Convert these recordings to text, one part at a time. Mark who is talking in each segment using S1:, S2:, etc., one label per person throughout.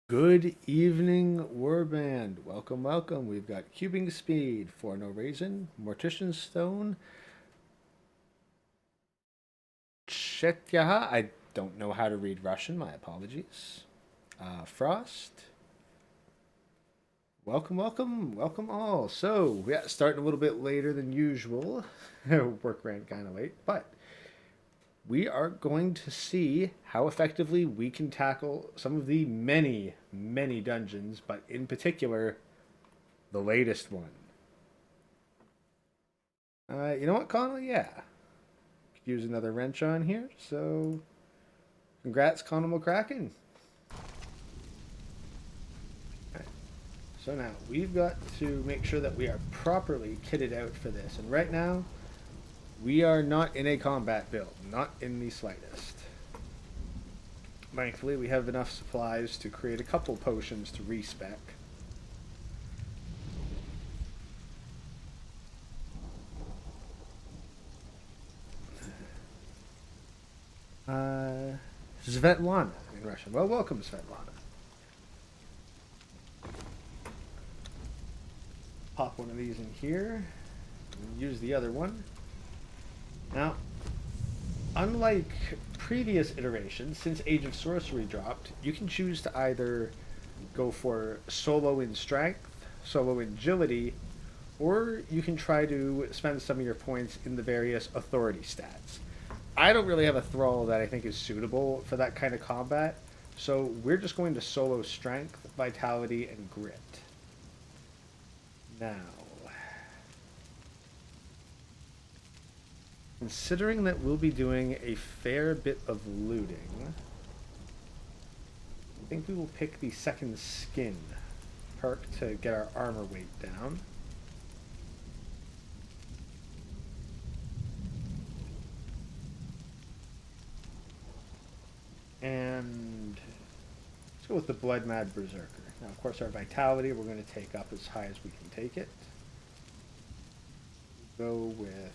S1: Good evening, Warband. Welcome, welcome. We've got Cubing Speed for no reason, Mortician's Stone, Chetyaha. I don't know how to read Russian. My apologies. Frost. Welcome, welcome, welcome all. So, yeah, starting a little bit later than usual. Work ran kind of late, but we are going to see how effectively we can tackle some of the many, many dungeons, but in particular, the latest one. You know what, Connell? Yeah. Could use another wrench on here. So, congrats, Connell McCracken. Right. So now we've got to make sure that we are properly kitted out for this. And right now, we are not in a combat build, not in the slightest. Thankfully, we have enough supplies to create a couple potions to respec. Svetlana in Russian. Well, welcome, Svetlana. Pop one of these in here. And use the other one. Now, unlike previous iterations, since Age of Sorcery dropped, you can choose to either go for solo in strength, solo in agility, or you can try to spend some of your points in the various authority stats. I don't really have a thrall that I think is suitable for that kind of combat, so we're just going to solo strength, vitality, and grit. Now, considering that we'll be doing a fair bit of looting, I think we will pick the second skin perk to get our armor weight down. And let's go with the Blood Mad Berserker. Now, of course, our vitality we're going to take up as high as we can take it. Go with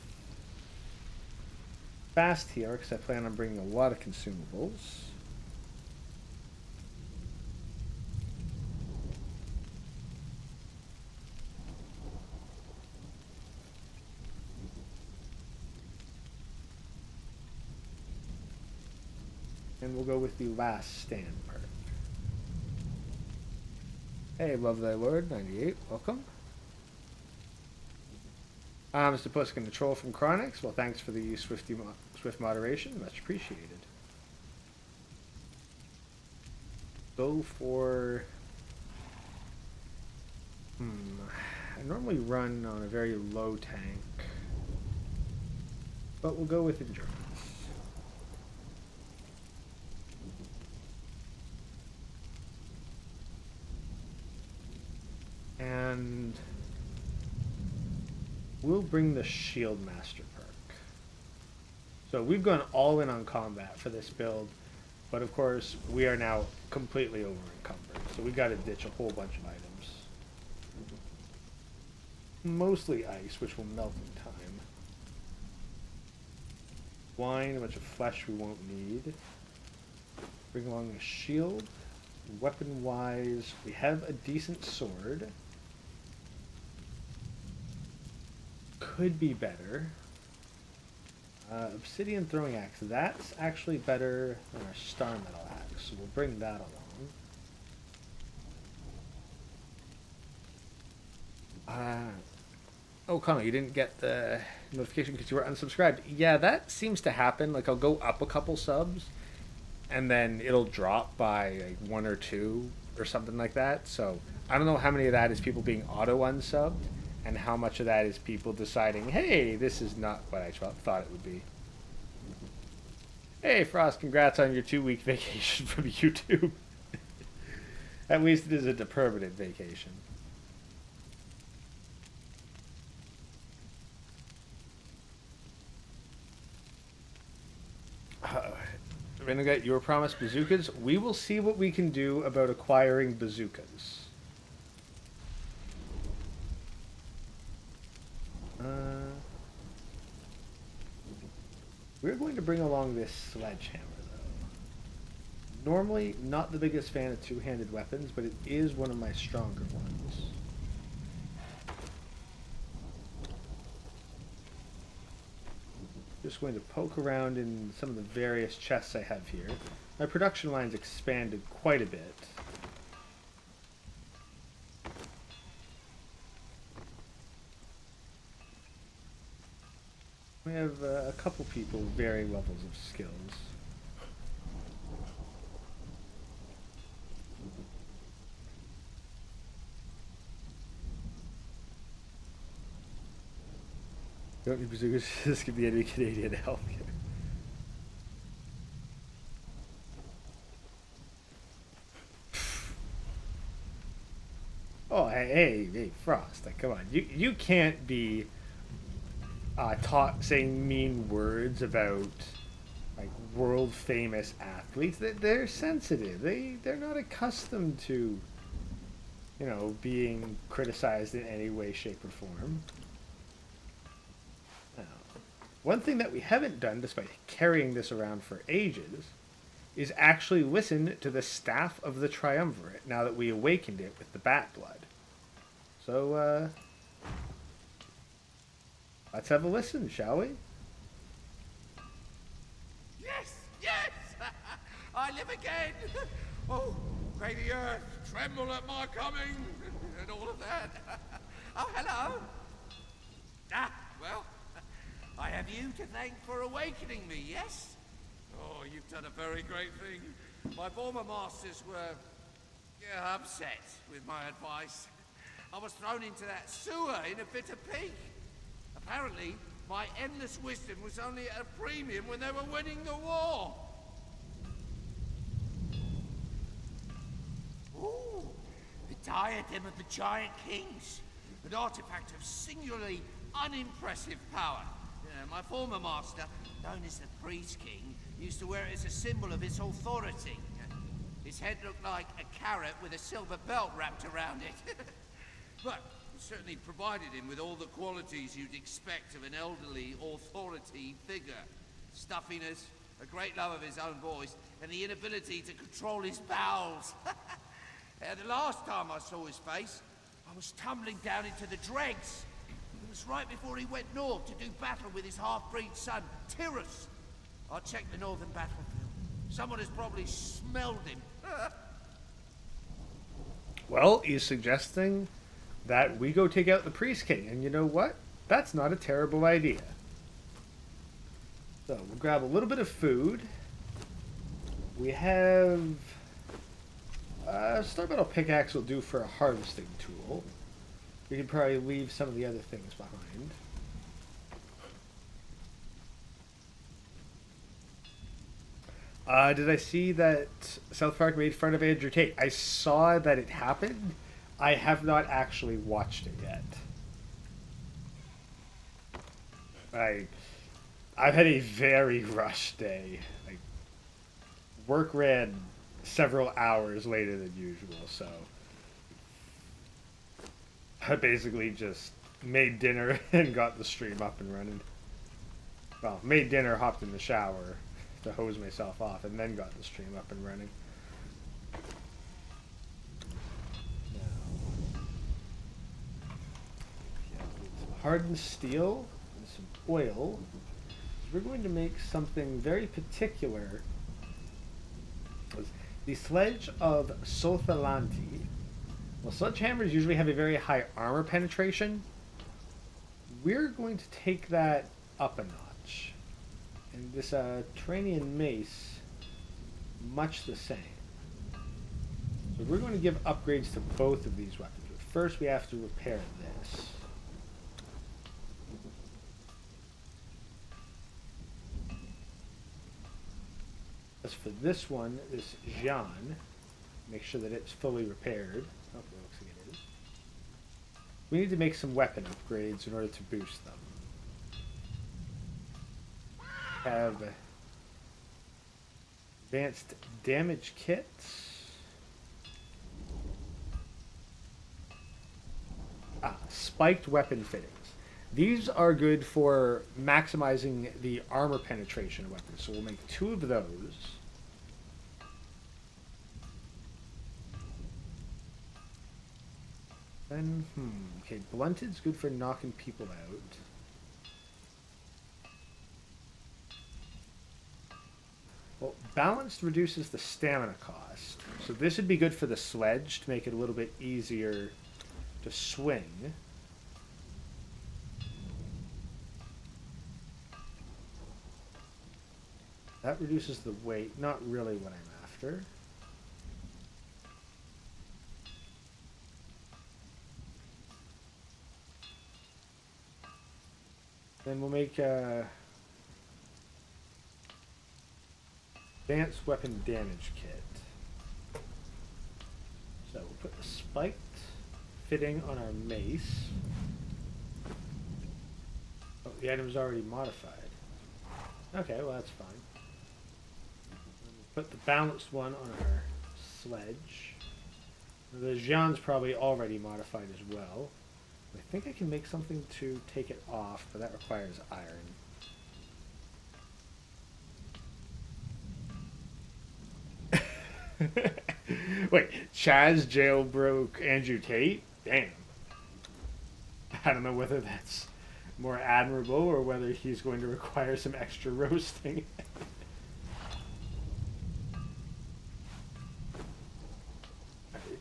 S1: fast healer because I plan on bringing a lot of consumables. And we'll go with the last stand perk. Hey, love thy lord, 98, welcome. Mr. Puskin, the troll from Chronix. Well, thanks for the swift moderation, much appreciated. Go for... I normally run on a very low tank, but we'll go with endurance. And we'll bring the Shield Master perk. So we've gone all in on combat for this build, but of course we are now completely over encumbered. So we got to ditch a whole bunch of items. Mostly ice, which will melt in time. Wine, a bunch of flesh we won't need. Bring along a shield. Weapon-wise, we have a decent sword. Could be better. Obsidian throwing axe. That's actually better than our star metal axe, so we'll bring that along. Oh, Connor, you didn't get the notification because you were unsubscribed. Yeah, that seems to happen. Like, I'll go up a couple subs, and then it'll drop by like one or two or something like that. So I don't know how many of that is people being auto unsubbed, and how much of that is people deciding, hey, this is not what I thought it would be. Hey, Frost, congrats on your 2-week vacation from YouTube. At least it isn't a permanent vacation. Renegade, you were promised bazookas. We will see what we can do about acquiring bazookas. We're going to bring along this sledgehammer, though. Normally, not the biggest fan of two-handed weapons, but it is one of my stronger ones. Just going to poke around in some of the various chests I have here. My production line's expanded quite a bit. We have a couple people with varying levels of skills. Don't need bazookas. This could be any Canadian help here. Oh, hey, Frost! Like, come on, you can't be saying mean words about like world famous athletes. They're sensitive. They're not accustomed to, you know, being criticized in any way, shape, or form. Now, one thing that we haven't done, despite carrying this around for ages, is actually listen to the staff of the Triumvirate now that we awakened it with the bat blood. So, let's have a listen, shall we?
S2: Yes! I live again! Oh, may the earth tremble at my coming, and all of that. Oh, hello! Well, I have you to thank for awakening me, yes? Oh, you've done a very great thing. My former masters were, upset with my advice. I was thrown into that sewer in a bit of pique. Apparently, my endless wisdom was only at a premium when they were winning the war. Ooh, the diadem of the Giant Kings. An artifact of singularly unimpressive power. My former master, known as the Priest King, used to wear it as a symbol of his authority. His head looked like a carrot with a silver belt wrapped around it. But it certainly provided him with all the qualities you'd expect of an elderly authority figure. Stuffiness, a great love of his own voice, and the inability to control his bowels. The last time I saw his face, I was tumbling down into the dregs. It was right before he went north to do battle with his half-breed son, Tyrus. I checked the northern battlefield. Someone has probably smelled him.
S1: Well, he's suggesting that we go take out the Priest King, and you know what? That's not a terrible idea. So, we'll grab a little bit of food. We have... Star Battle Pickaxe will do for a harvesting tool. We can probably leave some of the other things behind. Did I see that South Park made fun of Andrew Tate? I saw that it happened. I have not actually watched it yet. I've had a very rushed day. Like, work ran several hours later than usual, so I basically just made dinner and got the stream up and running. Well, made dinner, hopped in the shower to hose myself off, and then got the stream up and running. Hardened steel and some oil. We're going to make something very particular. The Sledge of Sothalanti. Well, sledgehammers usually have a very high armor penetration. We're going to take that up a notch. And this Turanian mace, much the same. So we're going to give upgrades to both of these weapons. But first we have to repair this. As for this one, this Jean, make sure that it's fully repaired. Oh, it looks like it is. We need to make some weapon upgrades in order to boost them. Have advanced damage kits. Spiked weapon fittings. These are good for maximizing the armor penetration of weapons, so we'll make 2 of those. Then, okay, Blunted's good for knocking people out. Well, Balanced reduces the stamina cost. So this would be good for the sledge to make it a little bit easier to swing. That reduces the weight. Not really what I'm after. Then we'll make advanced weapon damage kit. So we'll put the spiked fitting on our mace. Oh, the item's already modified. Okay, well that's fine. We'll put the balanced one on our sledge. The Xian's probably already modified as well. I think I can make something to take it off, but that requires iron. Wait, Chaz jailbroke Andrew Tate? Damn. I don't know whether that's more admirable or whether he's going to require some extra roasting.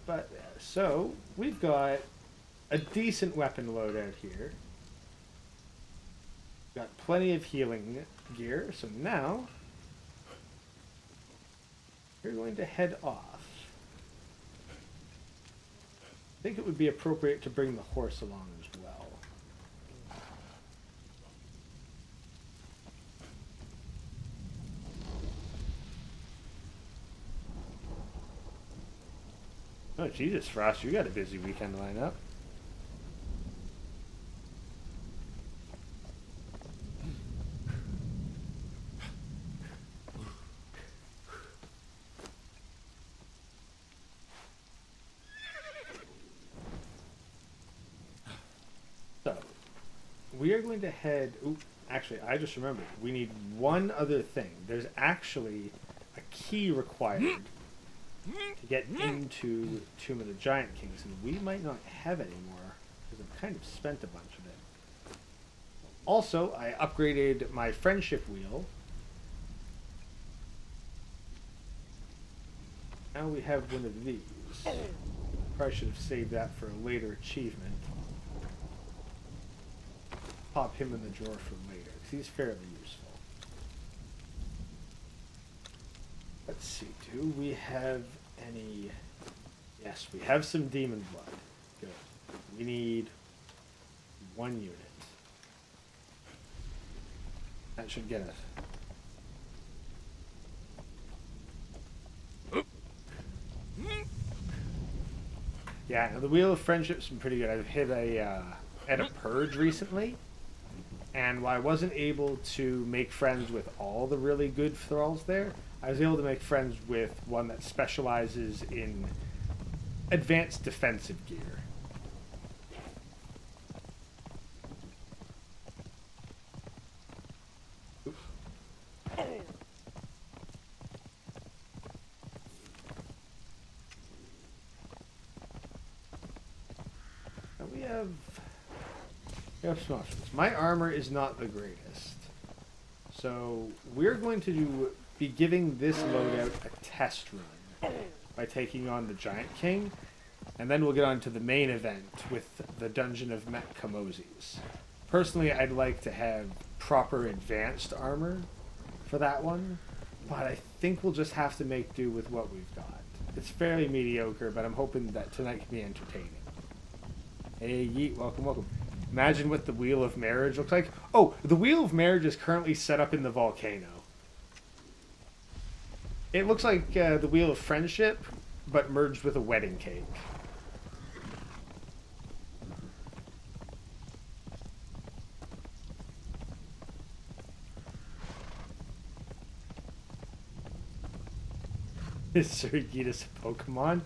S1: But, so, we've got a decent weapon loadout here. Got plenty of healing gear, so now we're going to head off. I think it would be appropriate to bring the horse along as well. Oh, Jesus, Frost, you got a busy weekend lined up. So, we are going to head... Ooh, actually, I just remembered. We need one other thing. There's actually a key required to get into Tomb of the Giant Kings, and we might not have it anymore because I've kind of spent a bunch of it. Also, I upgraded my friendship wheel. Now we have one of these. Probably should have saved that for a later achievement. Pop him in the drawer for later, because he's fairly useful. Let's see, do we have any... Yes, we have some demon blood. Good. We need 1 unit. That should get us. Yeah, the Wheel of Friendship's been pretty good. I've hit a purge recently, and while I wasn't able to make friends with all the really good thralls there, I was able to make friends with one that specializes in advanced defensive gear. Oops. Now we have some options. My armor is not the greatest, so we're going to be giving this loadout a test run by taking on the Giant King, and then we'll get on to the main event with the Dungeon of Mek-Kamoses. Personally, I'd like to have proper advanced armor for that one, but I think we'll just have to make do with what we've got. It's fairly mediocre, but I'm hoping that tonight can be entertaining. Hey, Yeet, welcome, welcome. Imagine what the Wheel of Marriage looks like. Oh, the Wheel of Marriage is currently set up in the volcano. It looks like the Wheel of Friendship, but merged with a wedding cake. Is Surigitas a Pokemon?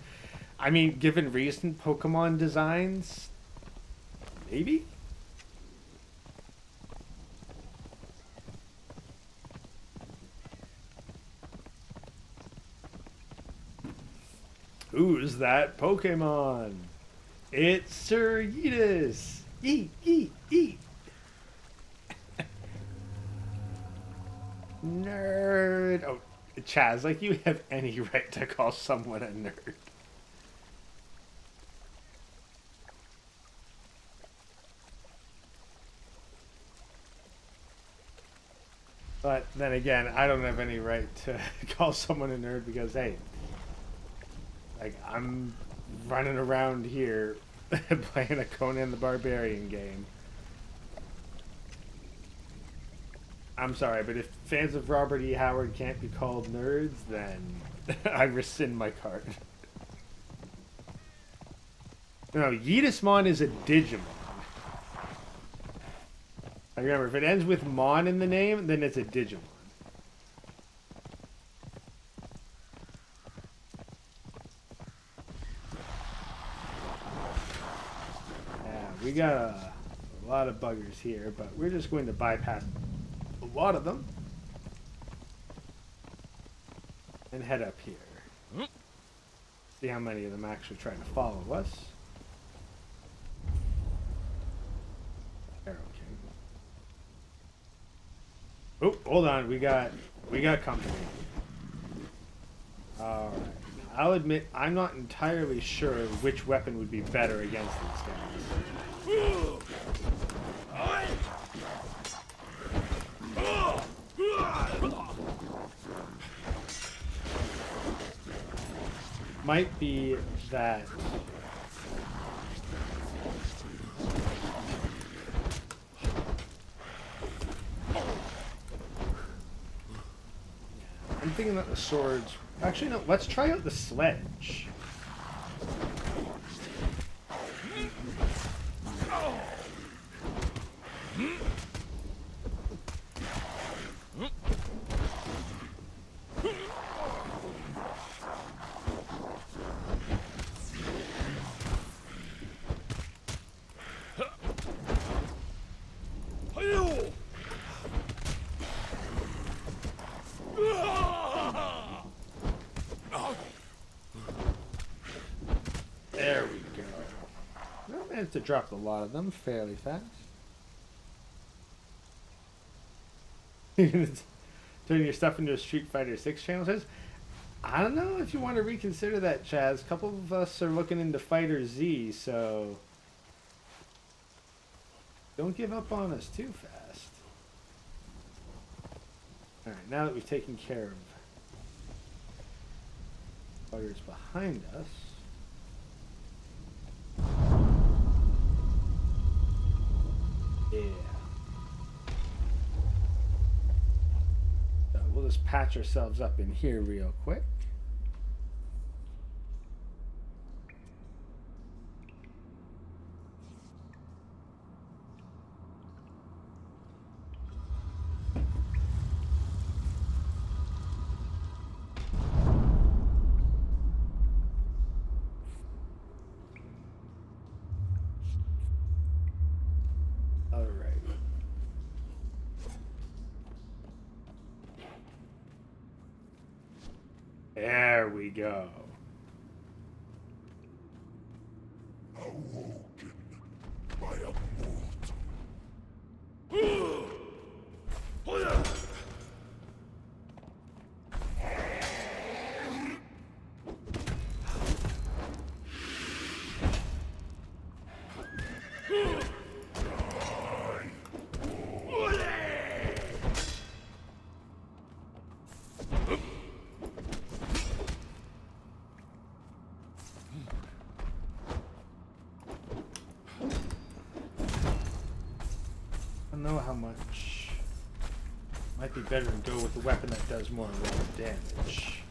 S1: I mean, given recent Pokemon designs, maybe? Who's that Pokemon? It's Sir Yeetus! Yeet, yeet, yeet! Nerd! Oh, Chaz, like you have any right to call someone a nerd. But then again, I don't have any right to call someone a nerd because, hey, like, I'm running around here playing a Conan the Barbarian game. I'm sorry, but if fans of Robert E. Howard can't be called nerds, then I rescind my card. No, Yeetusmon is a Digimon. I remember, if it ends with Mon in the name, then it's a Digimon. Yeah, we got a lot of buggers here, but we're just going to bypass a lot of them and head up here. See how many of them actually try to follow us. Arrow King. Oh, hold on, we got company. Alright. I'll admit I'm not entirely sure which weapon would be better against these guys. Might be that I'm thinking that the swords. Actually, no. Let's try out the sledge. There we go. Well, managed to drop a lot of them fairly fast. Turning your stuff into a Street Fighter 6 channel says, I don't know if you want to reconsider that, Chaz. A couple of us are looking into Fighter Z, so don't give up on us too fast. Alright, now that we've taken care of buggers behind us, yeah. So we'll just patch ourselves up in here real quick. There we go.
S3: Awoken by a mortal.
S1: I don't know how much. Might be better to go with a weapon that does more raw damage.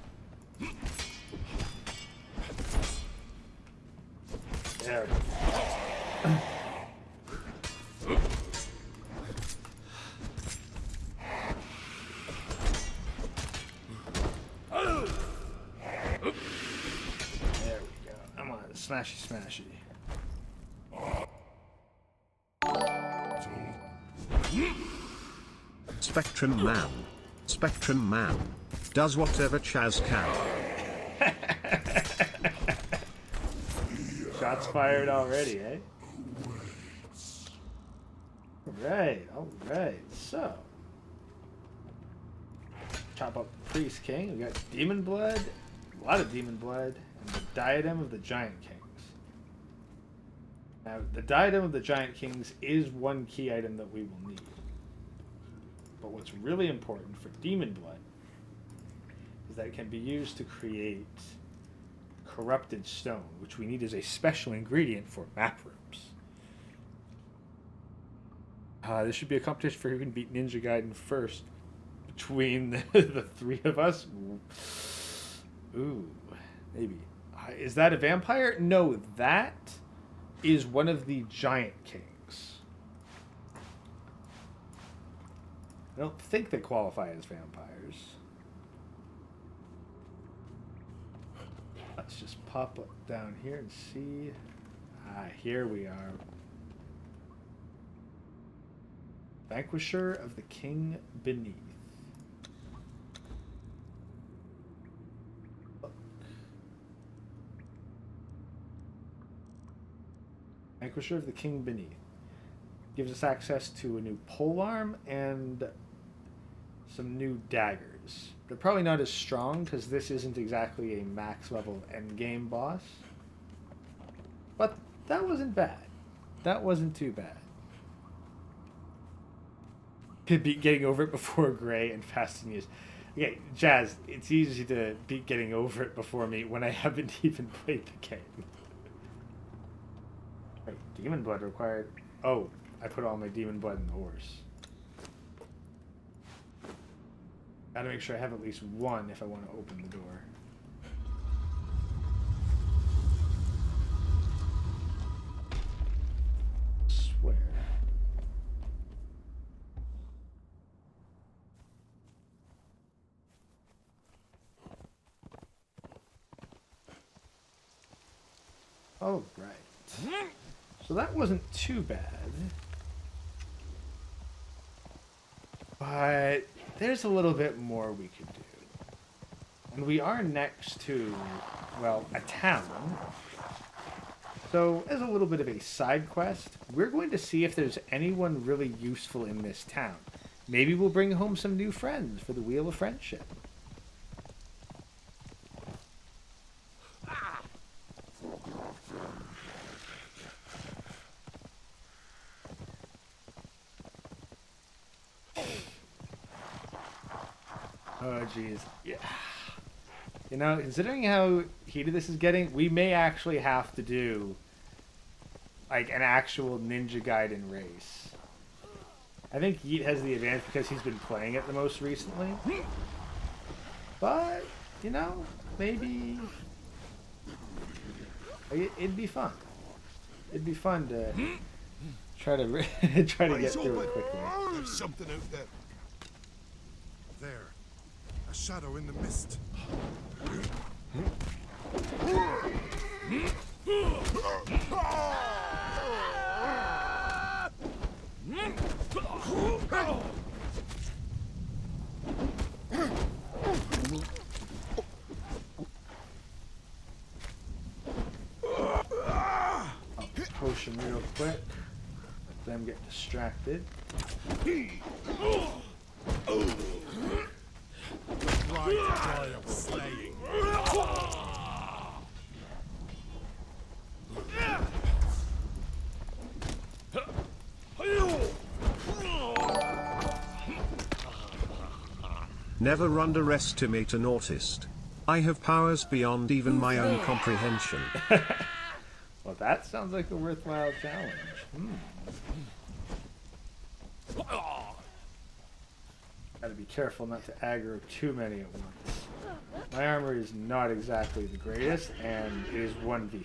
S1: There we go. There we go. I'm on it. Smashy, smashy.
S4: Spectrum Man. Spectrum Man. Does whatever Chaz can.
S1: Shots fired already, eh? Alright. So, chop up the Priest King. We got Demon Blood, a lot of Demon Blood, and the Diadem of the Giant Kings. Now, the Diadem of the Giant Kings is one key item that we will need. But what's really important for Demon Blood is that it can be used to create corrupted stone, which we need as a special ingredient for map rooms. This should be a competition for who can beat Ninja Gaiden first between the three of us. Ooh, maybe. Is that a vampire? No, that is one of the Giant Kings. I don't think they qualify as vampires. Let's just pop up down here and see. Here we are. Vanquisher of the King Beneath. Vanquisher of the King Beneath. Gives us access to a new polearm and some new daggers. They're probably not as strong because this isn't exactly a max level endgame boss. But that wasn't bad. That wasn't too bad. Could beat getting over it before Gray and Fast and Use. Okay, Jazz, it's easy to beat getting over it before me when I haven't even played the game. Wait, Demon Blood required... Oh, I put all my Demon Blood in the horse. Gotta make sure I have at least one if I want to open the door. Swear. Oh, right. So that wasn't too bad. But there's a little bit more we could do. And we are next to, well, a town. So as a little bit of a side quest, we're going to see if there's anyone really useful in this town. Maybe we'll bring home some new friends for the Wheel of Friendship. Oh, jeez. Yeah. You know, considering how heated this is getting, we may actually have to do, like, an actual Ninja Gaiden race. I think Yeet has the advantage because he's been playing it the most recently. But, you know, maybe... It'd be fun. It'd be fun to try to get through it quickly.
S3: There's something out there. There. A shadow in the mist.
S1: I'll potion real quick. Let them get distracted.
S3: Right of slaying.
S4: Never underestimate an autist. I have powers beyond even my own comprehension.
S1: Well, that sounds like a worthwhile challenge. Gotta be careful not to aggro too many at once. My armor is not exactly the greatest, and it is 1v3.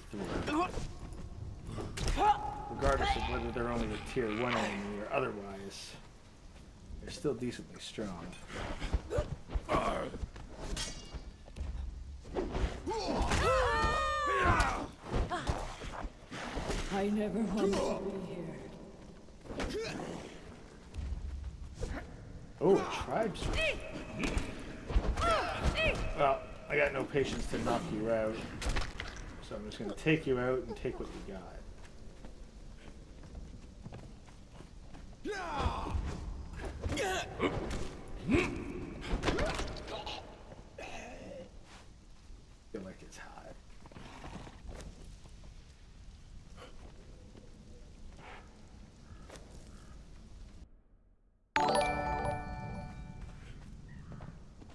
S1: Regardless of whether they're only a tier 1 enemy or otherwise, they're still decently strong.
S5: I never wanted to be here.
S1: Oh, a tribe switch. Well, I got no patience to knock you out. So I'm just going to take you out and take what you got. Feel like it's hot.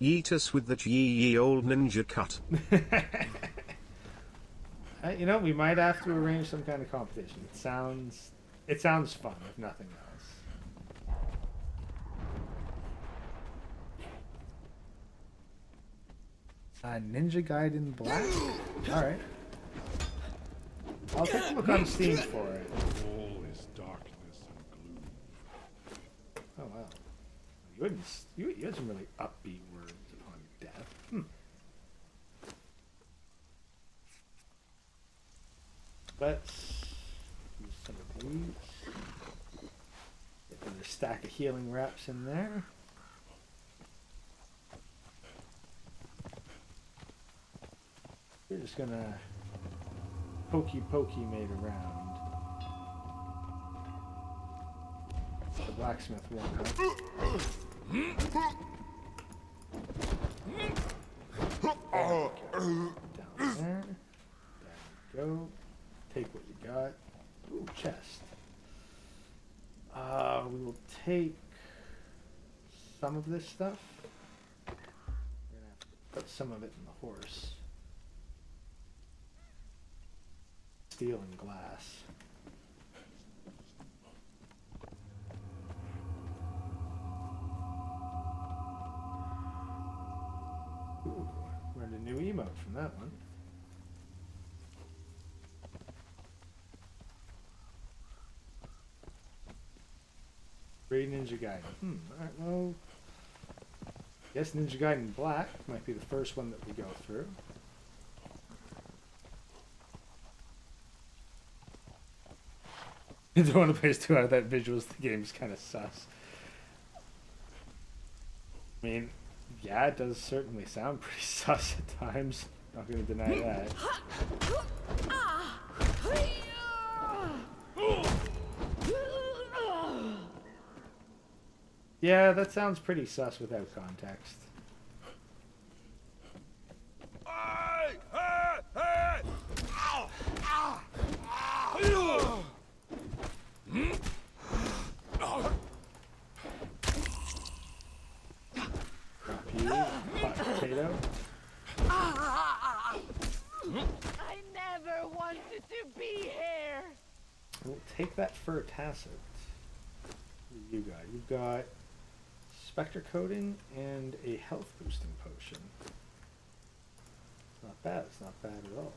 S4: Yeet us with that ye old ninja cut.
S1: You know, we might have to arrange some kind of competition. It sounds fun, if nothing else. Ninja Gaiden Black? Alright. I'll take a look on Steam for it.
S3: All is darkness and gloom.
S1: Oh wow. You had some really upbeat words on death. Let's use some of these. Get another stack of healing wraps in there. We're just gonna pokey made around. The blacksmith one, huh? Down there. There we go. Take what you got. Ooh, chest. We will take some of this stuff. We're gonna have to put some of it in the horse. Steel and glass. Ooh, learned a new emote from that one. Great Ninja Gaiden. Alright, well, guess Ninja Gaiden Black might be the first one that we go through. I don't want to play 2 out of that visuals. The game's kind of sus. I mean, yeah, it does certainly sound pretty sus at times. Not going to deny that. Yeah, that sounds pretty sus without context. Hot potato.
S6: I never wanted to be here.
S1: We'll take that fur tacit. What do you got? You've got Spectre coating and a health boosting potion. It's not bad. It's not bad at all.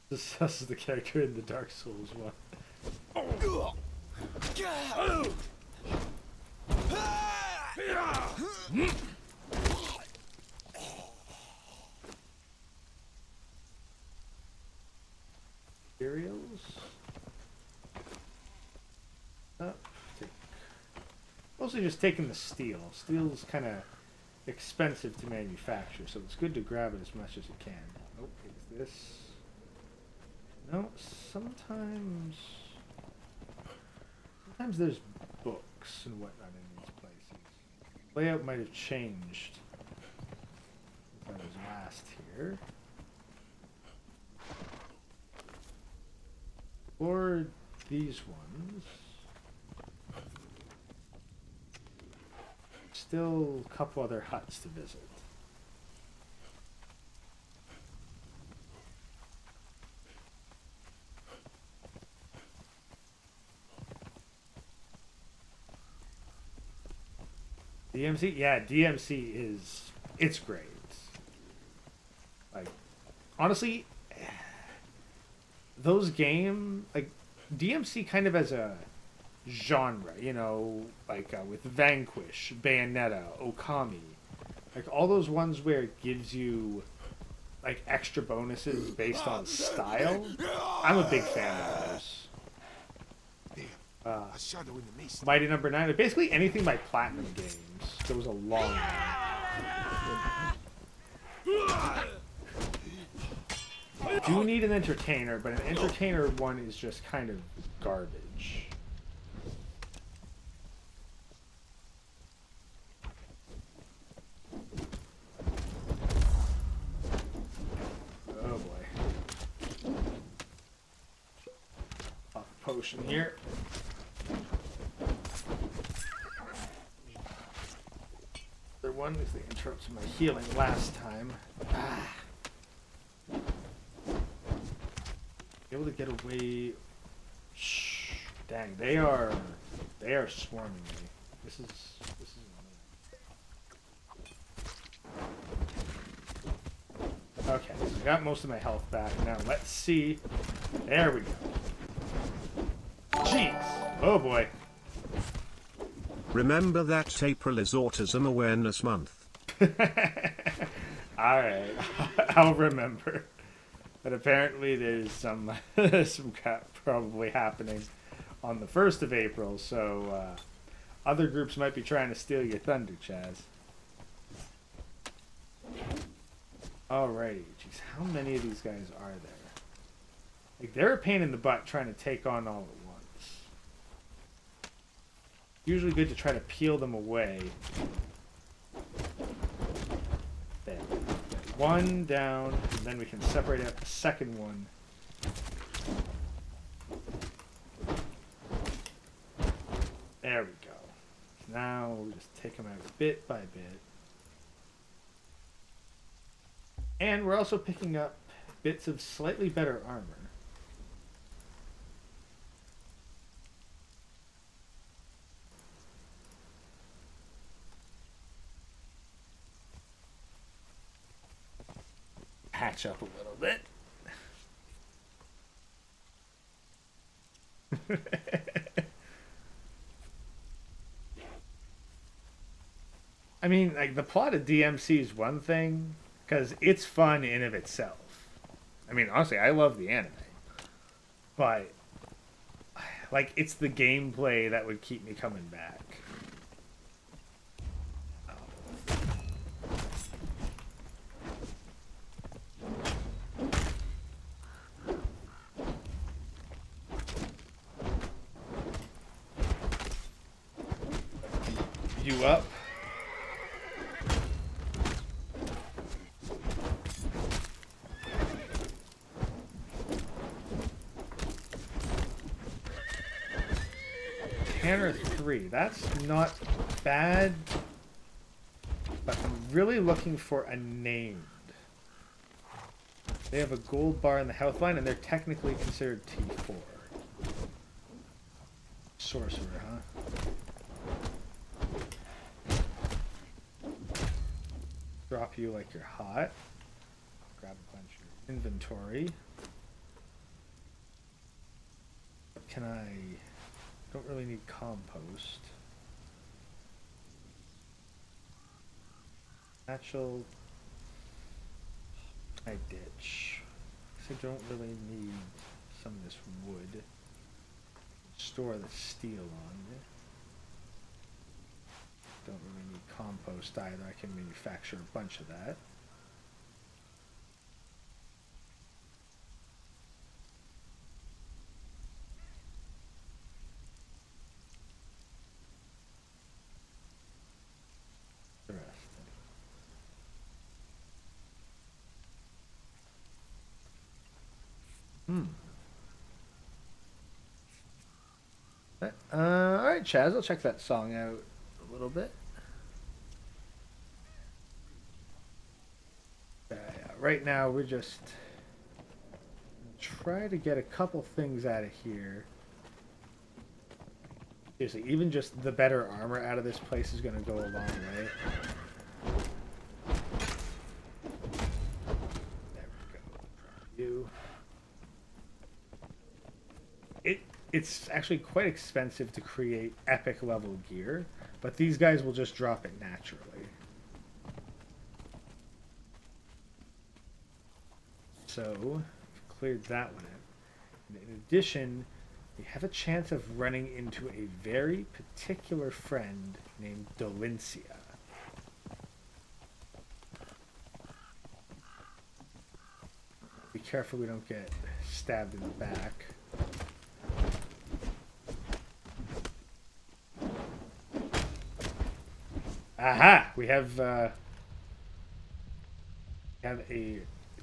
S1: This is the character in the Dark Souls one. Materials. Mostly just taking the steel. Steel's kind of expensive to manufacture, so it's good to grab it as much as you can. Oh, is this? No, sometimes there's books and whatnot in these places. Layout might have changed since I was last here. Or these ones. Still a couple other huts to visit. DMC? Yeah, DMC it's great. Like, honestly, those like, DMC kind of as a genre, you know, like with Vanquish, Bayonetta, Okami, like all those ones where it gives you like extra bonuses based on style. I'm a big fan of those.
S3: A shadow in the mist.
S1: Mighty Number 9, like basically anything by Platinum Games goes a long way. I do need an entertainer, but an entertainer one is just kind of garbage. Oh boy. Pop a potion here. The one is the interrupted my healing last time. Ah. Able to get away. Shh. Dang, they are swarming me. This is okay, so I got most of my health back. Now let's see. There we go. Jeez. Oh boy.
S4: Remember that April is Autism Awareness Month.
S1: Alright. I'll remember. But apparently there's some crap probably happening on the 1st of April, so other groups might be trying to steal your thunder, Chaz. Alrighty, jeez, how many of these guys are there? Like, they're a pain in the butt trying to take on all at once. Usually good to try to peel them away. There. One down, and then we can separate out the second one. There we go. Now we'll just take them out bit by bit. And we're also picking up bits of slightly better armor. Patch up a little bit. I mean, like, the plot of DMC is one thing, because it's fun in of itself. I mean, honestly, I love the anime. But, like, it's the gameplay that would keep me coming back. You up? Tanner 3. That's not bad, but I'm really looking for a named. They have a gold bar in the health line, and they're technically considered T4. Sorcerer, huh? Drop you like you're hot. Grab a bunch of your inventory. What can I... Don't really need compost. Natural... I ditch. I don't really need some of this wood. Store the steel on it. Don't really need compost either. I can manufacture a bunch of that. Interesting. Alright, Chaz, I'll check that song out a little bit. Right now we're just try to get a couple things out of here. Seriously, even just the better armor out of this place is going to go a long way. There we go. It's actually quite expensive to create epic level gear, but these guys will just drop it naturally. So, we've cleared that one out. And in addition, we have a chance of running into a very particular friend named Dolincia. careful we don't get stabbed in the back. Aha! We have a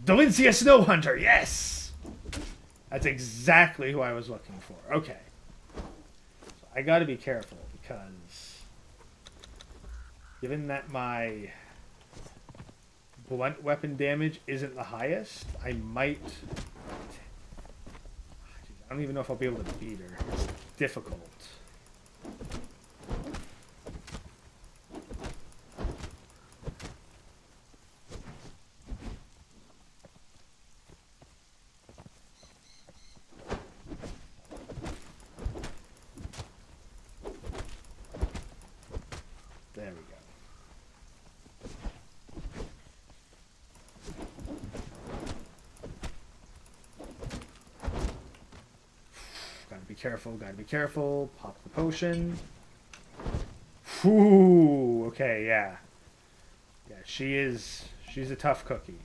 S1: Delincia Snow Hunter. Yes, that's exactly who I was looking for. Okay, so I got to be careful because given that my blunt weapon damage isn't the highest, I might. I don't even know if I'll be able to beat her. It's difficult. There we go. Gotta be careful, gotta be careful. Pop the potion. Whew, okay, yeah. Yeah, she's a tough cookie.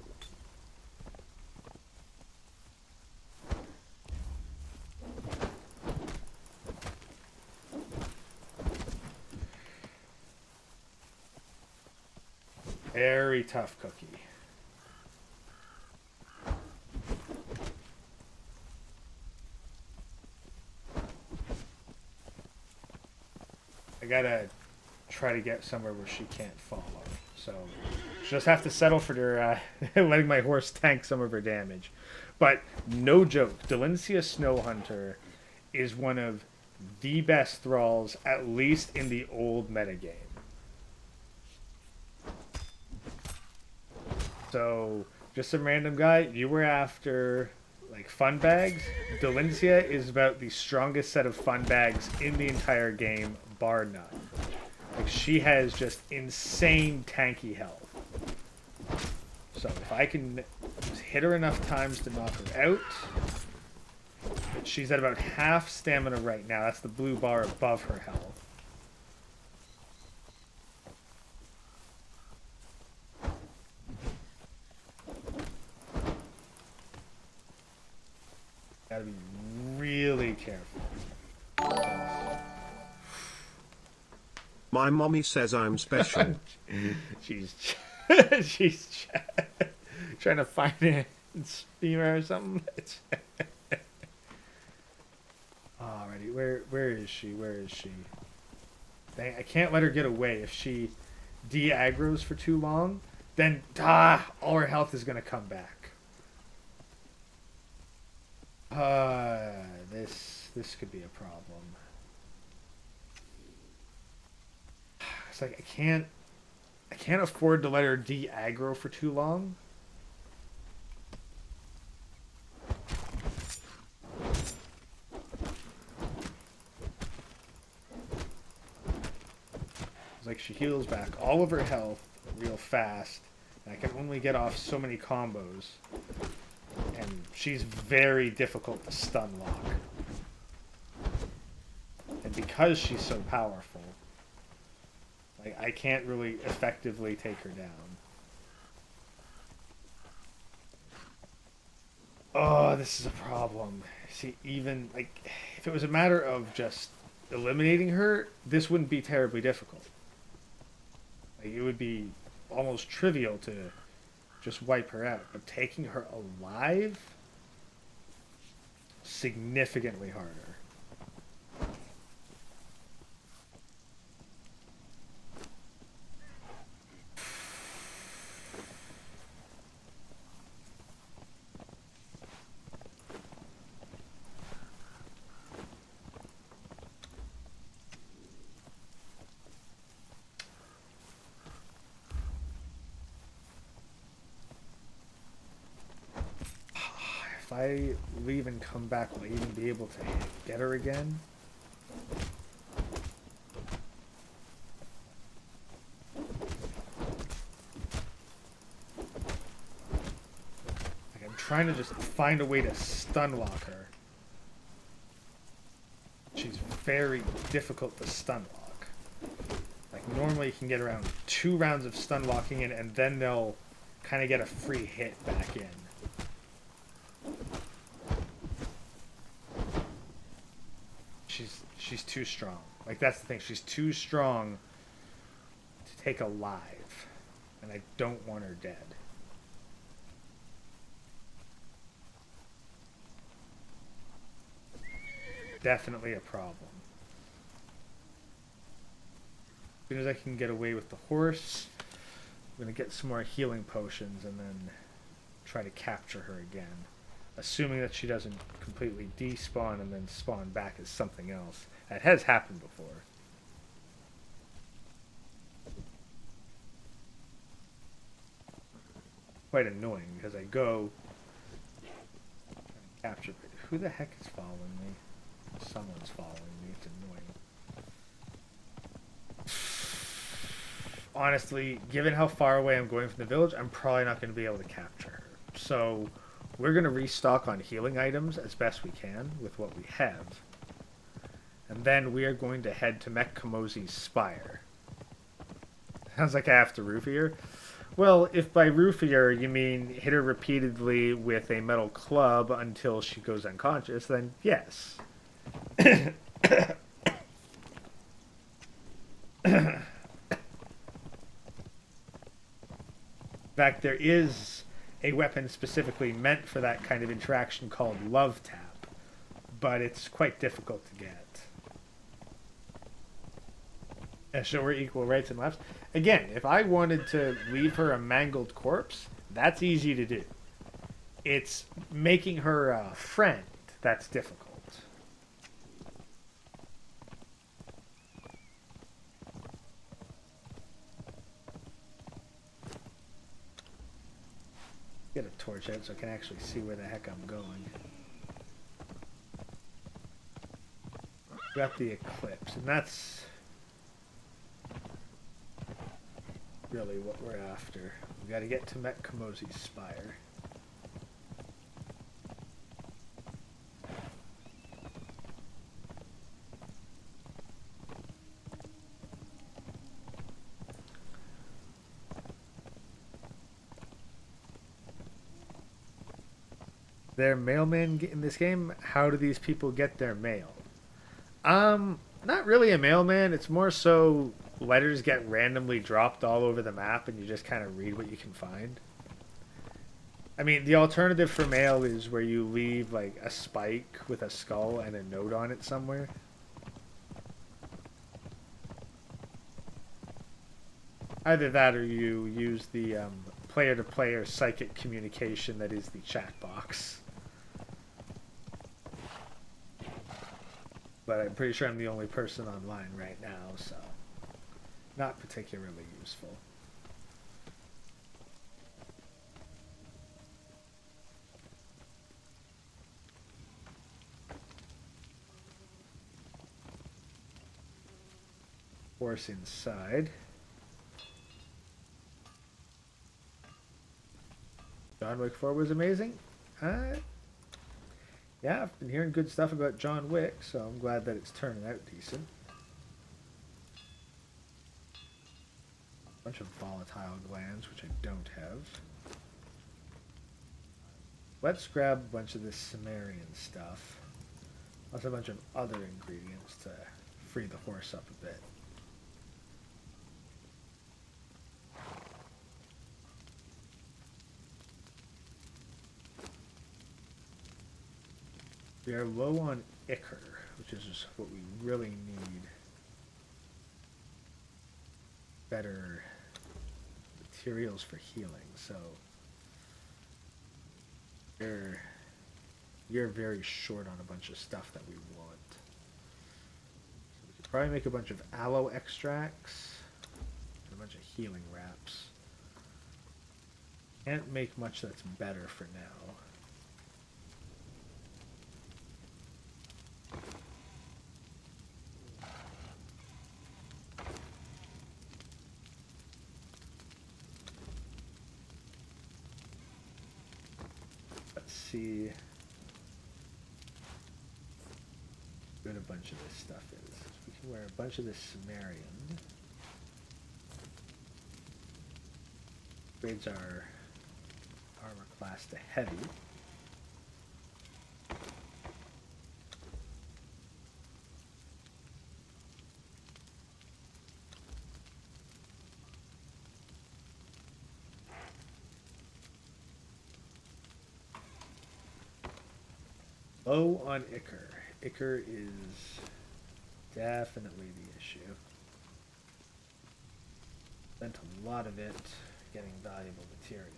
S1: Very tough cookie. I gotta try to get somewhere where she can't follow. So just have to settle for her, letting my horse tank some of her damage. But no joke, Delincia Snow Hunter is one of the best thralls, at least in the old metagame. So, just some random guy, you were after, like, fun bags. Delincia is about the strongest set of fun bags in the entire game, bar none. Like, she has just insane tanky health. So, if I can just hit her enough times to knock her out. She's at about half stamina right now. That's the blue bar above her health. Gotta be really careful.
S4: My mommy says I'm special.
S1: she's trying to finance me or something. Alrighty, where is she? Where is she? Dang, I can't let her get away. If she de-aggroes for too long, then all her health is gonna come back. This could be a problem. It's like I can't afford to let her de-aggro for too long. It's like she heals back all of her health real fast, and I can only get off so many combos. And she's very difficult to stun lock. And because she's so powerful, like I can't really effectively take her down. Oh, this is a problem. See, even like if it was a matter of just eliminating her, this wouldn't be terribly difficult. Like it would be almost trivial to just wipe her out, but taking her alive, significantly harder. If I leave and come back, will I even be able to get her again? Like I'm trying to just find a way to stun lock her. She's very difficult to stun lock. Like normally you can get around 2 rounds of stun locking in, and then they'll kind of get a free hit back in. She's too strong. Like, that's the thing. She's too strong to take alive. And I don't want her dead. Definitely a problem. As soon as I can get away with the horse, I'm going to get some more healing potions and then try to capture her again. Assuming that she doesn't completely despawn and then spawn back as something else. That has happened before. Quite annoying because I go and capture. Who the heck is following me? Someone's following me. It's annoying. Honestly, given how far away I'm going from the village, I'm probably not going to be able to capture her. So we're going to restock on healing items as best we can with what we have. And then we are going to head to Mek-Kamoses' spire. Sounds like I have to roofie her. Well, if by roofie her you mean hit her repeatedly with a metal club until she goes unconscious, then yes. In fact, there is a weapon specifically meant for that kind of interaction called Love Tap, but it's quite difficult to get. And show her equal rights and lefts. Again, if I wanted to leave her a mangled corpse, that's easy to do. It's making her a friend that's difficult. Get a torch out so I can actually see where the heck I'm going. Got the eclipse, and that's really what we're after. We got to get to Mek-Kamoses' spire. Their mailman in this game? How do these people get their mail? Not really a mailman. It's more so letters get randomly dropped all over the map and you just kind of read what you can find. I mean, the alternative for mail is where you leave like a spike with a skull and a note on it somewhere. Either that or you use the player-to-player psychic communication that is the chat box. But I'm pretty sure I'm the only person online right now, so not particularly useful. Horse inside. John Wick 4 was amazing. Yeah, I've been hearing good stuff about John Wick, so I'm glad that it's turning out decent. Bunch of volatile glands, which I don't have. Let's grab a bunch of this Sumerian stuff. Plus a bunch of other ingredients to free the horse up a bit. We are low on ichor, which is just what we really need. Better materials for healing, so you're very short on a bunch of stuff that we want. So we could probably make a bunch of aloe extracts and a bunch of healing wraps. Can't make much that's better for now. See what a bunch of this stuff is. We can wear a bunch of this Sumerian. Grades our armor class to heavy. low on Ichor. Ichor is definitely the issue. Spent a lot of it getting valuable materials.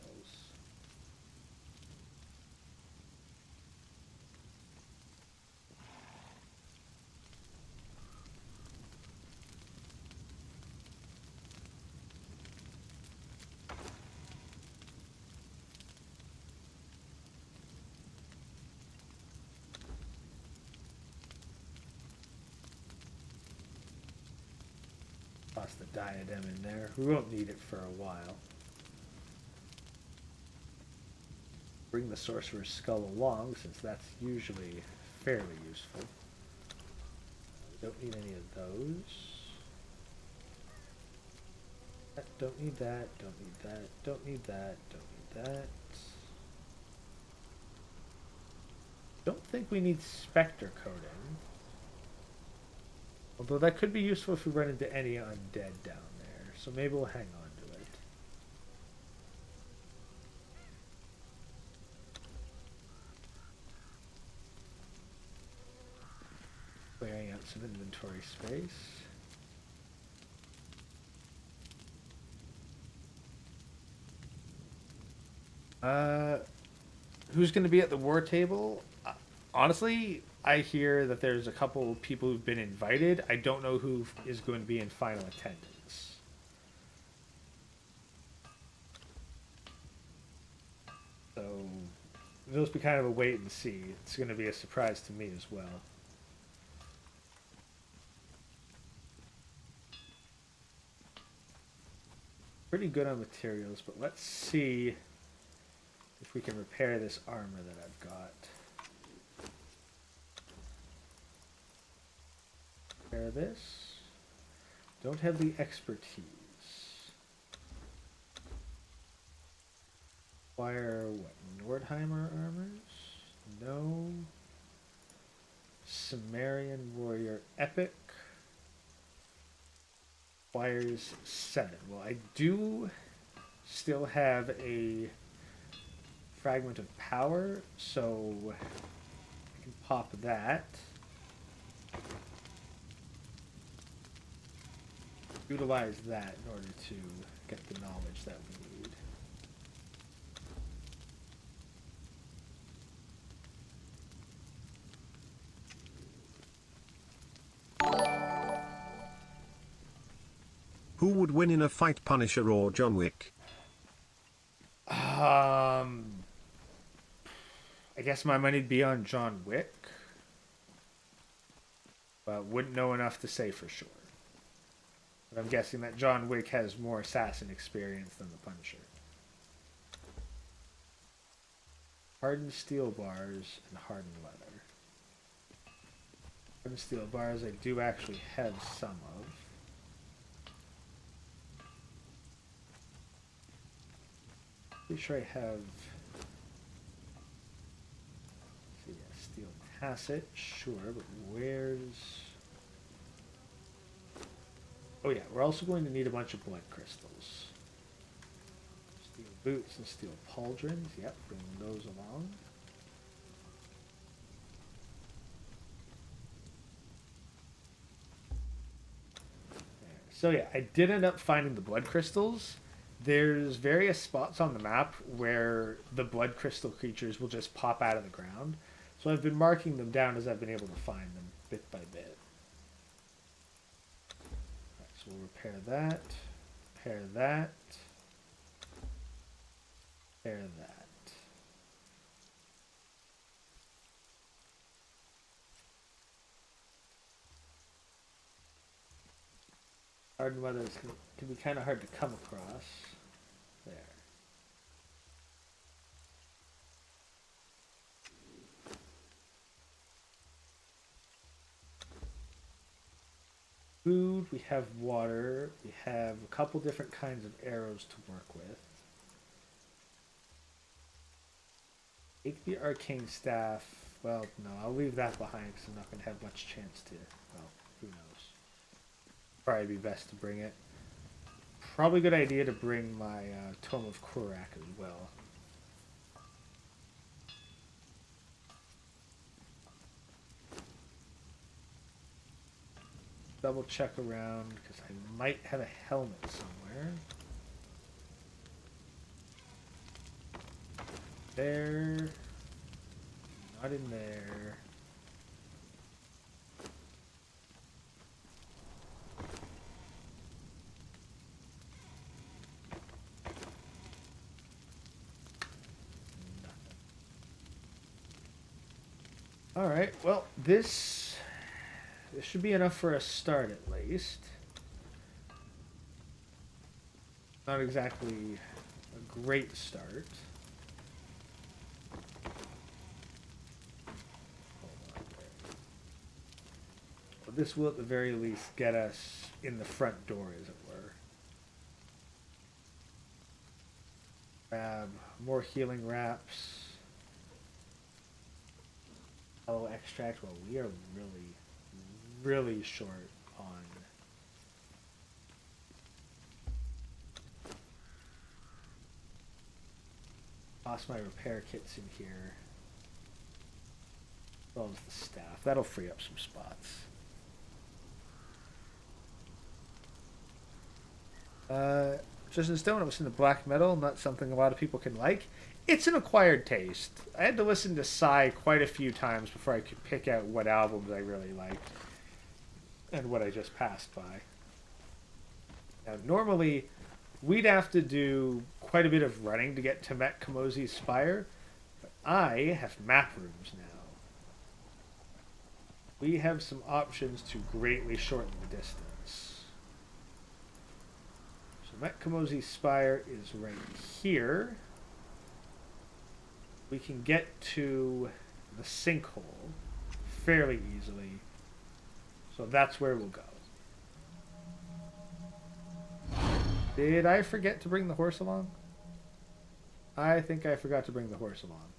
S1: Toss the diadem in there. We won't need it for a while. Bring the sorcerer's skull along, since that's usually fairly useful. Don't need any of those. Don't need that, don't need that, don't need that, don't need that. Don't think we need specter coating. Although that could be useful if we run into any undead down there. So maybe we'll hang on to it. Clearing out some inventory space. Who's going to be at the war table? Honestly, I hear that there's a couple people who've been invited. I don't know who is going to be in final attendance. So, it'll just be kind of a wait and see. It's going to be a surprise to me as well. Pretty good on materials, but let's see if we can repair this armor that I've got. Repair this. Don't have the expertise. Acquire what? Nordheimer armors? No. Sumerian warrior epic. Requires 7. Well, I do still have a fragment of power, so I can pop that. Utilize that in order to get the knowledge that we need.
S4: Who would win in a fight, Punisher or John Wick?
S1: I guess my money'd be on John Wick, but wouldn't know enough to say for sure. But I'm guessing that John Wick has more assassin experience than the Punisher. Hardened steel bars and hardened leather. Hardened steel bars I do actually have some of. Pretty sure I have... So yeah, steel tacet, sure, but where's... Oh yeah, we're also going to need a bunch of blood crystals. Steel boots and steel pauldrons. Yep, bring those along. There. So yeah, I did end up finding the blood crystals. There's various spots on the map where the blood crystal creatures will just pop out of the ground. So I've been marking them down as I've been able to find them bit by bit. So we'll repair that, repair that, repair that. Hardened weather can be kind of hard to come across. There. Food, we have water, we have a couple different kinds of arrows to work with. Take the arcane staff. Well, no, I'll leave that behind because I'm not going to have much chance to. Well, who knows. Probably be best to bring it. Probably a good idea to bring my Tome of Kurak as well. double check around because I might have a helmet somewhere. There. Not in there. Alright, well, this should be enough for a start at least. Not exactly a great start. But this will at the very least get us in the front door, as it were. Grab more healing wraps. Oh, extract. Well, we are really short on. Toss my repair kits in here. As well as the staff. That'll free up some spots. Just in stone, I was in the black metal, not something a lot of people can like. It's an acquired taste. I had to listen to Psy quite a few times before I could pick out what albums I really liked and what I just passed by. Now, normally, we'd have to do quite a bit of running to get to Mek-Kamoses' Spire, but I have map rooms now. We have some options to greatly shorten the distance. So Mek-Kamoses' Spire is right here. We can get to the sinkhole fairly easily. So that's where we'll go. Did I forget to bring the horse along? I think I forgot to bring the horse along.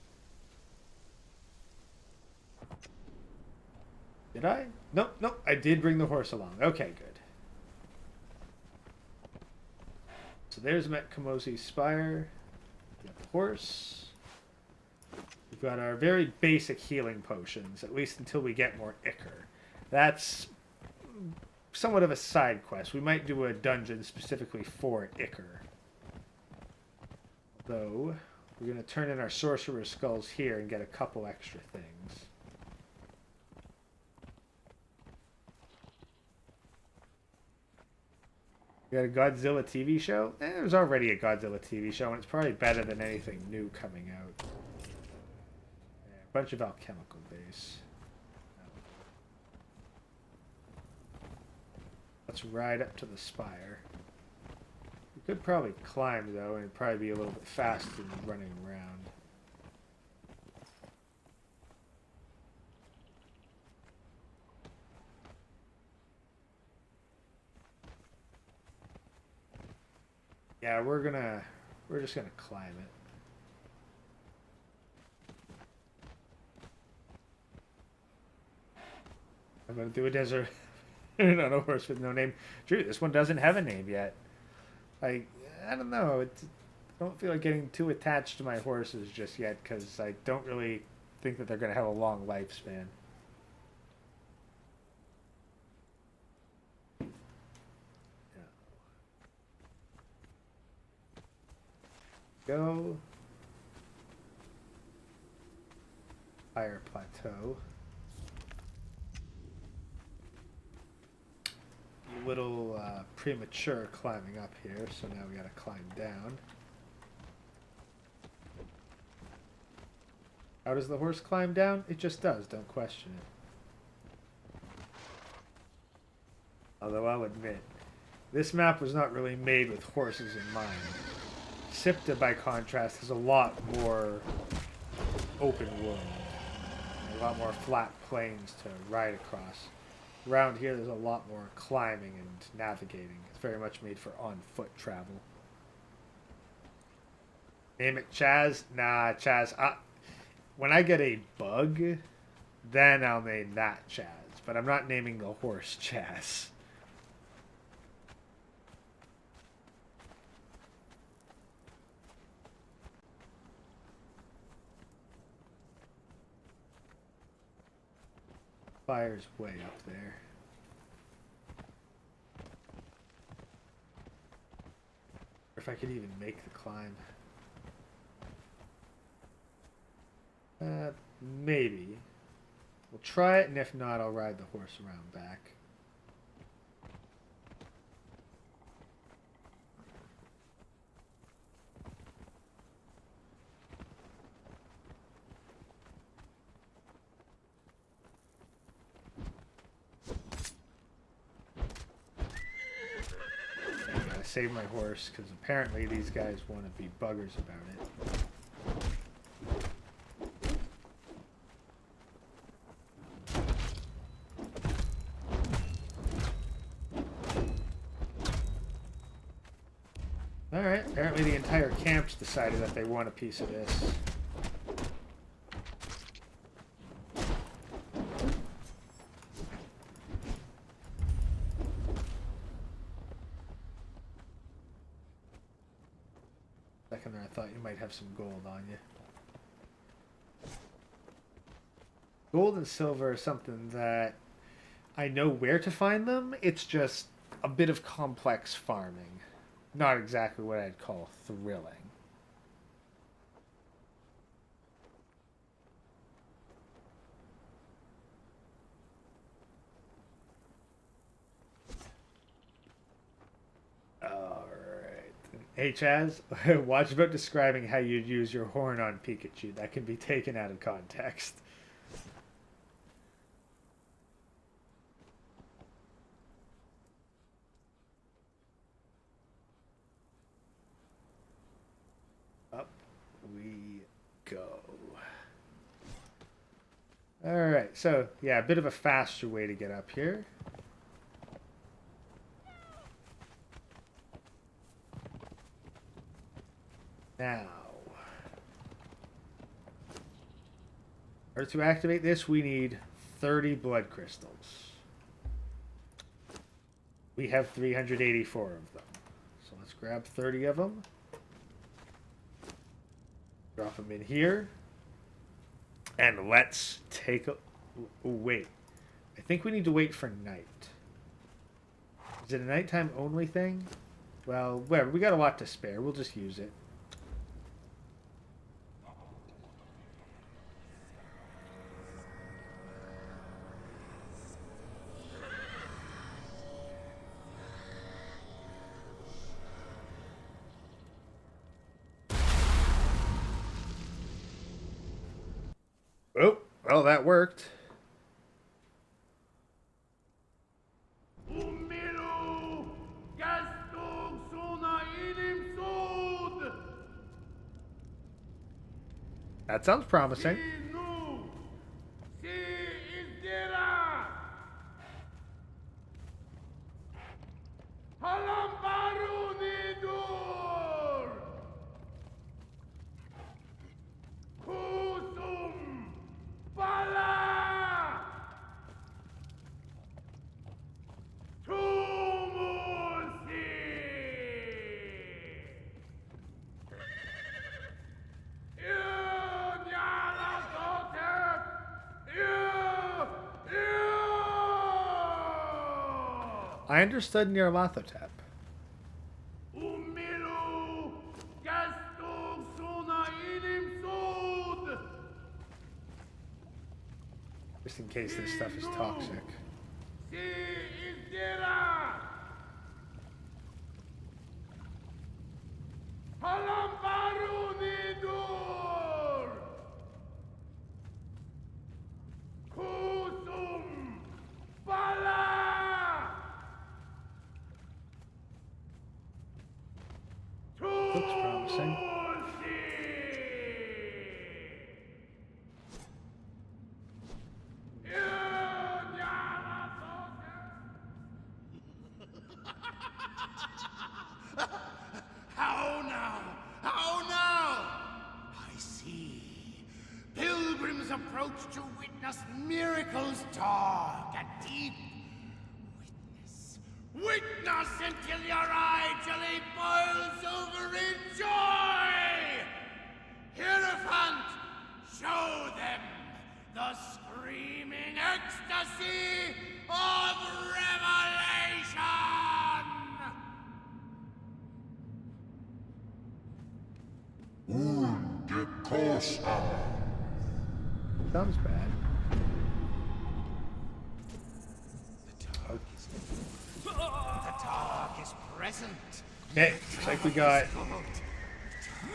S1: Did I? Nope, nope, I did bring the horse along. Okay, good. So there's Mek-Kamoses' Spire. We got the horse. We've got our very basic healing potions, at least until we get more Ichor. That's somewhat of a side quest. We might do a dungeon specifically for Ichor. Though, we're going to turn in our Sorcerer's Skulls here and get a couple extra things. We got a Godzilla TV show? There's already a Godzilla TV show, and it's probably better than anything new coming out. Bunch of alchemical base. Let's ride up to the spire. We could probably climb though, and it'd probably be a little bit faster than running around. Yeah, we're just gonna climb it. I'm going to do a desert on a horse with no name. True, this one doesn't have a name yet. I don't know. I don't feel like getting too attached to my horses just yet because I don't really think that they're going to have a long lifespan. Go. Fire plateau. A little premature climbing up here, so now we gotta climb down. How does the horse climb down? It just does, don't question it. Although I'll admit, this map was not really made with horses in mind. Sipta, by contrast, has a lot more open world. A lot more flat plains to ride across. Around here, there's a lot more climbing and navigating. It's very much made for on-foot travel. Name it Chaz? Nah, Chaz. When I get a bug, then I'll name that Chaz. But I'm not naming the horse Chaz. Fire's way up there. If I could even make the climb. Maybe. We'll try it, and if not, I'll ride the horse around back. I saved my horse because apparently these guys want to be buggers about it. Alright, apparently the entire camp's decided that they want a piece of this. Second there, I thought you might have some gold on you. Gold and silver are something that I know where to find them. It's just a bit of complex farming. Not exactly what I'd call thrilling. Alright. Hey Chaz, watch about describing how you'd use your horn on Pikachu. That can be taken out of context. Up we go. Alright, so yeah, a bit of a faster way to get up here. Now, in order to activate this, we need 30 blood crystals. We have 384 of them. So let's grab 30 of them. Drop them in here. And let's take a... wait. I think we need to wait for night. Is it a nighttime only thing? Well, whatever. We got a lot to spare. We'll just use it. Oh, well, that worked. That sounds promising. I understood Nyarlathotep. Just in case this stuff is toxic. Looks promising.
S2: How now? How now? I see. Pilgrims approach to witness miracles dark and deep. Witness until your eye jelly boils over in joy! Hierophant, show them the screaming ecstasy of revelation!
S1: Sounds bad.
S2: The dark is present.
S1: Okay, looks like we got.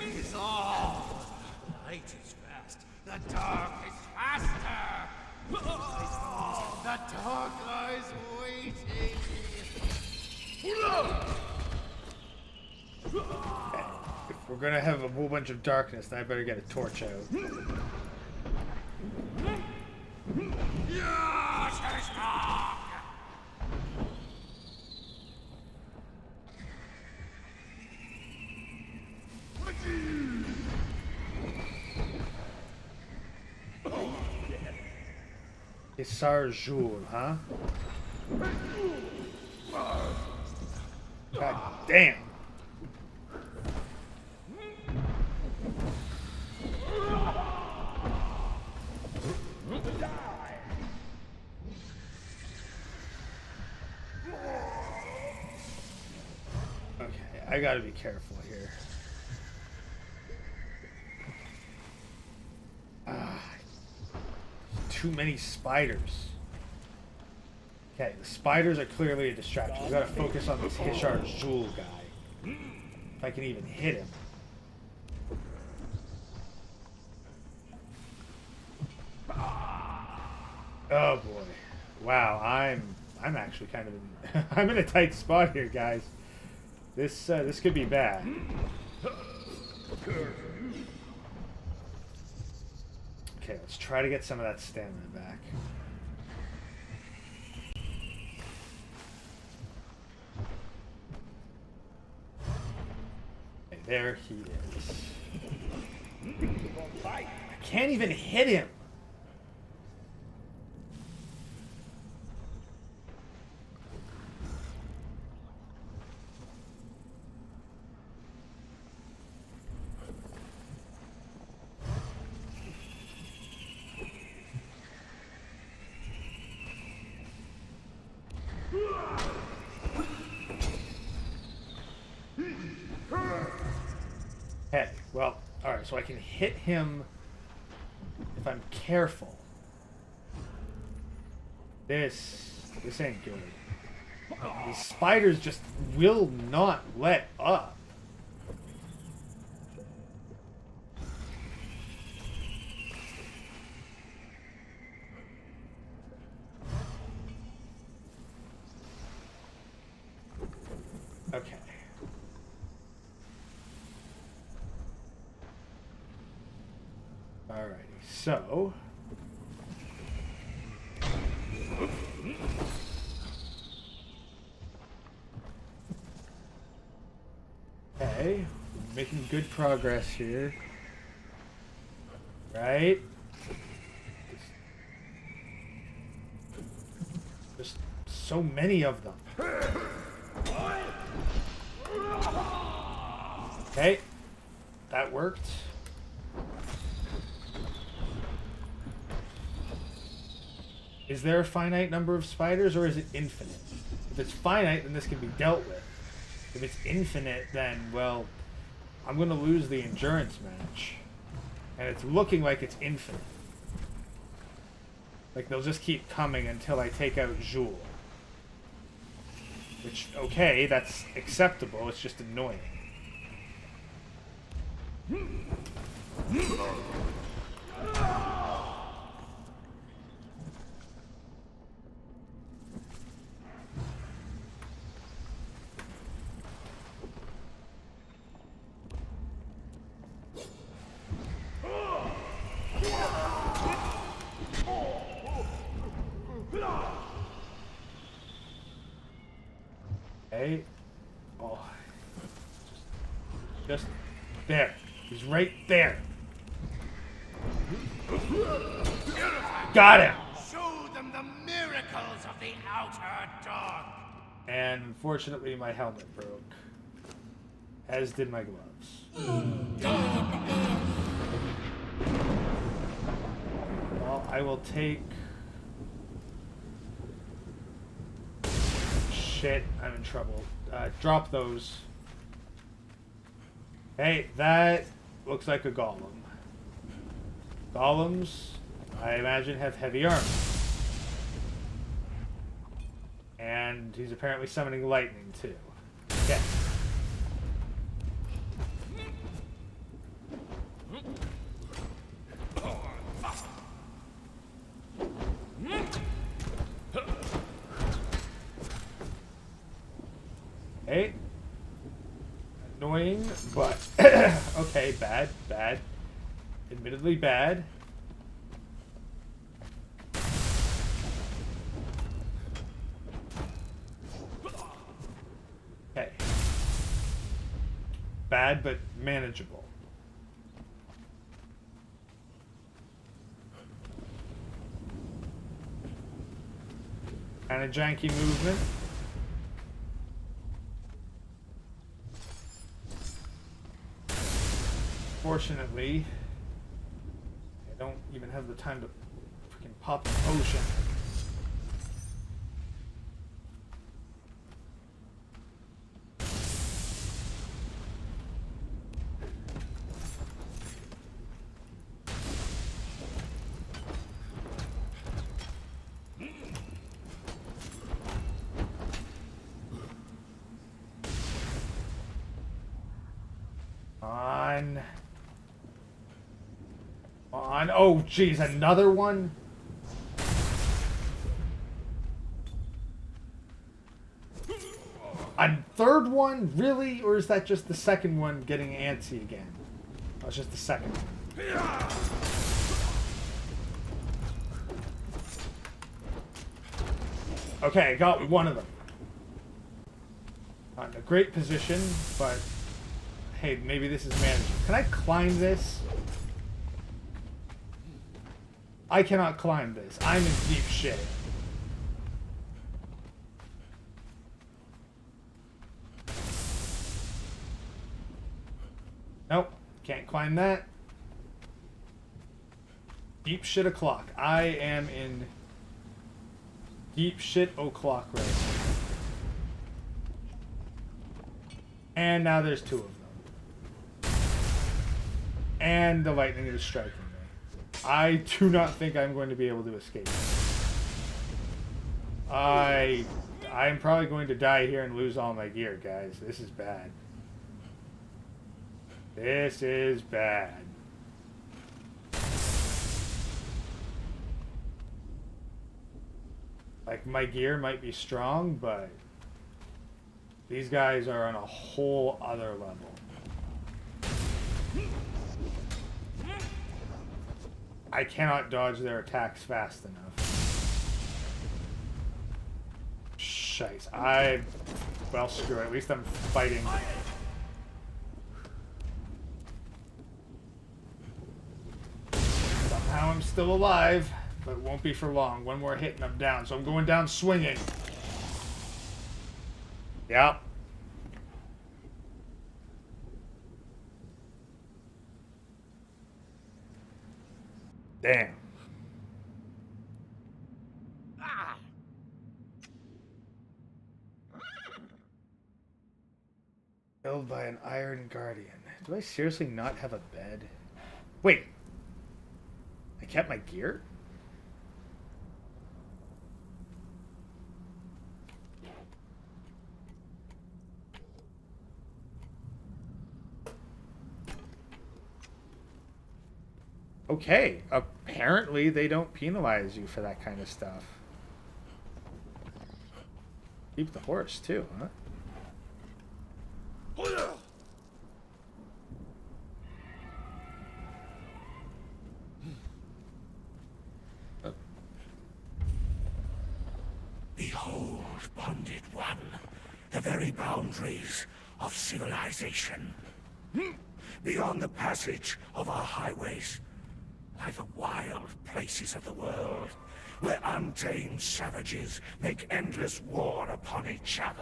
S2: Is all. The light is fast. The dark is faster. The dark lies waiting.
S1: If we're gonna have a whole bunch of darkness, then I better get a torch out. Isar Jul, huh? God damn. Okay, I gotta be careful here. Too many spiders. Okay, the spiders are clearly a distraction. We gotta focus on this Hishar Jul guy. If I can even hit him. Oh boy. Wow, I'm actually kind of in I'm in a tight spot here, guys. This could be bad. Okay, let's try to get some of that stamina back. Okay, there he is. I can't even hit him. Hey, well, alright, so I can hit him if I'm careful. This ain't good. These spiders just will not let up. Okay. Alrighty, so okay, making good progress here. Right? There's so many of them. Okay, that worked. Is there a finite number of spiders, or is it infinite? If it's finite, then this can be dealt with. If it's infinite, then, well, I'm going to lose the endurance match. And it's looking like it's infinite. Like, they'll just keep coming until I take out Jul. Which, okay, that's acceptable, it's just annoying. Okay. Oh. Just there. He's right there. Got him!
S2: Show them the miracles of the outer dark.
S1: And unfortunately my helmet broke. As did my gloves. Well, I will take... Shit, I'm in trouble. Drop those. Hey, that looks like a golem. Golems, I imagine, have heavy armor. And he's apparently summoning lightning, too. Okay. Hey. Annoying, but... okay, bad. Admittedly bad. Okay. Bad, but manageable. Kind of janky movement. Fortunately, I don't even have the time to freaking pop the potion. On. Oh, geez, another one? A third one? Really? Or is that just the second one getting antsy again? Oh, it's just the second one. Okay, I got one of them. Not in a great position, but hey, maybe this is manageable. Can I climb this? I cannot climb this. I'm in deep shit. Nope, can't climb that. Deep shit o'clock. I am in deep shit o'clock right now. And now there's two of them. And the lightning is striking me. I do not think I'm going to be able to escape. I'm probably going to die here and lose all my gear, guys. This is bad. This is bad. Like, my gear might be strong, but these guys are on a whole other level. I cannot dodge their attacks fast enough. Shice. Well, screw it. At least I'm fighting. Somehow I'm still alive, but it won't be for long. One more hit and I'm down, so I'm going down swinging. Yep. Damn. Killed by an Iron Guardian. Do I seriously not have a bed? Wait. I kept my gear? Okay, apparently they don't penalize you for that kind of stuff. Keep the horse too, huh?
S7: Behold, bonded one, the very boundaries of civilization. Beyond the passage of our highways lie the wild places of the world, where untamed savages make endless war upon each other.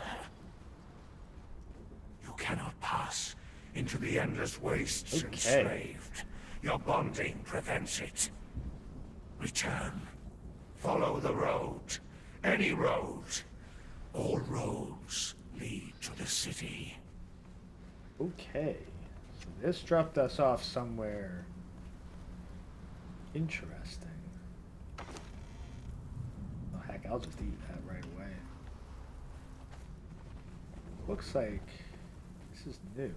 S7: You cannot pass into the endless wastes enslaved. Your bonding prevents it. Return. Follow the road. Any road. All roads lead to the city.
S1: Okay. So this dropped us off somewhere Interesting. Oh, heck, I'll just eat that right away. Looks like this is new.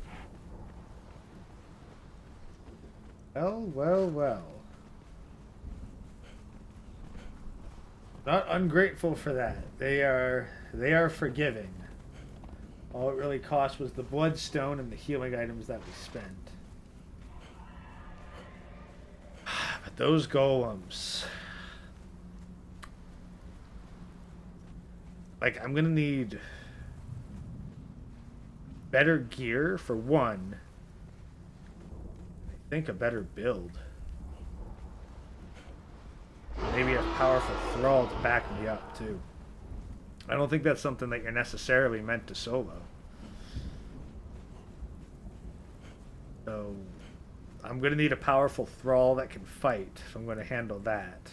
S1: Well, well, well. Not ungrateful for that. They are forgiving. All it really cost was the bloodstone and the healing items that we spent. But those golems. Like, I'm gonna need better gear for one. I think a better build. Maybe a powerful thrall to back me up, too. I don't think that's something that you're necessarily meant to solo. So, I'm going to need a powerful thrall that can fight if I'm going to handle that.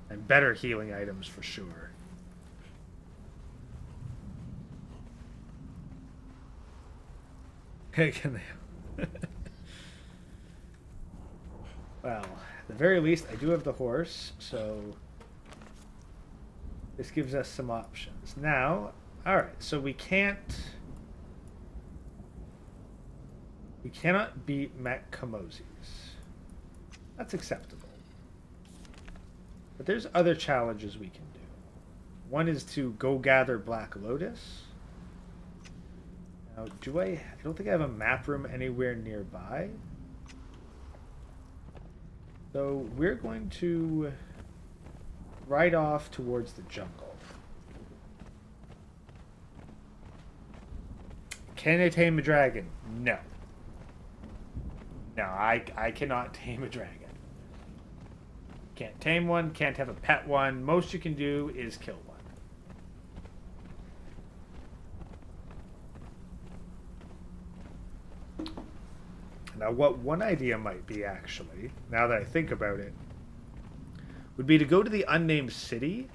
S1: And better healing items for sure. Can they... Well, at the very least, I do have the horse, so this gives us some options. Now, alright, so we cannot beat Mek-Kamoses. That's acceptable. But there's other challenges we can do. One is to go gather Black Lotus. Now, I don't think I have a map room anywhere nearby. So we're going to ride off towards the jungle. Can I tame a dragon? No. No, I cannot tame a dragon. Can't tame one, can't have a pet one. Most you can do is kill one. Now, what one idea might be, actually, now that I think about it, would be to go to the unnamed city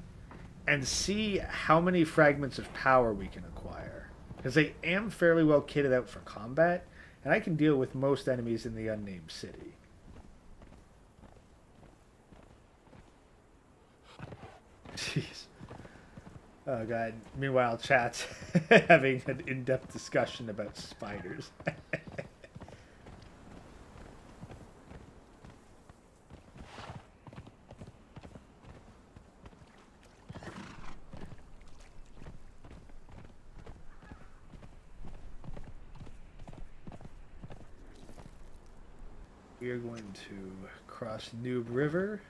S1: and see how many fragments of power we can acquire. Because I am fairly well kitted out for combat, and I can deal with most enemies in the unnamed city. Jeez. Oh, God. Meanwhile, chat's having an in-depth discussion about spiders. We are going to cross Noob River,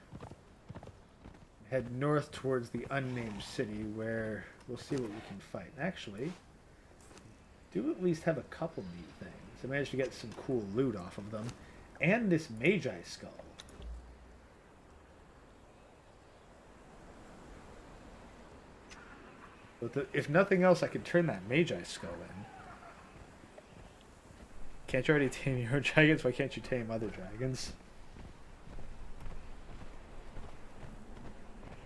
S1: head north towards the unnamed city, where we'll see what we can fight. Actually, do at least have a couple neat things. I managed to get some cool loot off of them, and this Magi skull. But if nothing else, I could turn that Magi skull in. Can't you already tame your own dragons? Why can't you tame other dragons?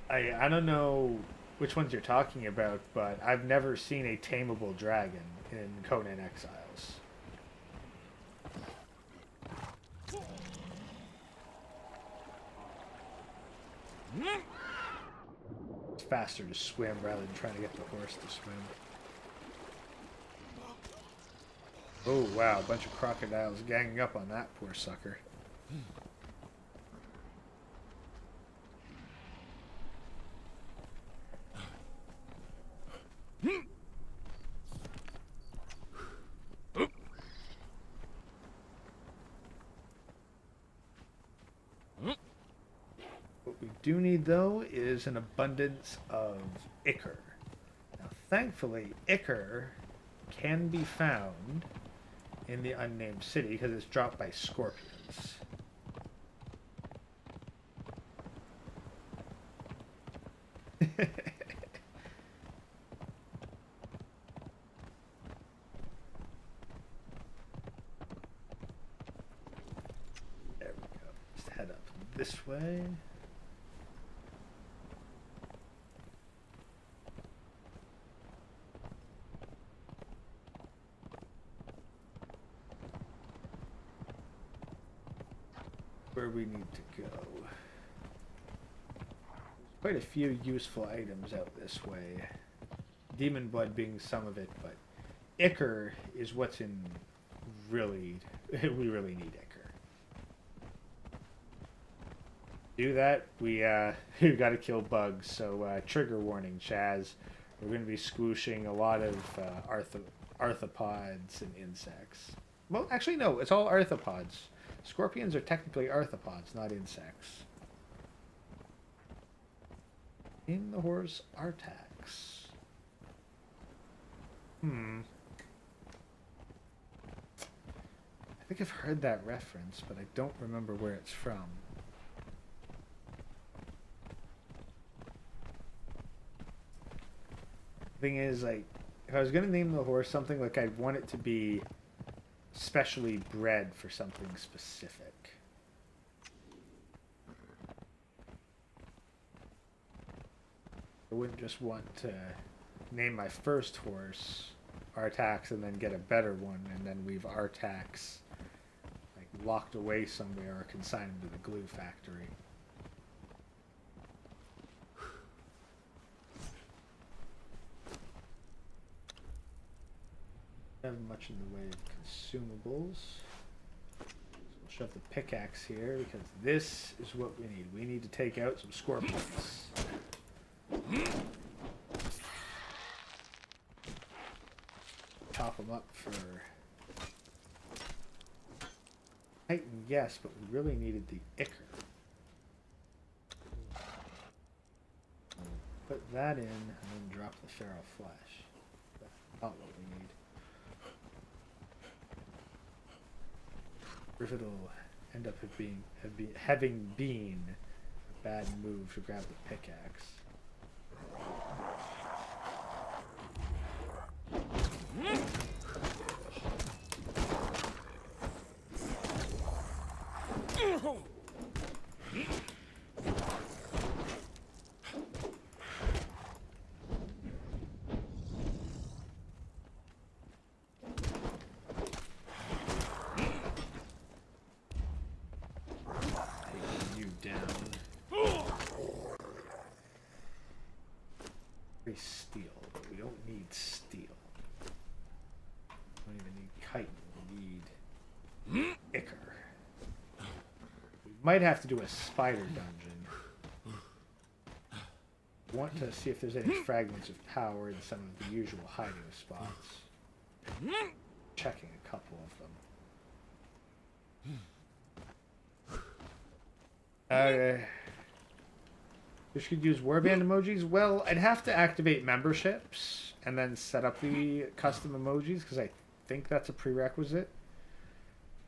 S1: I don't know which ones you're talking about, but I've never seen a tameable dragon in Conan Exiles. It's faster to swim rather than trying to get the horse to swim. Oh, wow, a bunch of crocodiles ganging up on that poor sucker. What we do need, though, is an abundance of ichor. Now, thankfully, ichor can be found in the unnamed city because it's dropped by scorpions. There we go. Just head up this way. where we need to go. Quite a few useful items out this way. Demon blood being some of it, but ichor is what's in really... we really need ichor. Do that, we've got to kill bugs, so trigger warning, Chaz. We're going to be squooshing a lot of arthropods and insects. Well, actually, no, it's all arthropods. Scorpions are technically arthropods, not insects. In the horse Artax. I think I've heard that reference, but I don't remember where it's from. Thing is, like, if I was gonna name the horse something, like, I'd want it to be specially bred for something specific. I wouldn't just want to name my first horse Artax and then get a better one, and then leave Artax like locked away somewhere or consign him to the glue factory. Don't have much in the way of consumables. So we'll shove the pickaxe here because this is what we need. We need to take out some scorpions. Chop them up for Titan, yes, but we really needed the ichor. Put that in and then drop the feral flesh. That's not what we need. Or if it'll end up having been a bad move to grab the pickaxe. Steel, but we don't need steel. We don't even need chitin. We need ichor. We might have to do a spider dungeon. Want to see if there's any fragments of power in some of the usual hiding spots. Checking a couple of them. We should use Warband emojis. Well, I'd have to activate memberships and then set up the custom emojis because I think that's a prerequisite.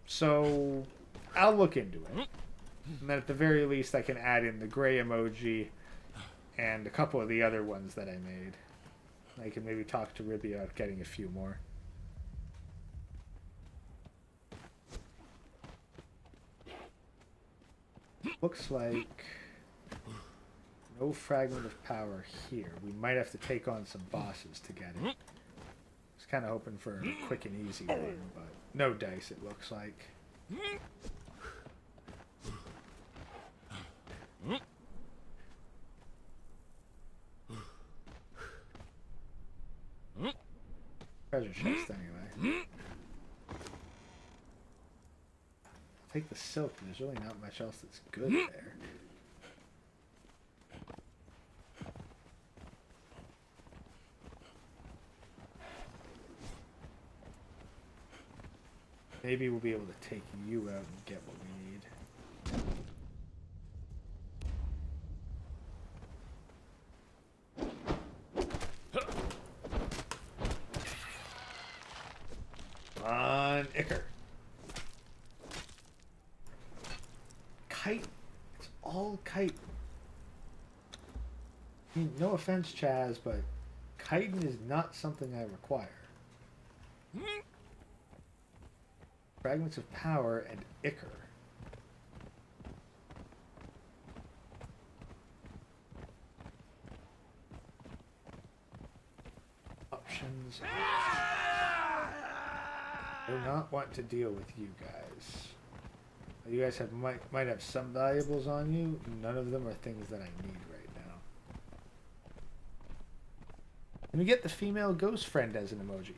S1: So I'll look into it. And then at the very least I can add in the gray emoji and a couple of the other ones that I made. I can maybe talk to Ribby about getting a few more. Looks like no fragment of power here. We might have to take on some bosses to get it. I was kind of hoping for a quick and easy one, but no dice it looks like. Treasure chest anyway. Take the silk, there's really not much else that's good there. Maybe we'll be able to take you out and get what we need. Come on, ichor. Kite. It's all kite. I mean, no offense, Chaz, but chitin is not something I require. Fragments of power and ichor. Options. I do not want to deal with you guys. You guys might have some valuables on you. None of them are things that I need right now. Can we get the female ghost friend as an emoji?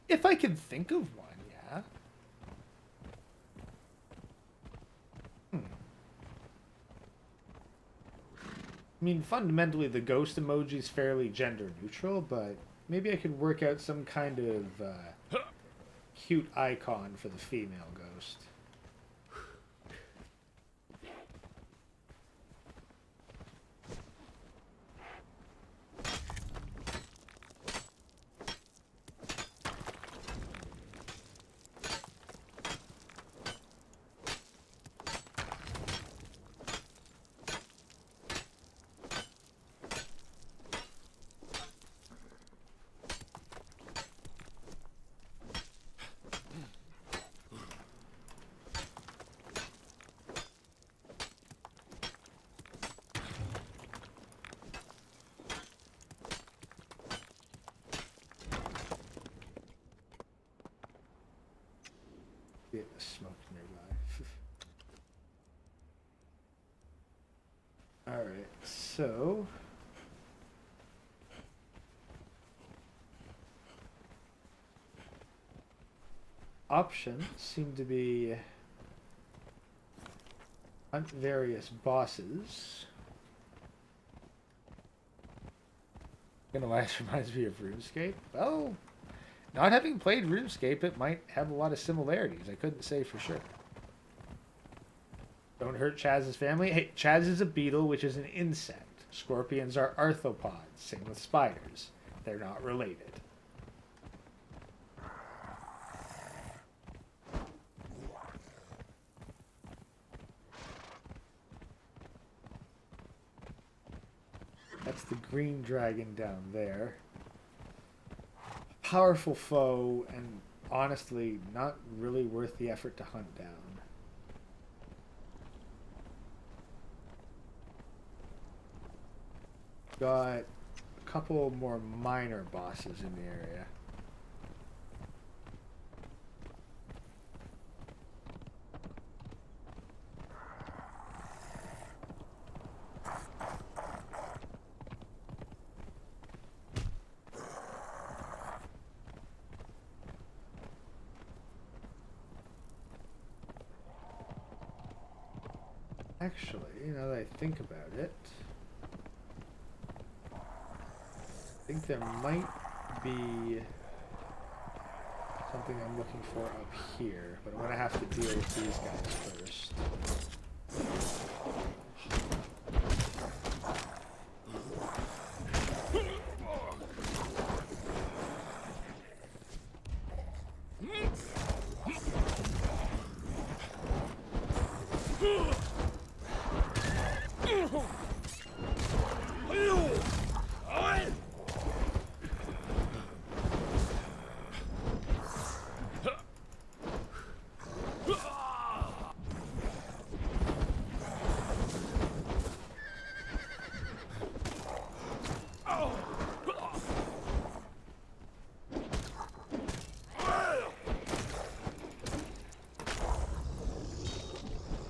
S1: If I can think of one, yeah. I mean, fundamentally, the ghost emoji is fairly gender neutral, but maybe I could work out some kind of cute icon for the female ghost. Get the smoke nearby. Alright, so options seem to be hunt various bosses. You know why this reminds me of RuneScape? Well, not having played RuneScape, it might have a lot of similarities. I couldn't say for sure. Don't hurt Chaz's family. Hey, Chaz is a beetle, which is an insect. Scorpions are arthropods. Same with spiders. They're not related. That's the green dragon down there. Powerful foe, and honestly, not really worth the effort to hunt down. Got a couple more minor bosses in the area. Actually, now that I think about it, I think there might be something I'm looking for up here, but I'm going to have to deal with these guys first.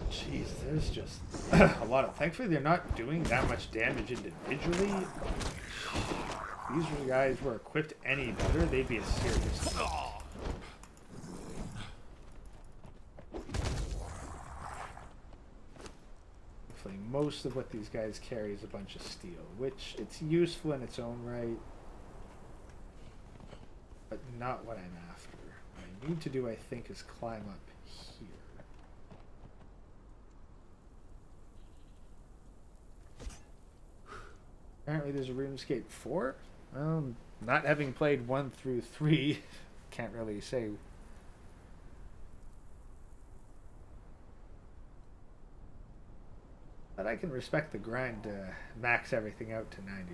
S1: Jeez, there's just a lot of... Thankfully, they're not doing that much damage individually. If these guys were equipped any better, they'd be a serious... Most of what these guys carry is a bunch of steel, which it's useful in its own right, but not what I'm after. What I need to do, I think, is climb up here. Apparently there's a RuneScape 4. Not having played 1 through 3, can't really say. But I can respect the grind to max everything out to 99.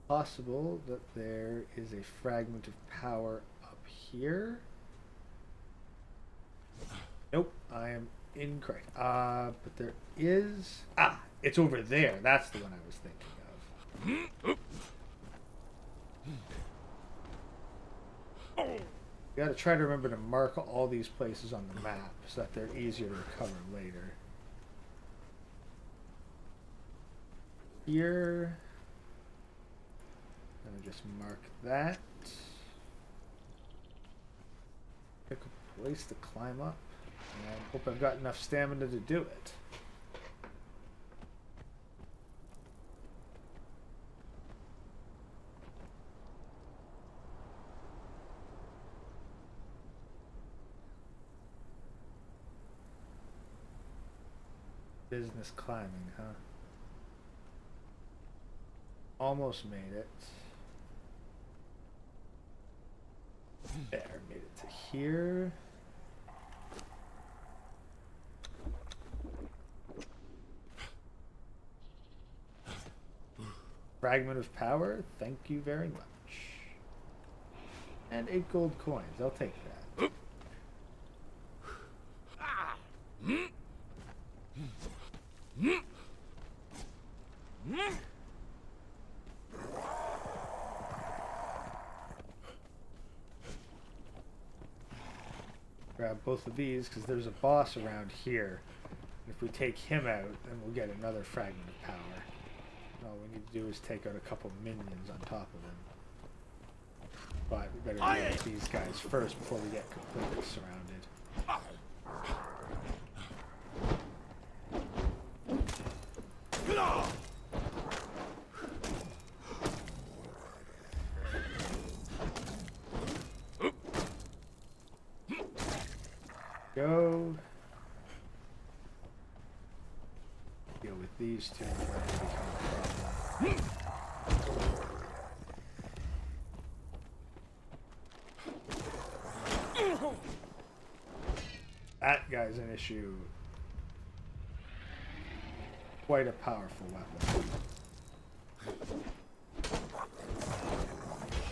S1: Possible that there is a fragment of power up here. Nope, I am Incorrect. But there is... Ah, it's over there. That's the one I was thinking of. You gotta try to remember to mark all these places on the map so that they're easier to recover later. Here. Gonna just mark that. Pick a place to climb up. And hope I've got enough stamina to do it. Business climbing, huh? Almost made it. There, made it to here. Fragment of power, thank you very much. And 8 gold coins, I'll take that. Grab both of these because there's a boss around here. If we take him out, then we'll get another fragment of power. All we need to do is take out a couple minions on top of him. But we better deal with these guys first before we get completely surrounded. Go. Deal with these two before they become a problem. That guy's an issue. Quite a powerful weapon.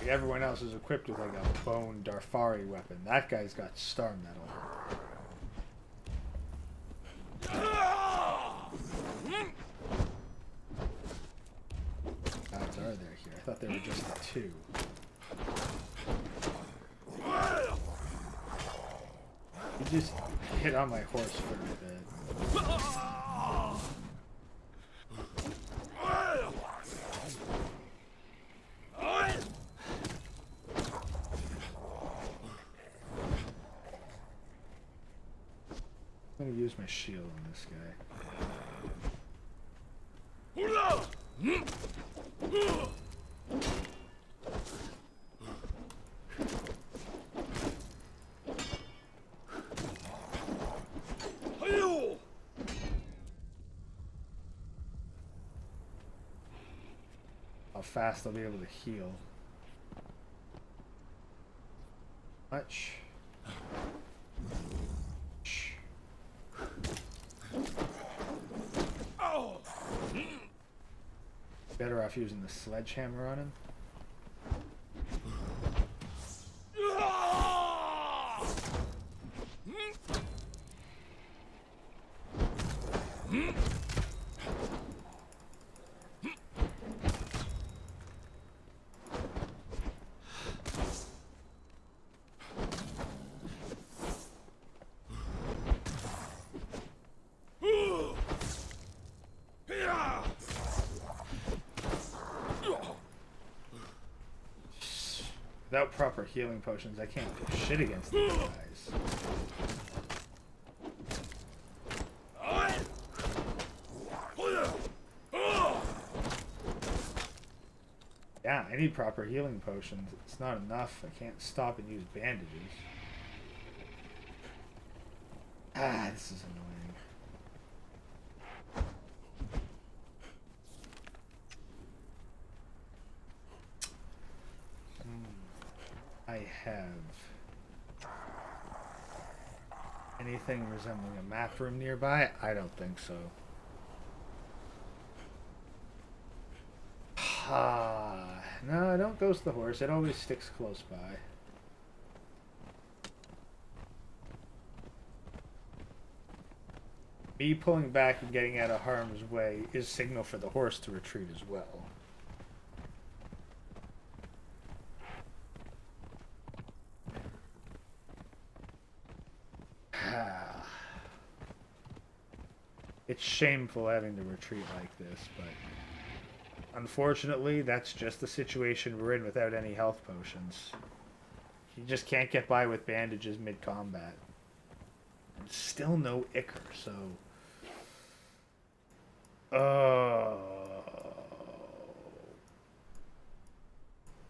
S1: Everyone else is equipped with like a bone Darfari weapon. That guy's got star metal. Gods are there here? I thought there were just the 2. You just hit on my horse for a bit. I'm gonna use my shield on this guy. How fast I'll be able to heal. Much. Better off using the sledgehammer on him. Without proper healing potions, I can't do shit against these guys. Yeah, I need proper healing potions. It's not enough. I can't stop and use bandages. Ah, this is annoying. I have anything resembling a map room nearby? I don't think so. No, don't ghost the horse. It always sticks close by. Me pulling back and getting out of harm's way is signal for the horse to retreat as well. It's shameful having to retreat like this, but unfortunately, that's just the situation we're in without any health potions. You just can't get by with bandages mid-combat. And still no Ichor, so...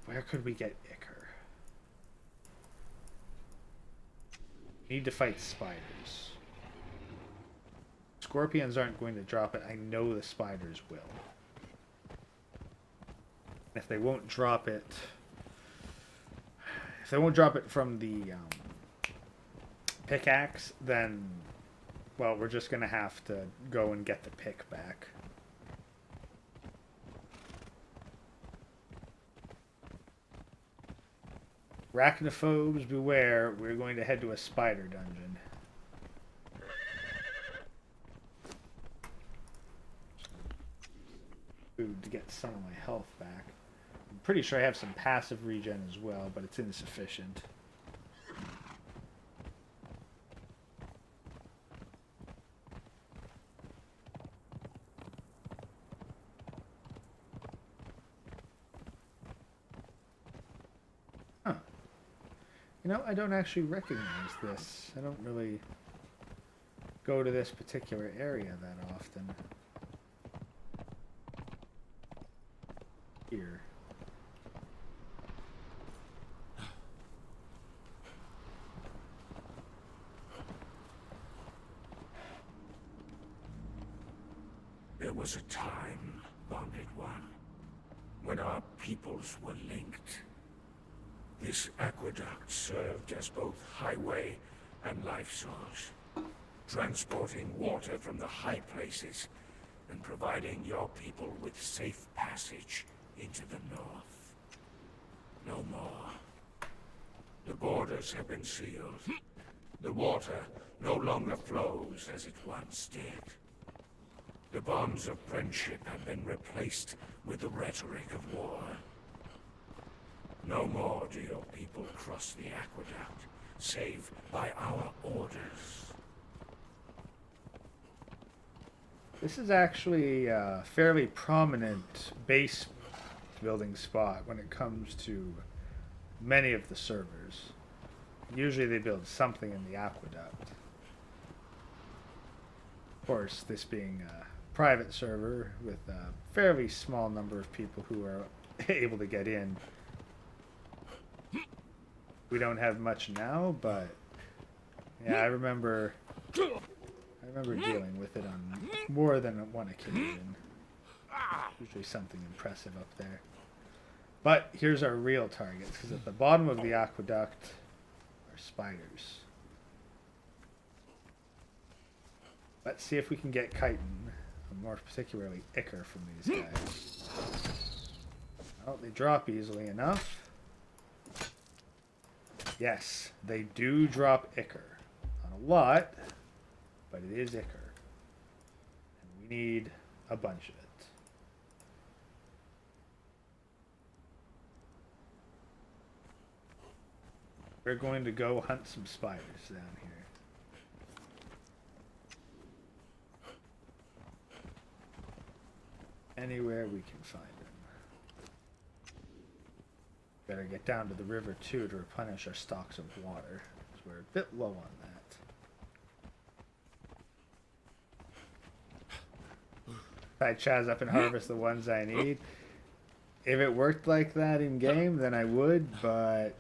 S1: Where could we get Ichor? Need to fight spiders. Scorpions aren't going to drop it. I know the spiders will. If they won't drop it... If they won't drop it from the pickaxe, then... Well, we're just going to have to go and get the pick back. Arachnophobes, beware. We're going to head to a spider dungeon. Food to get some of my health back. I'm pretty sure I have some passive regen as well, but it's insufficient. Huh. You know, I don't actually recognize this. I don't really go to this particular area that often. Here.
S7: There was a time, Bonded One, when our peoples were linked. This aqueduct served as both highway and life source, transporting water from the high places and providing your people with safe passage into the north. No more. The borders have been sealed. The water no longer flows as it once did. The bonds of friendship have been replaced with the rhetoric of war. No more do your people cross the aqueduct, save by our orders.
S1: This is actually a fairly prominent base building spot when it comes to many of the servers. Usually they build something in the aqueduct. Of course, this being a private server with a fairly small number of people who are able to get in. We don't have much now, but yeah, I remember dealing with it on more than one occasion. Usually something impressive up there. But here's our real targets, because at the bottom of the aqueduct are spiders. Let's see if we can get chitin, or more particularly Ichor, from these guys. Oh, they drop easily enough. Yes, they do drop Ichor. Not a lot, but it is Ichor. And we need a bunch of it. We're going to go hunt some spiders down here. Anywhere we can find them. Better get down to the river too to replenish our stocks of water, because we're a bit low on that. If I chaz up and harvest the ones I need. If it worked like that in game, then I would, but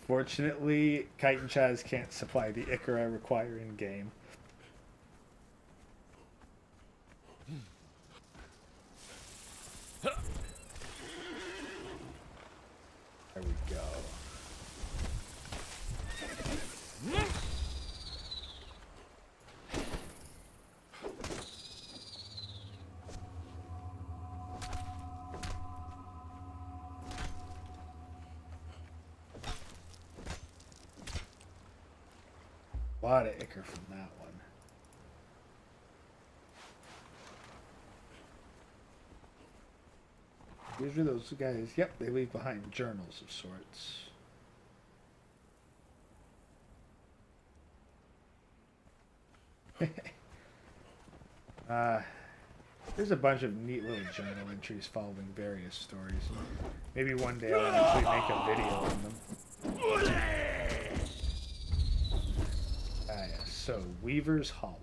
S1: unfortunately, Kite and Chaz can't supply the Ichor I require in game. There we go. A lot of Ichor from that one. Usually those guys, yep, they leave behind journals of sorts. There's a bunch of neat little journal entries following various stories. Maybe one day I'll actually make a video on them. Ah, yeah. So, Weaver's Hollow.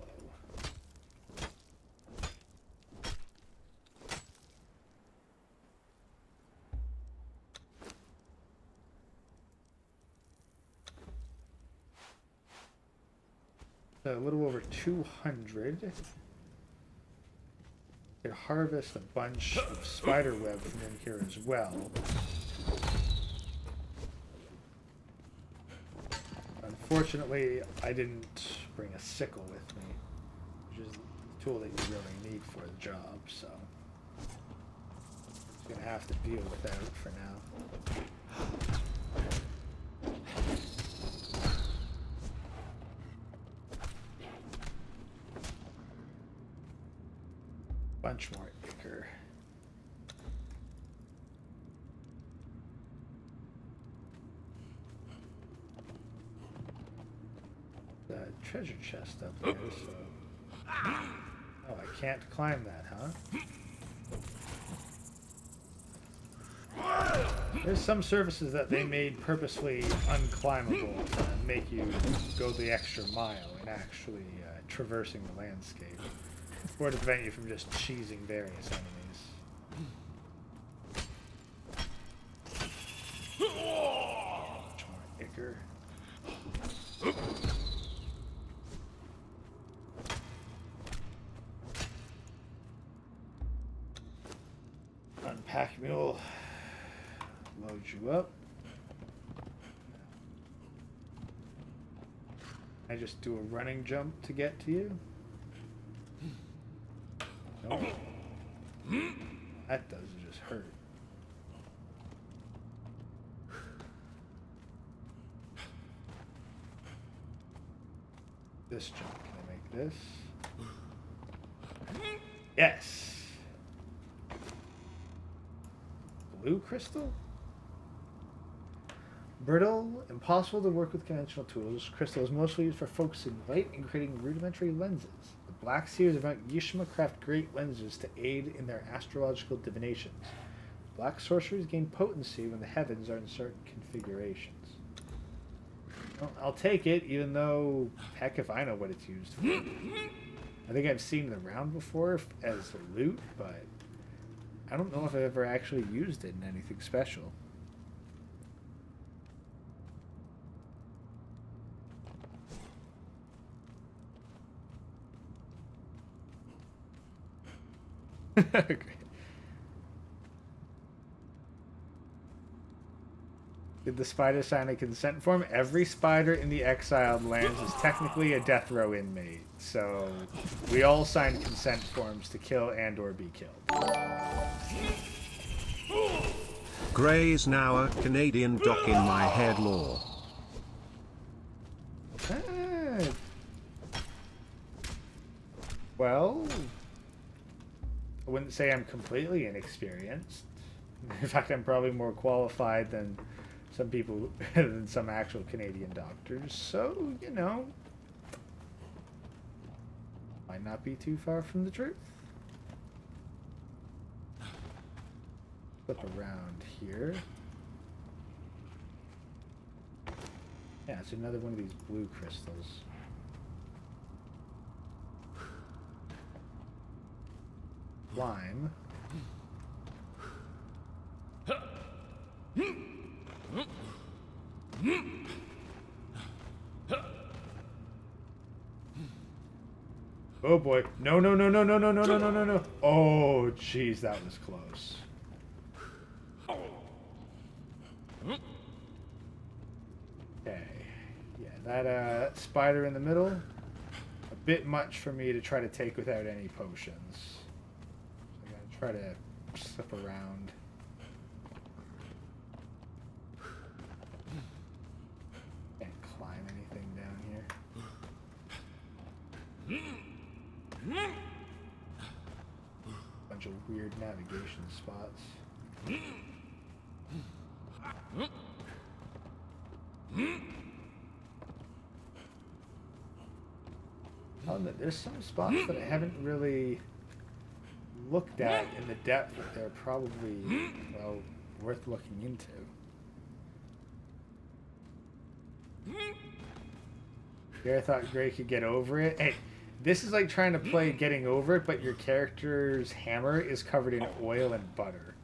S1: A little over 200. Could harvest a bunch of spider web from in here as well. Unfortunately, I didn't bring a sickle with me, which is the tool that you really need for the job, so I'm just gonna have to deal with that for now. Bunch more ichor. The treasure chest up there, so... Oh, I can't climb that, huh? There's some surfaces that they made purposely unclimbable to make you go the extra mile in actually traversing the landscape. Or to prevent you from just cheesing various enemies. Much more ichor. Unpack mule. Load you up. I just do a running jump to get to you. No. That does just hurt. This jump, can I make this? Yes! Blue crystal? Brittle, impossible to work with conventional tools. Crystal is mostly used for focusing light and creating rudimentary lenses. Black Seers of Mount Yishima craft great lenses to aid in their astrological divinations. Black sorceries gain potency when the heavens are in certain configurations. Well, I'll take it, even though, heck if I know what it's used for. I think I've seen it around before as loot, but I don't know if I've ever actually used it in anything special. Okay. Did the spider sign a consent form? Every spider in the exiled lands is technically a death row inmate, so we all signed consent forms to kill and or be killed.
S4: Grey is now a Canadian doc in my head lore.
S1: Well, I wouldn't say I'm completely inexperienced. In fact, I'm probably more qualified than some people, than some actual Canadian doctors. So, you know, might not be too far from the truth. Flip around here. Yeah, it's another one of these blue crystals. Lime. Oh boy. No, no, no, no, no, no, no, no, no, no, no. Oh, jeez, that was close. Okay. Yeah, that spider in the middle, a bit much for me to try to take without any potions. So I gotta try to slip around. Can't climb anything down here. Bunch of weird navigation spots. Oh, there's some spots that I haven't really looked at in the depth that they're probably, well, worth looking into. Here I thought Gray could get over it. Hey, this is like trying to play getting over it, but your character's hammer is covered in oil and butter.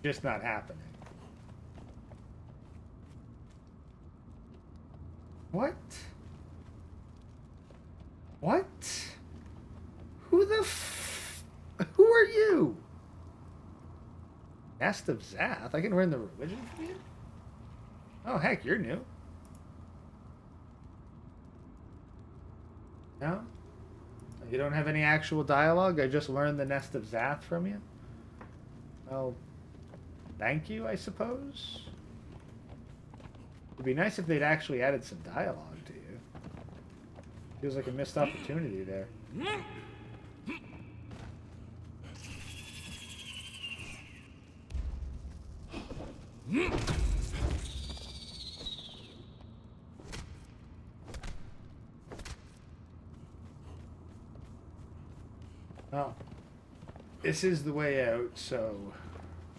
S1: Just not happening. What? What? Who the who are you? Nest of Zath? I can learn the religion from you? Oh, heck, you're new. No? You don't have any actual dialogue? I just learned the Nest of Zath from you? Well, thank you, I suppose? It'd be nice if they'd actually added some dialogue to you. Feels like a missed opportunity there. Oh. This is the way out, so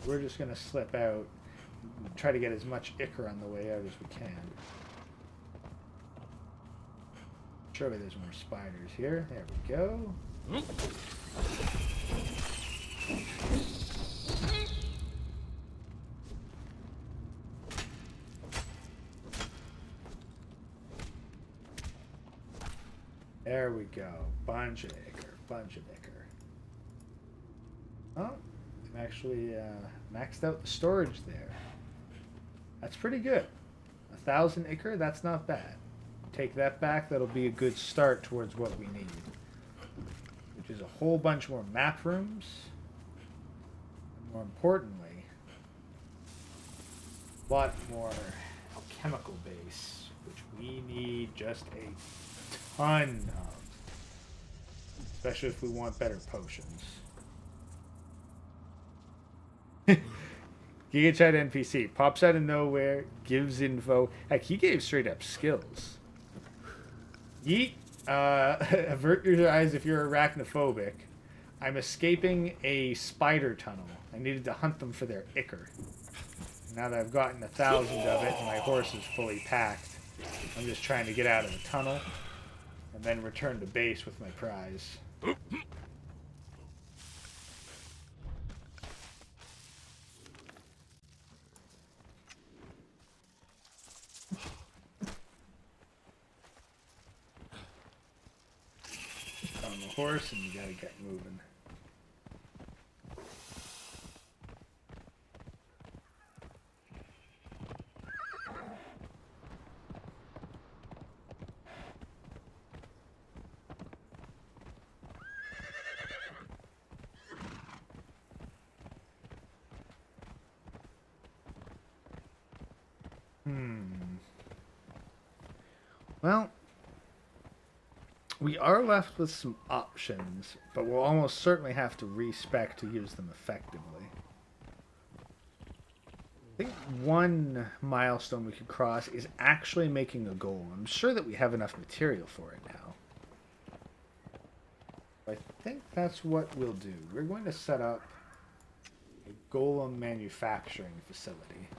S1: we're just going to slip out and try to get as much ichor on the way out as we can. Surely there's more spiders here. There we go. There we go. Bunch of ichor. Bunch of ichor. Oh, I'm actually maxed out the storage there. That's pretty good. 1,000 ichor, that's not bad. Take that back, that'll be a good start towards what we need. Which is a whole bunch more map rooms. And more importantly, a lot more alchemical base, which we need just a ton of. Especially if we want better potions. Giga Chat NPC pops out of nowhere, gives info. Heck, he gave straight up skills. Yeet. Avert your eyes if you're arachnophobic. I'm escaping a spider tunnel. I needed to hunt them for their ichor. Now that I've gotten 1,000 of it and my horse is fully packed, I'm just trying to get out of the tunnel and then return to base with my prize. On the horse, and you gotta get moving. Well, we are left with some options, but we'll almost certainly have to respec to use them effectively. I think one milestone we could cross is actually making a golem. I'm sure that we have enough material for it now. I think that's what we'll do. We're going to set up a golem manufacturing facility.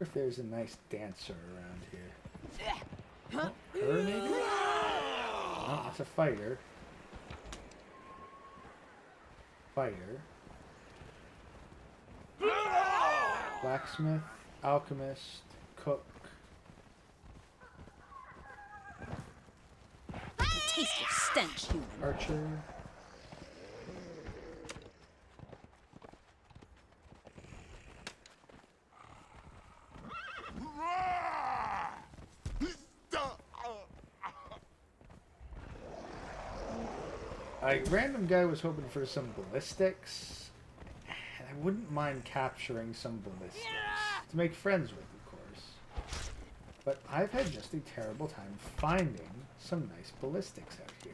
S1: If there's a nice dancer around here. Her maybe? No, it's a fighter. Fighter. Blacksmith, alchemist, cook.
S8: I can taste your stench, human.
S1: Archer. My random guy was hoping for some ballistics, and I wouldn't mind capturing some ballistics to make friends with, of course. But I've had just a terrible time finding some nice ballistics out here.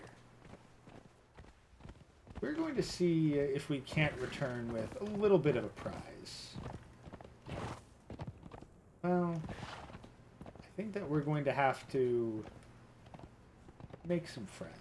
S1: We're going to see if we can't return with a little bit of a prize. Well, I think that we're going to have to make some friends.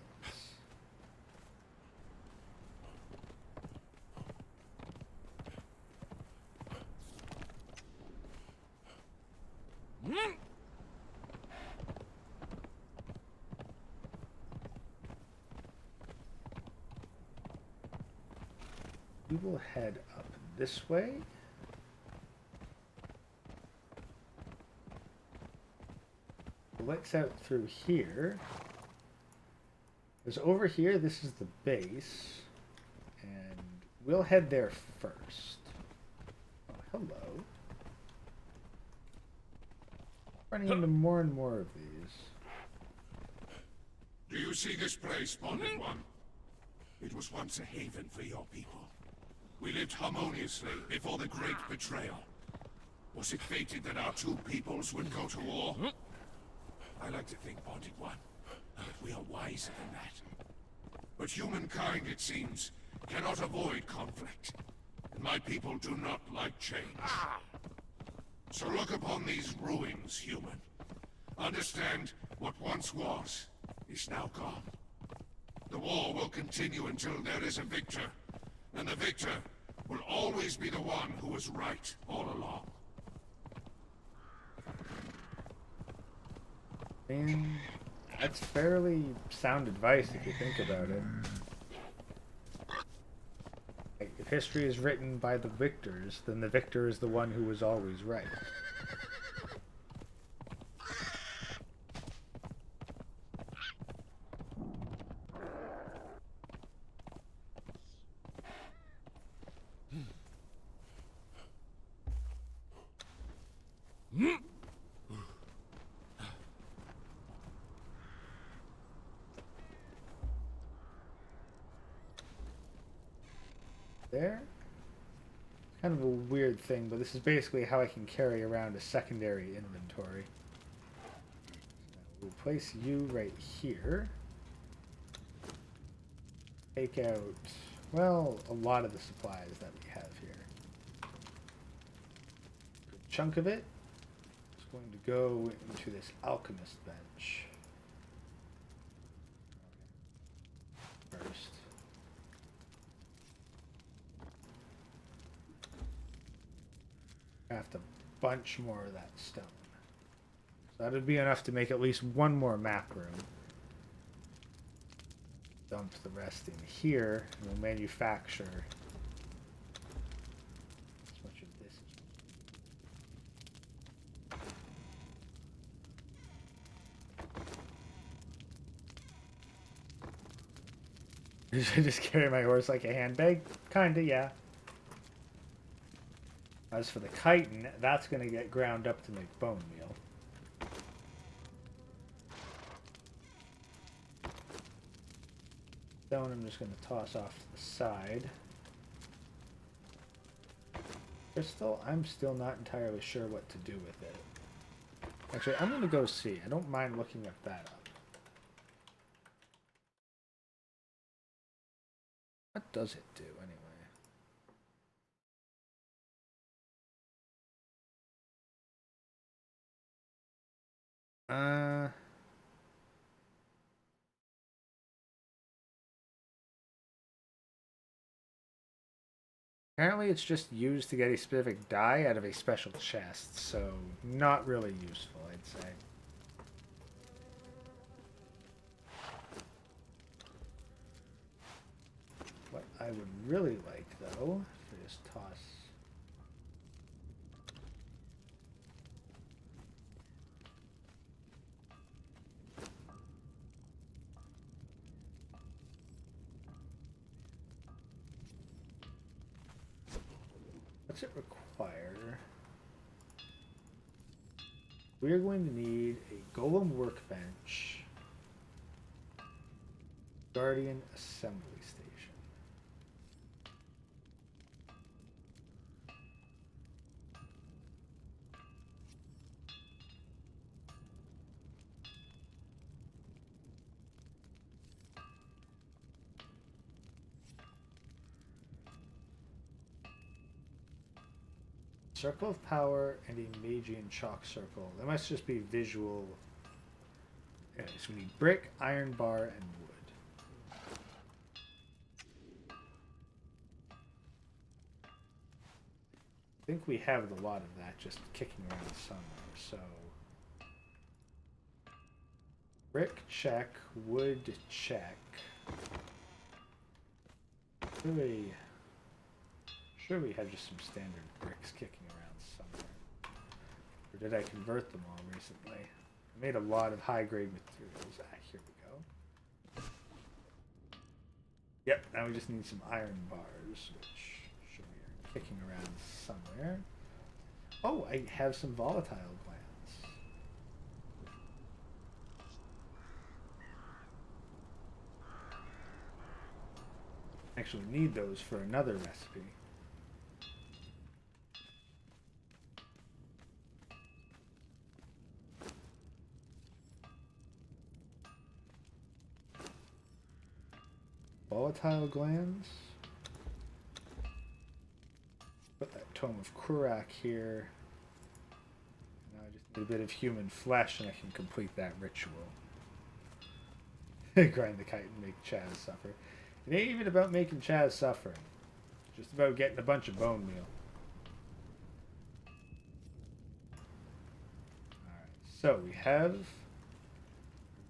S1: We will head up this way. Let's out through here. Because over here, this is the base. And we'll head there first. Oh, hello. Running into more and more of these.
S7: Do you see this place, Bonded One? It was once a haven for your people. We lived harmoniously before the great betrayal. Was it fated that our two peoples would go to war? I like to think, Bonded One, that we are wiser than that. But humankind, it seems, cannot avoid conflict. And my people do not like change. So look upon these ruins, human. Understand what once was is now gone. The war will continue until there is a victor. And the victor will always be the one who was right all along.
S1: And that's fairly sound advice if you think about it. Like, if history is written by the victors, then the victor is the one who was always right. There. Kind of a weird thing, but this is basically how I can carry around a secondary inventory. So we'll place you right here. Take out, well, a lot of the supplies that we have here. Good chunk of it is going to go into this alchemist bench. First. Craft a bunch more of that stone. So that would be enough to make at least one more map room. Dump the rest in here, and we'll manufacture as much of this as I just carry my horse like a handbag? Kinda, yeah. As for the chitin, that's going to get ground up to make bone meal. Stone I'm just going to toss off to the side. Crystal, I'm still not entirely sure what to do with it. Actually, I'm going to go see. I don't mind looking at that up. What does it do anyway? Apparently it's just used to get a specific die out of a special chest, so not really useful, I'd say. What I would really like, though, to just toss... What's it require? We are going to need a golem workbench, guardian assembly station. circle of power and a Magian chalk circle. That must just be visual. Okay, so we need brick, iron bar, and wood. I think we have a lot of that just kicking around somewhere, so... Brick, check. Wood, check. Sure we have just some standard bricks kicking around somewhere. Or did I convert them all recently? I made a lot of high-grade materials. Ah, here we go. Yep, now we just need some iron bars, which sure we are kicking around somewhere. Oh, I have some volatile glands. Actually need those for another recipe. Volatile glands. Put that Tome of Kurak here. Now I just need a bit of human flesh and I can complete that ritual. Grind the kite and make Chaz suffer. It ain't even about making Chaz suffer. It's just about getting a bunch of bone meal. Alright, so we have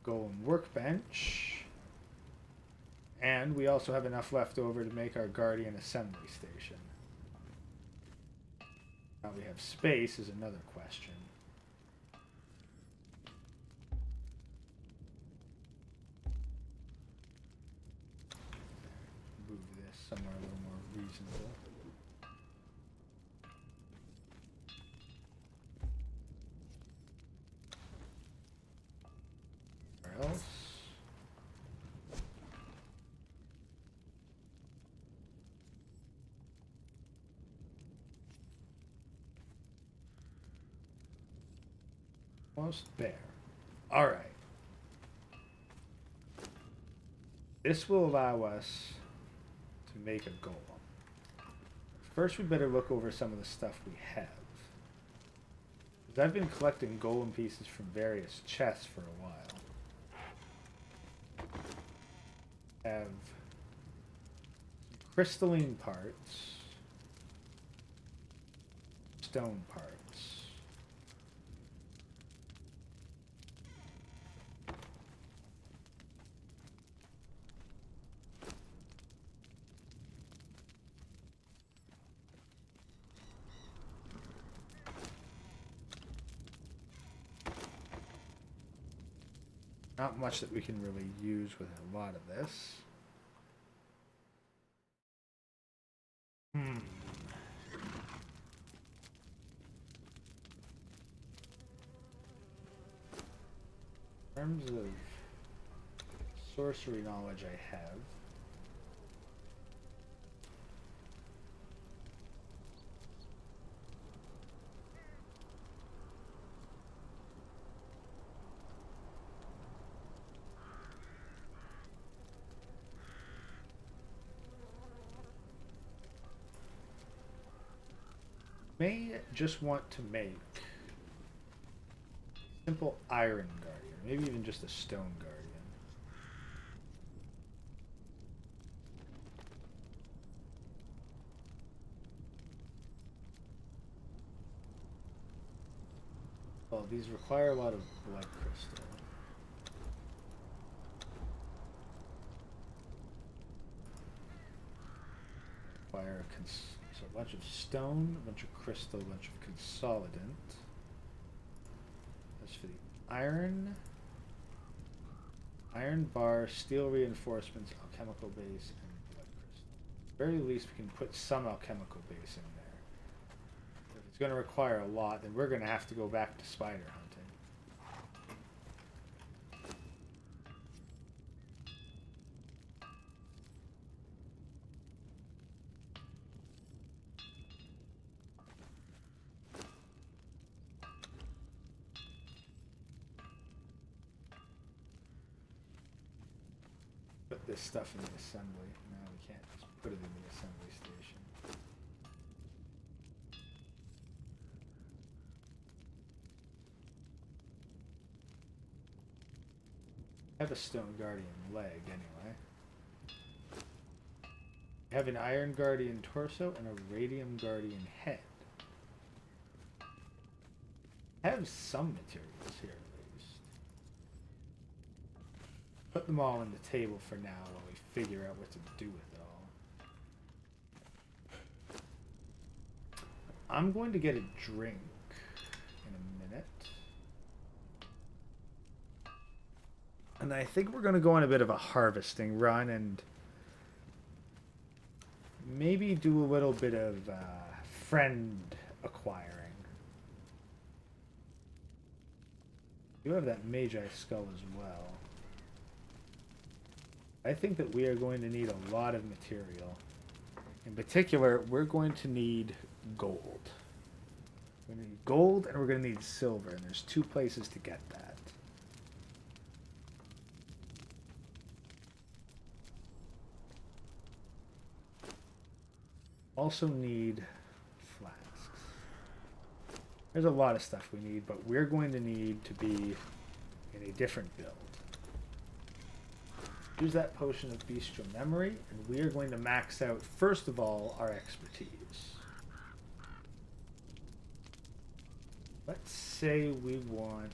S1: golem workbench. And we also have enough left over to make our Guardian assembly station. Now we have space is another question. Move this somewhere a little more reasonable. Where else? Almost there. Alright. This will allow us to make a golem. First we better look over some of the stuff we have. Because I've been collecting golem pieces from various chests for a while. Have some crystalline parts. Stone parts. Not much that we can really use with a lot of this. In terms of sorcery knowledge I have. May just want to make a simple iron guardian, maybe even just a stone guardian. Well, these require a lot of blood crystal. Require so a bunch of stone, a bunch of crystal, a bunch of consolidant. That's for the iron. Iron bar, steel reinforcements, alchemical base, and blood crystal. At the very least, we can put some alchemical base in there. If it's going to require a lot, then we're going to have to go back to spider hunting. Put this stuff in the assembly. No, we can't just put it in the assembly station. have a stone guardian leg anyway. I have an iron guardian torso and a radium guardian head. I have some materials here at least. Put them all on the table for now while we figure out what to do with it all. I'm going to get a drink in a minute. And I think we're going to go on a bit of a harvesting run and maybe do a little bit of friend acquiring. You have that Magi skull as well. I think that we are going to need a lot of material. In particular, we're going to need gold. We're going to need gold and we're going to need silver, and there's two places to get that. Also need flasks. There's a lot of stuff we need, but we're going to need to be in a different build. Use that potion of bestial memory, and we are going to max out, first of all, our expertise. Let's say we want...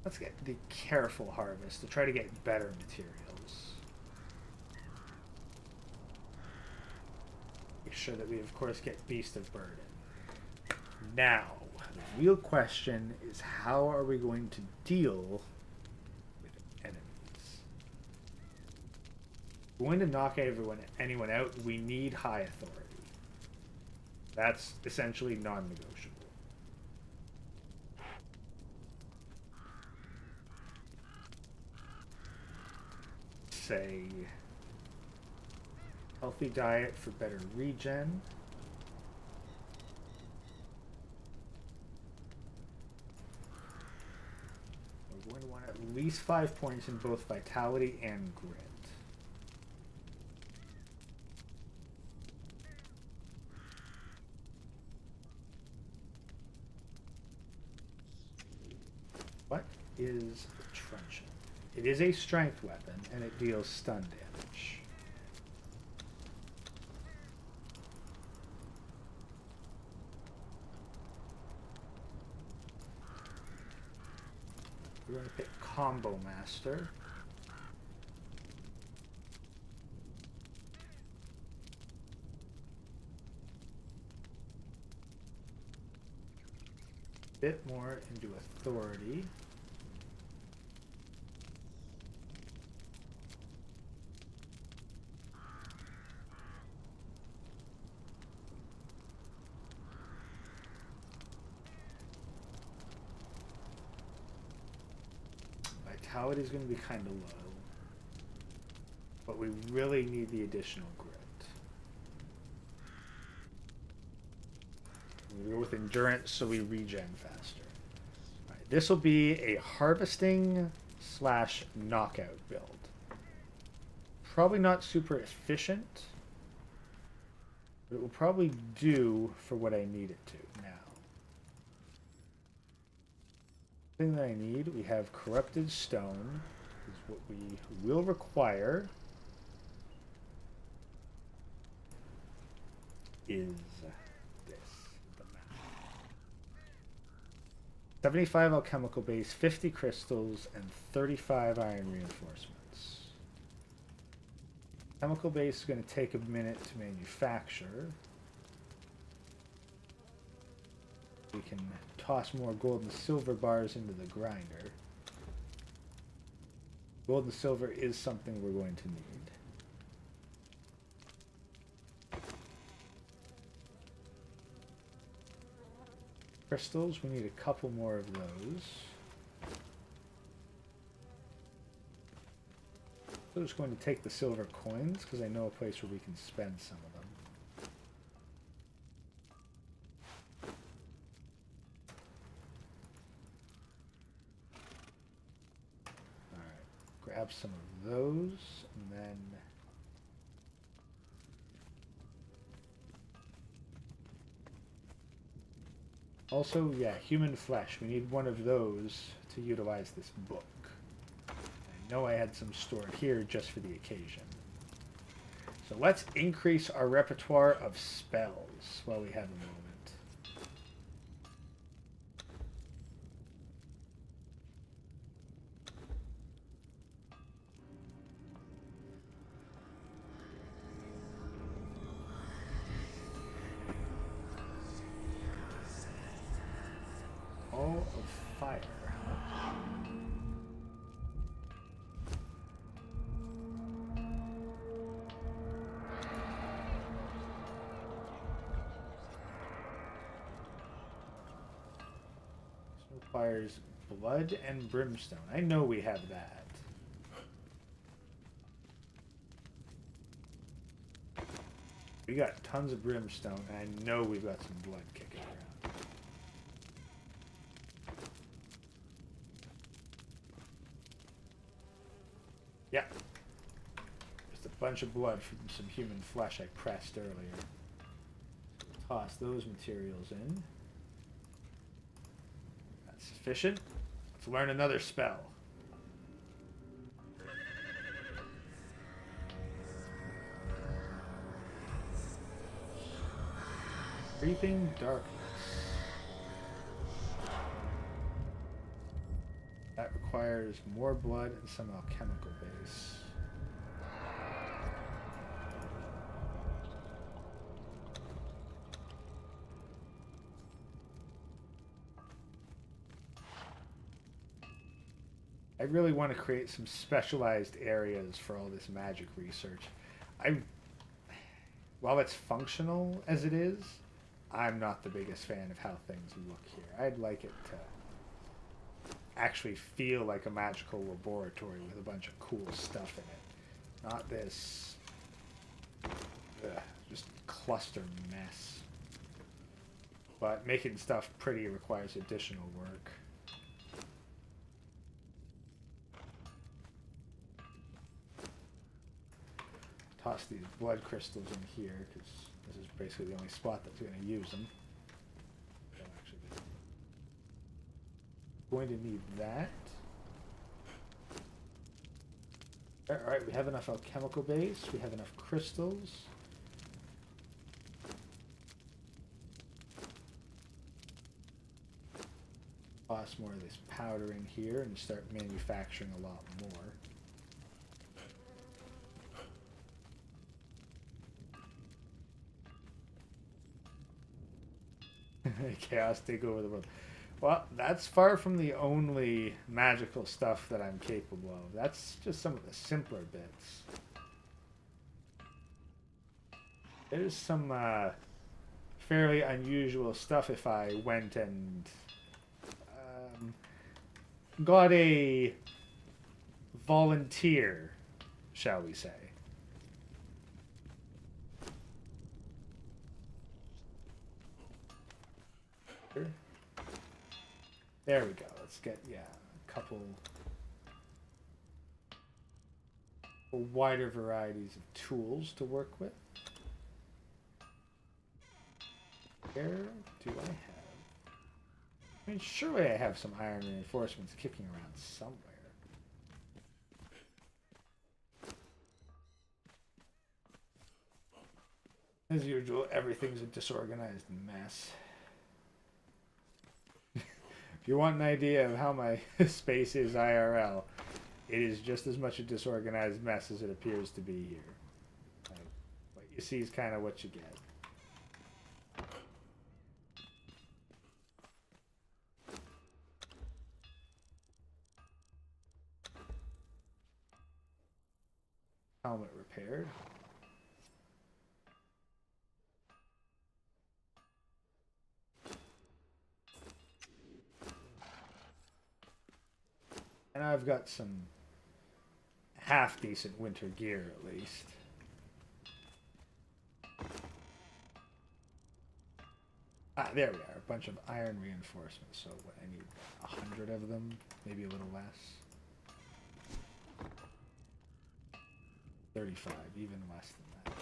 S1: Let's get the careful harvest to try to get better materials. Make sure that we, of course, get Beast of Burden. Now, the real question is how are we going to deal with enemies? If we're going to knock anyone out, we need high authority. That's essentially non-negotiable. Say healthy diet for better regen. We're going to want at least 5 points in both vitality and grit. What is a truncheon? It is a strength weapon, and it deals stun damage. We're going to pick Combo Master. Bit more into Authority. Vitality is going to be kind of low, but we really need the additional grit. We go with endurance so we regen faster. All right, this will be a harvesting / knockout build. Probably not super efficient, but it will probably do for what I need it to now. Thing that I need, we have corrupted stone, is what we will require. Is this the map? 75 alchemical base, 50 crystals, and 35 iron reinforcements. Chemical base is going to take a minute to manufacture. We can toss more gold and silver bars into the grinder. Gold and silver is something we're going to need. Crystals, we need a couple more of those. I'm just going to take the silver coins because I know a place where we can spend some of them. Grab some of those, and then Also, yeah, human flesh. We need one of those to utilize this book. I know I had some stored here just for the occasion. So let's increase our repertoire of spells while we have a moment. All of fire. This requires blood and brimstone. I know we have that. We got tons of brimstone, and I know we've got some blood kicking around. Yeah. Just a bunch of blood from some human flesh I pressed earlier. So we'll toss those materials in. That's sufficient. Let's learn another spell. Creeping darkness. That requires more blood and some alchemical base. I really want to create some specialized areas for all this magic research. While it's functional as it is, I'm not the biggest fan of how things look here. I'd like it to actually feel like a magical laboratory with a bunch of cool stuff in it. Not this just cluster mess. But making stuff pretty requires additional work. Toss these blood crystals in here because this is basically the only spot that's going to use them. Going to need that. Alright, we have enough alchemical base. We have enough crystals. Toss more of this powder in here and start manufacturing a lot more. Chaos take over the world. Well, that's far from the only magical stuff that I'm capable of. That's just some of the simpler bits. There's some fairly unusual stuff if I went and got a volunteer, shall we say. There we go. Let's get, a couple wider varieties of tools to work with. Where do I have? I mean, surely I have some iron reinforcements kicking around somewhere. As usual, everything's a disorganized mess. If you want an idea of how my space is IRL, it is just as much a disorganized mess as it appears to be here. What you see is kind of what you get. Helmet repaired. And I've got some half-decent winter gear, at least. Ah, there we are. A bunch of iron reinforcements. So what, I need 100 of them, maybe a little less. 35, even less than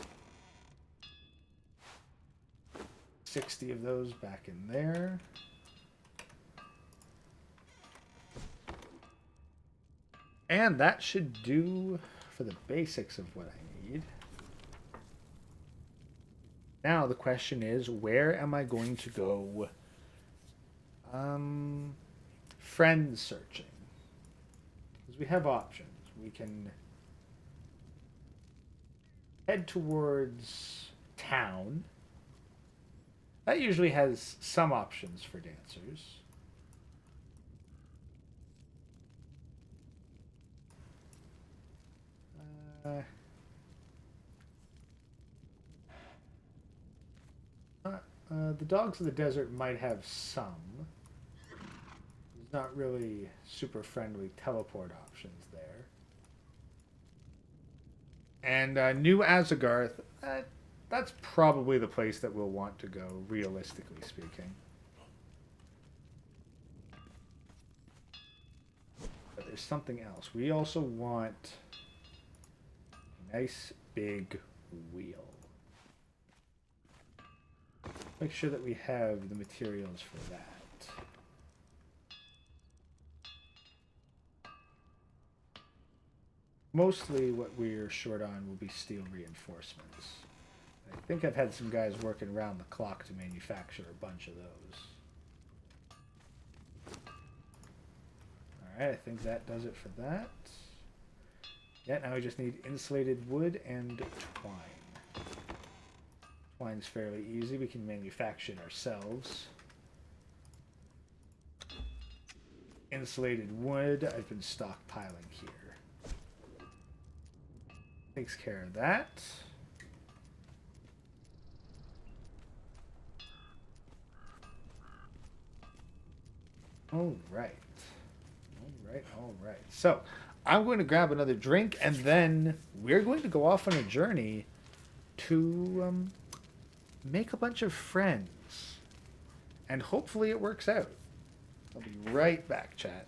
S1: that. 60 of those back in there. And that should do for the basics of what I need. Now the question is, where am I going to go friend searching? Because we have options. We can head towards town. That usually has some options for dancers. The Dogs of the Desert might have some. There's not really super friendly teleport options there. And New Azagarth, that's probably the place that we'll want to go, realistically speaking. But there's something else. We also want a nice big wheel. Make sure that we have the materials for that. Mostly what we're short on will be steel reinforcements. I think I've had some guys working around the clock to manufacture a bunch of those. Alright, I think that does it for that. Yeah, now we just need insulated wood and twine. Twine's fairly easy. We can manufacture it ourselves. Insulated wood, I've been stockpiling here. Takes care of that. All right. All right. So, I'm going to grab another drink, and then we're going to go off on a journey to make a bunch of friends. And hopefully it works out. I'll be right back, chat.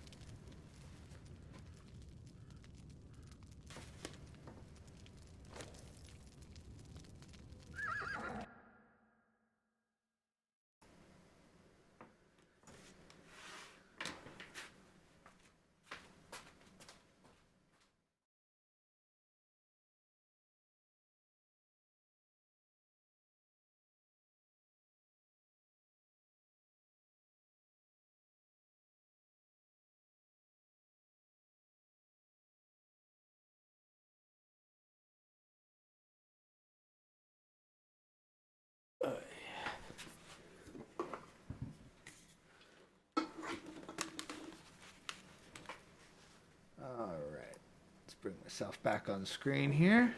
S1: Alright, let's bring myself back on screen here.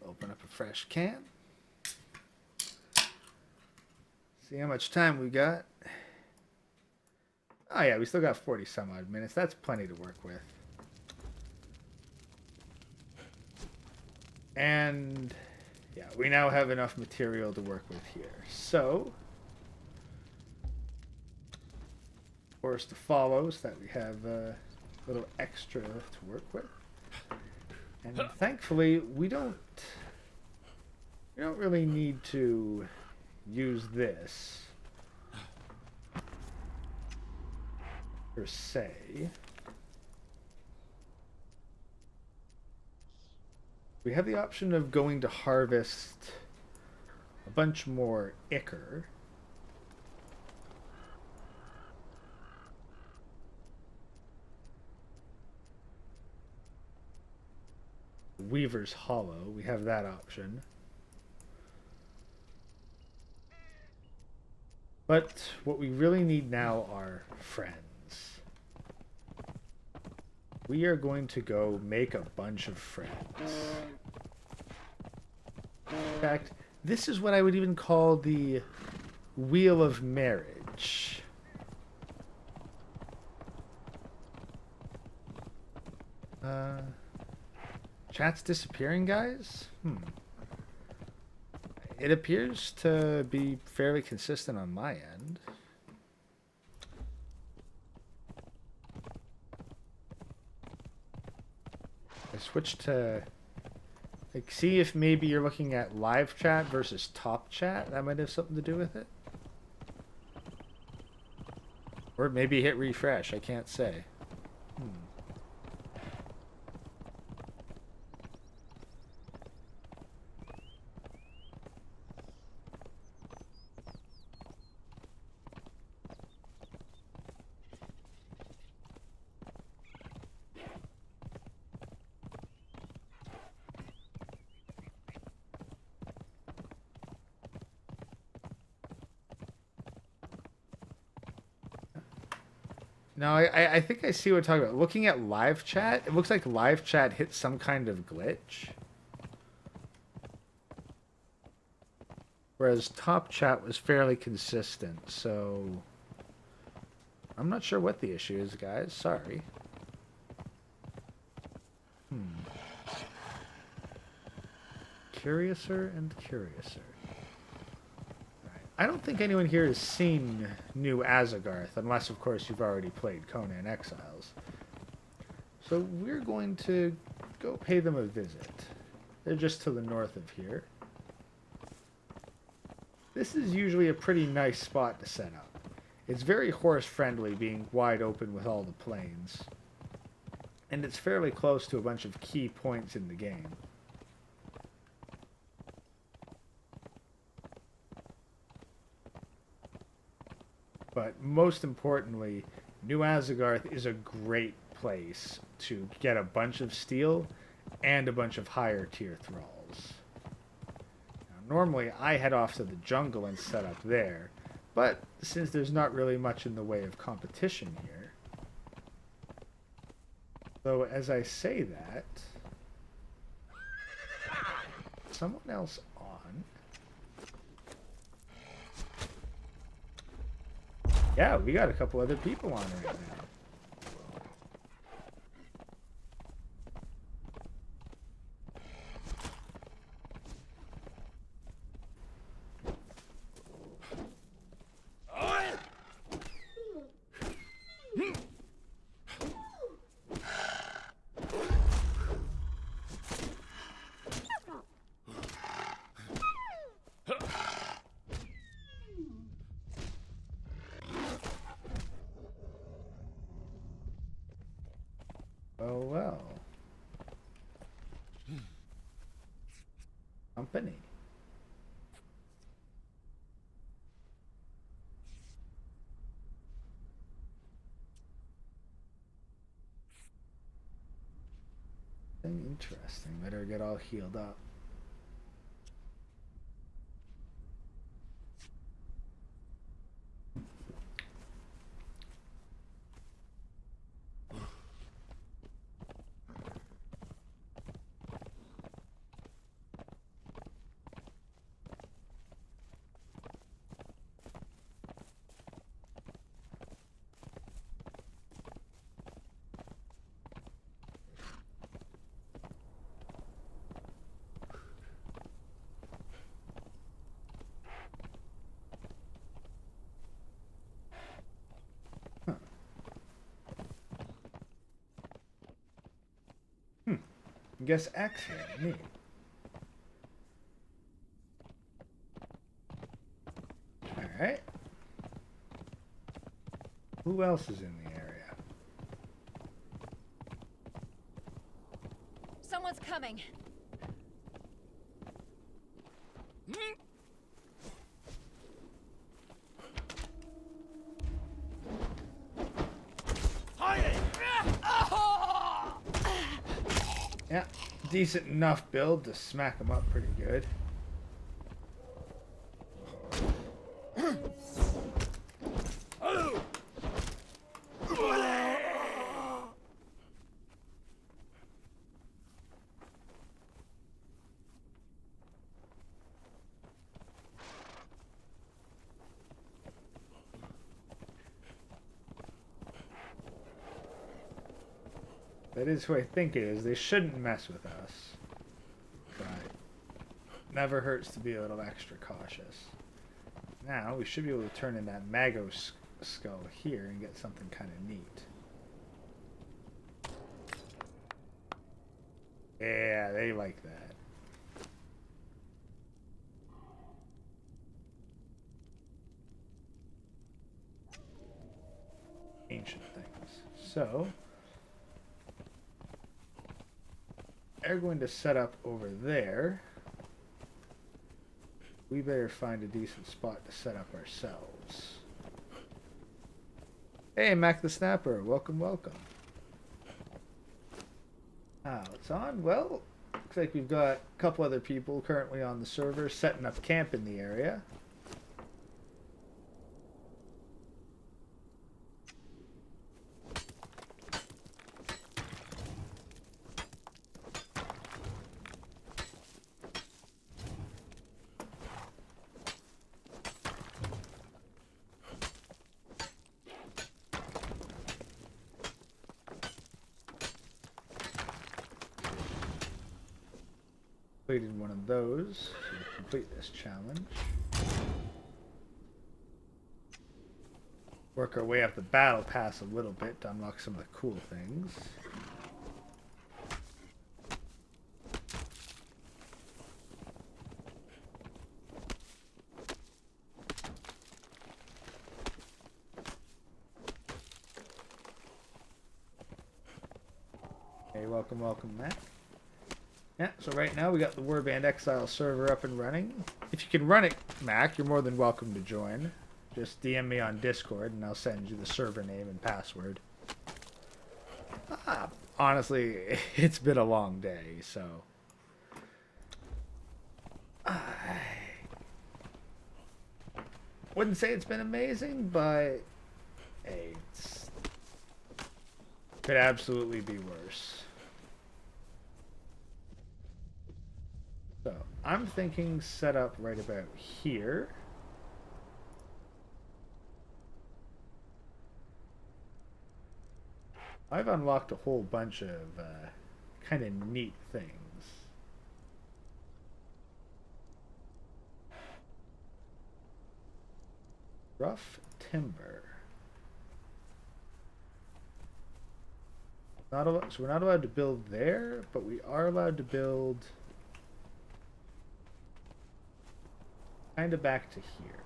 S1: Open up a fresh can. See how much time we got. Oh yeah, we still got 40 some odd minutes. That's plenty to work with. And yeah, we now have enough material to work with here. So, of course, the follows that we have a little extra to work with. And thankfully, we don't really need to use this per se. We have the option of going to harvest a bunch more ichor. Weaver's Hollow, we have that option. But what we really need now are friends. We are going to go make a bunch of friends. In fact, this is what I would even call the Wheel of Marriage. Chat's disappearing, guys? It appears to be fairly consistent on my end. I switched to... like, see if maybe you're looking at live chat versus top chat. That might have something to do with it. Or maybe hit refresh. I can't say. No, I think I see what we're talking about. Looking at live chat, it looks like live chat hit some kind of glitch. Whereas top chat was fairly consistent, so I'm not sure what the issue is, guys. Sorry. Curiouser and curiouser. Right. I don't think anyone here has seen New Azagarth, unless, of course, you've already played Conan Exiles. So we're going to go pay them a visit. They're just to the north of here. This is usually a pretty nice spot to set up. It's very horse-friendly, being wide open with all the plains. And it's fairly close to a bunch of key points in the game. But most importantly, New Azagarth is a great place to get a bunch of steel and a bunch of higher tier thralls. Now, normally I head off to the jungle and set up there, but since there's not really much in the way of competition here, though as I say that, someone else on. Yeah, we got a couple other people on right now. Oh well. Company. Interesting. Better get all healed up. Guess X here, me. Alright. Who else is in the area?
S5: Someone's coming.
S1: Yeah, decent enough build to smack him up pretty good. That is who I think it is. They shouldn't mess with us. But never hurts to be a little extra cautious. Now, we should be able to turn in that Magos skull here and get something kind of neat. Yeah, they like that. Ancient things. So they're going to set up over there. We better find a decent spot to set up ourselves. Hey, Mac the Snapper, welcome, welcome. Ah, it's on. Well, looks like we've got a couple other people currently on the server setting up camp in the area. Completed one of those. So to complete this challenge. Work our way up the battle pass a little bit to unlock some of the cool things. Hey, welcome, Mac. Yeah, so right now we got the Warband Exile server up and running. If you can run it, Mac, you're more than welcome to join. Just DM me on Discord and I'll send you the server name and password. Honestly, it's been a long day, so... I wouldn't say it's been amazing, but... Hey, it's... could absolutely be worse. So, I'm thinking set up right about here. I've unlocked a whole bunch of kind of neat things. Rough timber. So we're not allowed to build there, but we are allowed to build kind of back to here.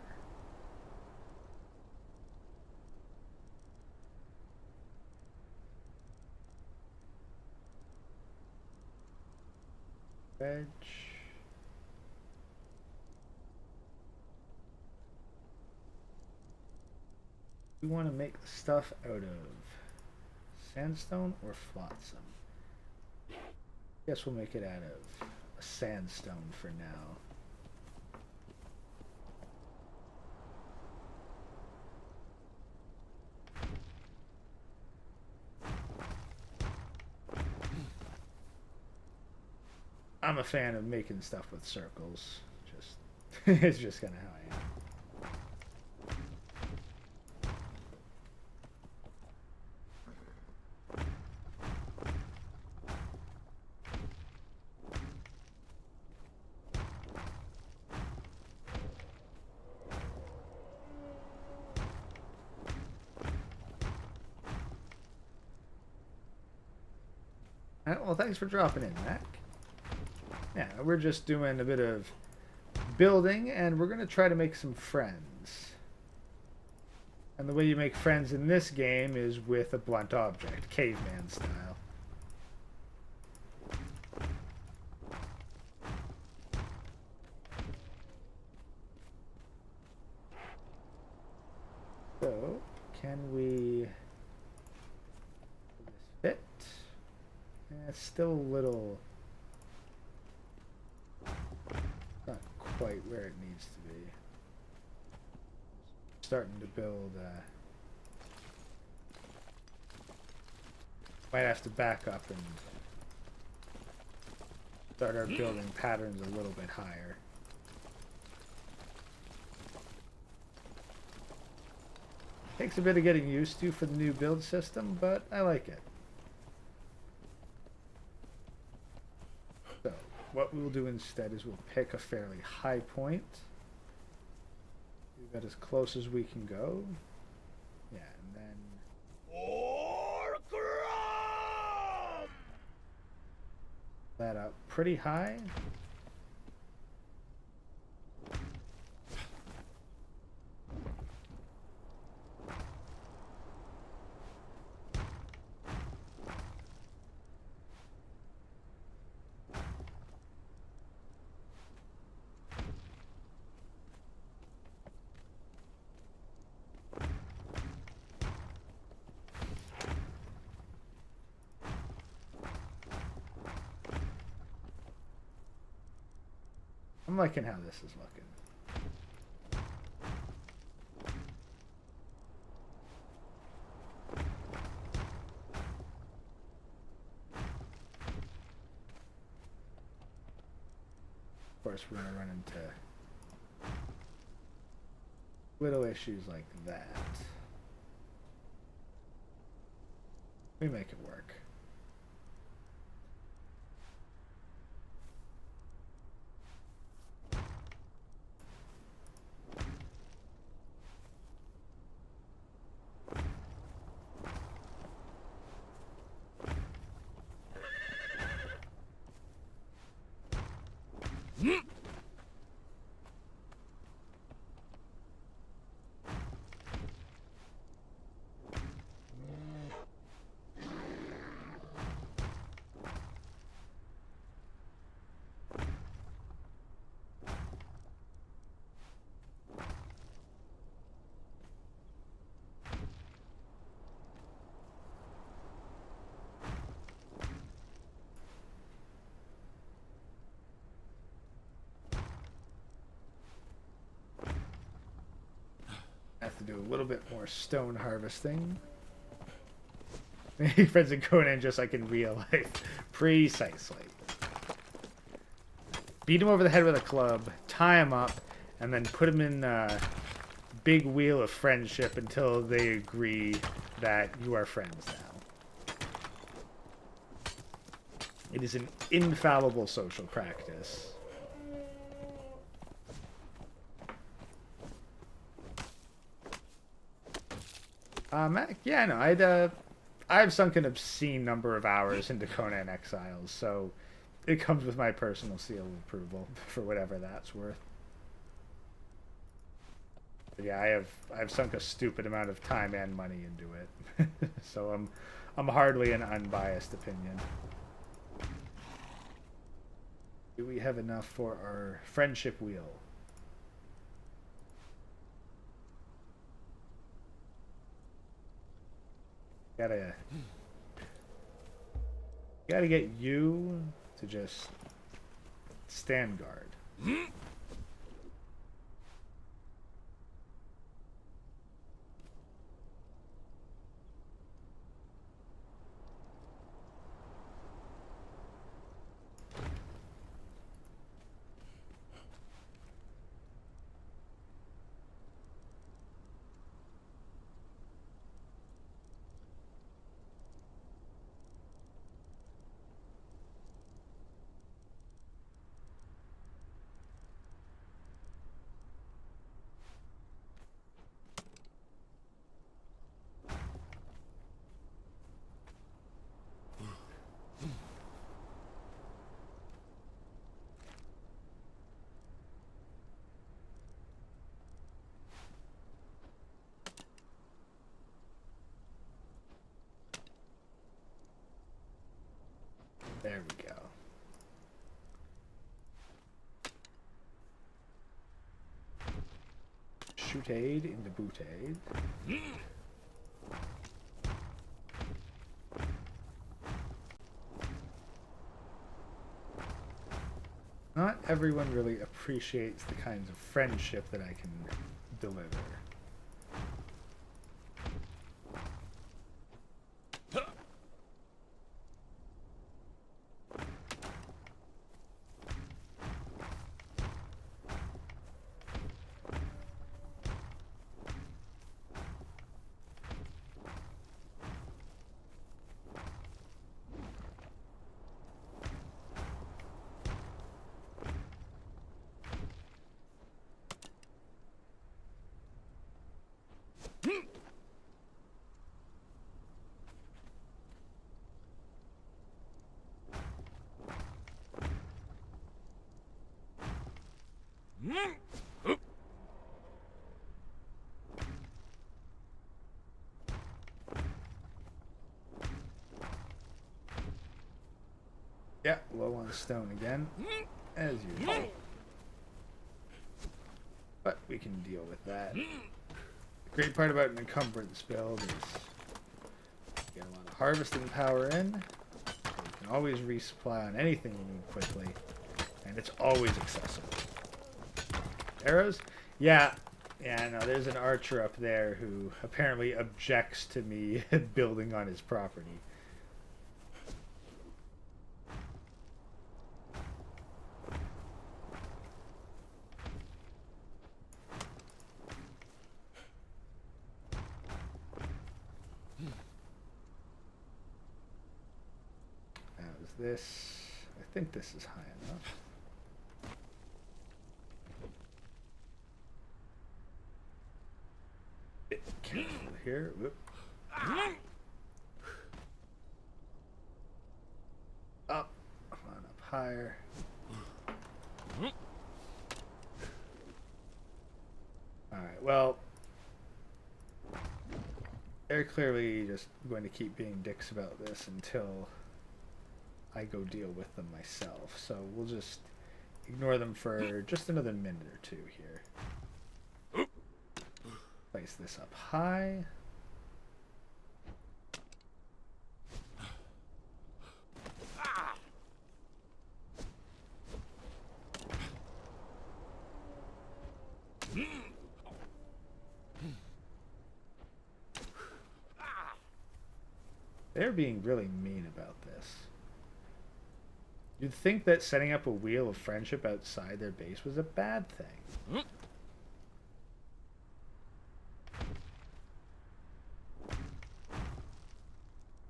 S1: Veg. We want to make the stuff out of sandstone or flotsam. Guess we'll make it out of a sandstone for now. I'm a fan of making stuff with circles. Just it's just kind of how I am. Well, thanks for dropping in, Mac. Yeah, we're just doing a bit of building, and we're going to try to make some friends. And the way you make friends in this game is with a blunt object, caveman style. So, can we... fit? It's still a little... not quite where it needs to be. Starting to build... might have to back up and start our building patterns a little bit higher. Takes a bit of getting used to for the new build system, but I like it. So, what we'll do instead is we'll pick a fairly high point. Do that as close as we can go. Yeah, and then... that up pretty high. I'm liking how this is looking. Of course, we're going to run into little issues like that. We make it work. I have to do a little bit more stone harvesting. Make friends in Conan just like in real life. Precisely. Beat him over the head with a club, tie him up, and then put him in a big wheel of friendship until they agree that you are friends now. It is an infallible social practice. Mac, yeah, no, I've sunk an obscene number of hours into Conan Exiles, so it comes with my personal seal of approval for whatever that's worth. But yeah, I've sunk a stupid amount of time and money into it, so I'm hardly an unbiased opinion. Do we have enough for our friendship wheel? Gotta get you to just stand guard. There we go. Shoot aid into boot aid. Not everyone really appreciates the kinds of friendship that I can deliver. Yeah, low on stone again, as usual. But we can deal with that. The great part about an encumbrance build is you get a lot of harvesting power in. So you can always resupply on anything you need quickly, and it's always accessible. Arrows? Yeah, no, there's an archer up there who apparently objects to me building on his property. This, I think this is high enough. Bit careful here. Whoop. Up, on up higher. well, they're clearly just going to keep being dicks about this until I go deal with them myself. So we'll just ignore them for just another minute or two here. Place this up high. They're being really mean about this. You'd think that setting up a wheel of friendship outside their base was a bad thing.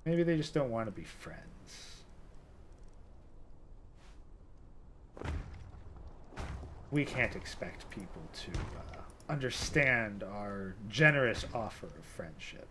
S1: Maybe they just don't want to be friends. We can't expect people to understand our generous offer of friendship.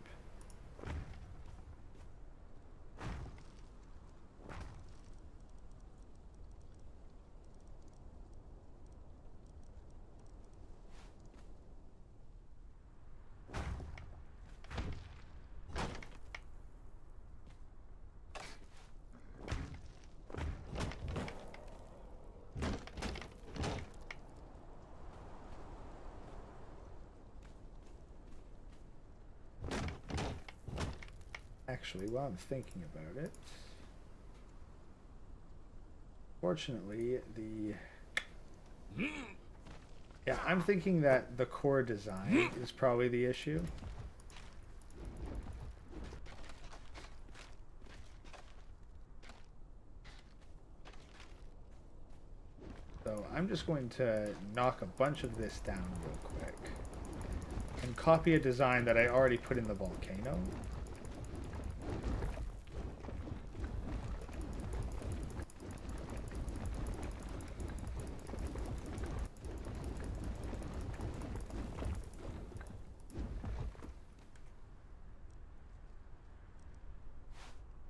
S1: Actually, while I'm thinking about it, fortunately, yeah, I'm thinking that the core design is probably the issue. So I'm just going to knock a bunch of this down real quick and copy a design that I already put in the volcano.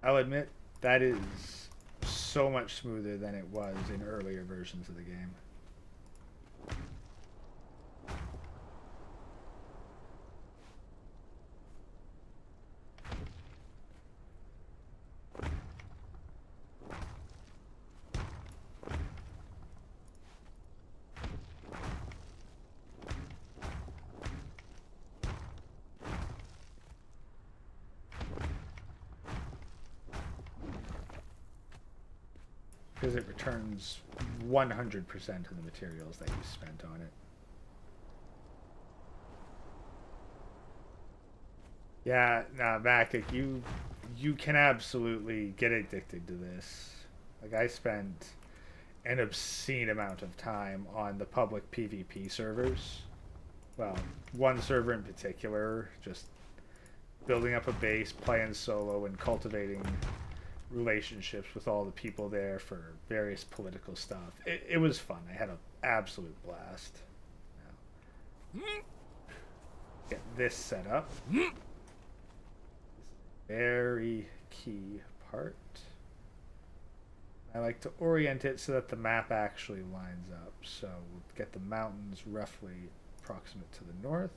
S1: I'll admit, that is so much smoother than it was in earlier versions of the game. Because it returns 100% of the materials that you spent on it. Yeah, nah, Mac, like you can absolutely get addicted to this. Like, I spent an obscene amount of time on the public PvP servers. Well, one server in particular, just building up a base, playing solo, and cultivating relationships with all the people there for various political stuff. It was fun. I had an absolute blast. Now, get this set up. This is a very key part. I like to orient it so that the map actually lines up. So we'll get the mountains roughly approximate to the north.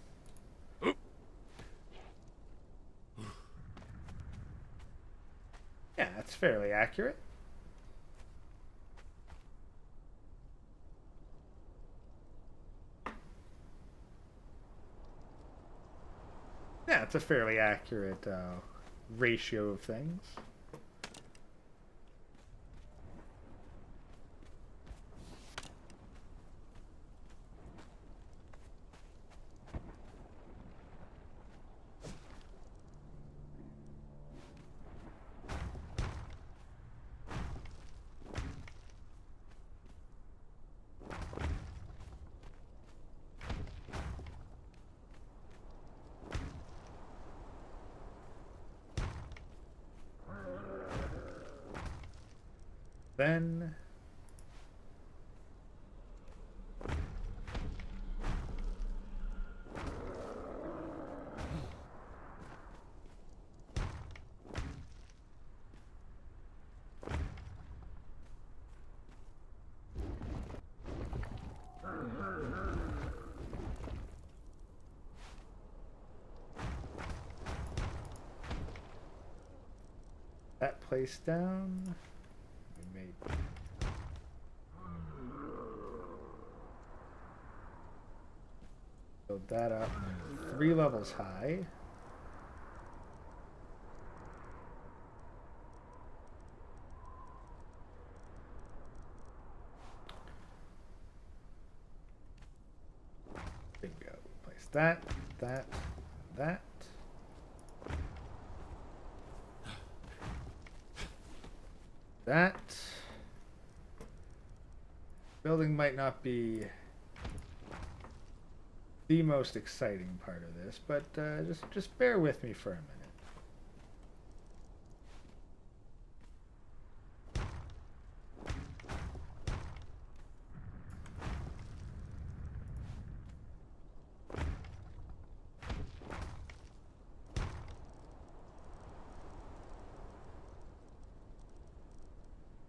S1: Yeah, that's fairly accurate. Yeah, it's a fairly accurate ratio of things. Then place down. We made build that up 3 levels high. Bingo. Place that, that, that. That. Building might not be the most exciting part of this, but just bear with me for a minute.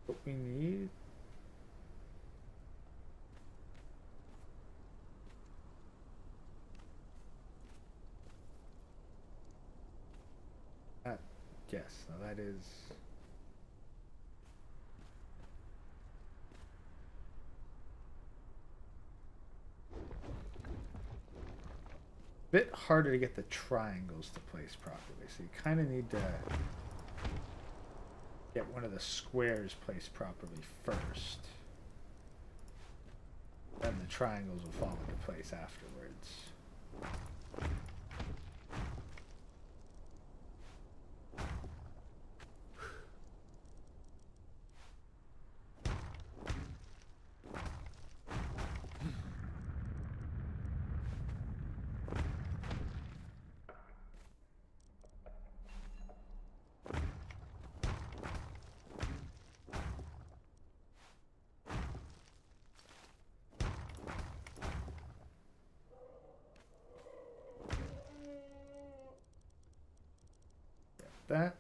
S1: What we need. Yes, now that is a bit harder to get the triangles to place properly, so you kind of need to get one of the squares placed properly first. Then the triangles will fall into place afterwards. That.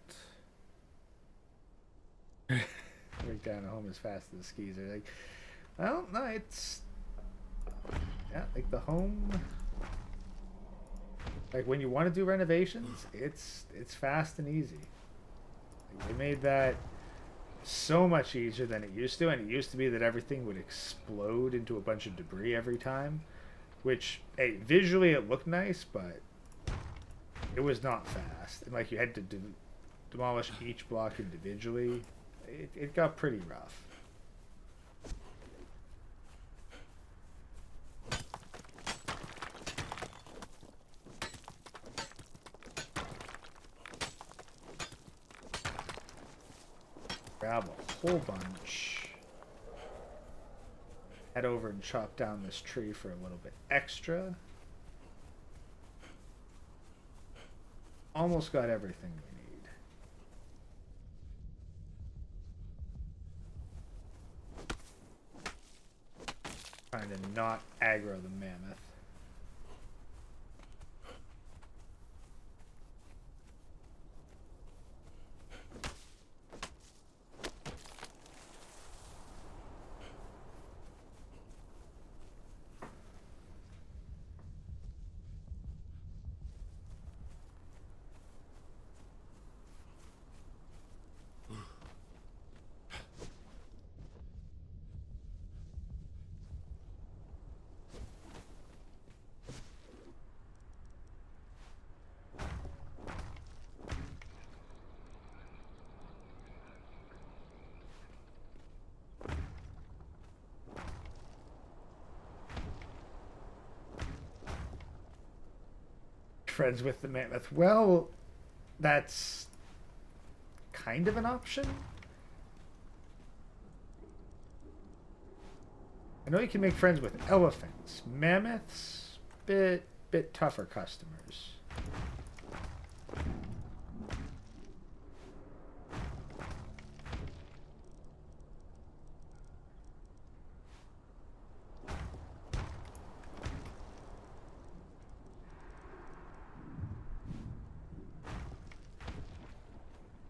S1: Break down at home as fast as the skis are like, well, no, it's, yeah, like the home, like when you want to do renovations, it's fast and easy. Like they made that so much easier than it used to, and it used to be that everything would explode into a bunch of debris every time, which, hey, visually it looked nice, but it was not fast, and like you had to demolish each block individually. It got pretty rough. Grab a whole bunch. Head over and chop down this tree for a little bit extra. Almost got everything we need. Trying to not aggro the mammoth. Friends with the mammoth. Well, that's kind of an option. I know you can make friends with elephants. Mammoths, bit tougher customers.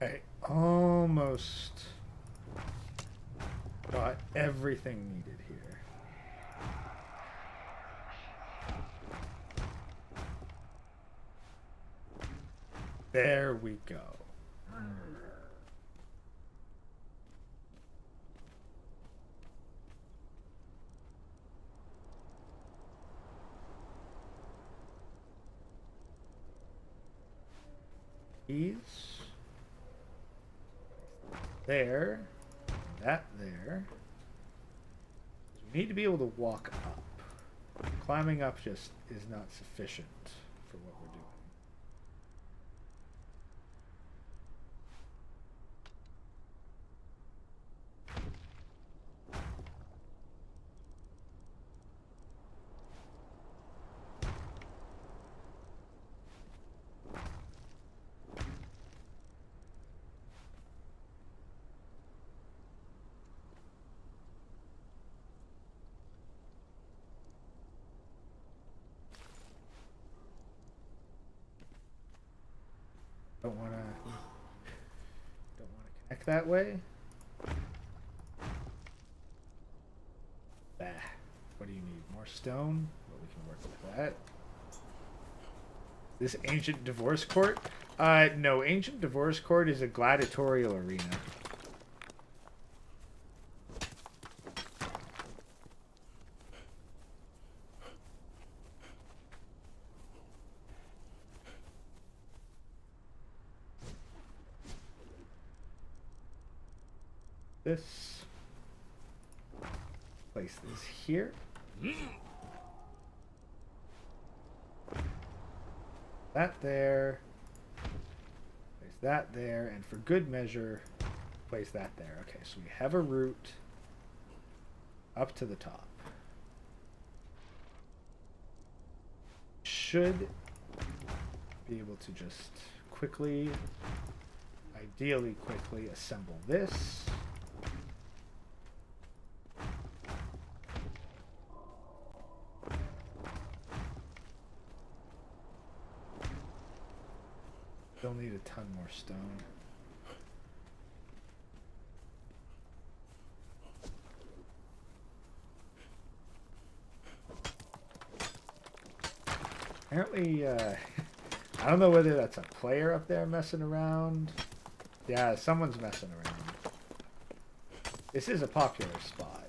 S1: I almost got everything needed here. There we go. These. There. That there. We need to be able to walk up. Climbing up just is not sufficient for what we're doing. Don't want to connect that way. Bah. What do you need? More stone? Well, we can work with that. This ancient divorce court? No. Ancient divorce court is a gladiatorial arena. This. Place this here. That there. Place that there. And for good measure, place that there. Okay, so we have a route up to the top. Should be able to just quickly, ideally quickly, assemble this. They'll need a ton more stone. Apparently, I don't know whether that's a player up there messing around. Yeah, someone's messing around. This is a popular spot.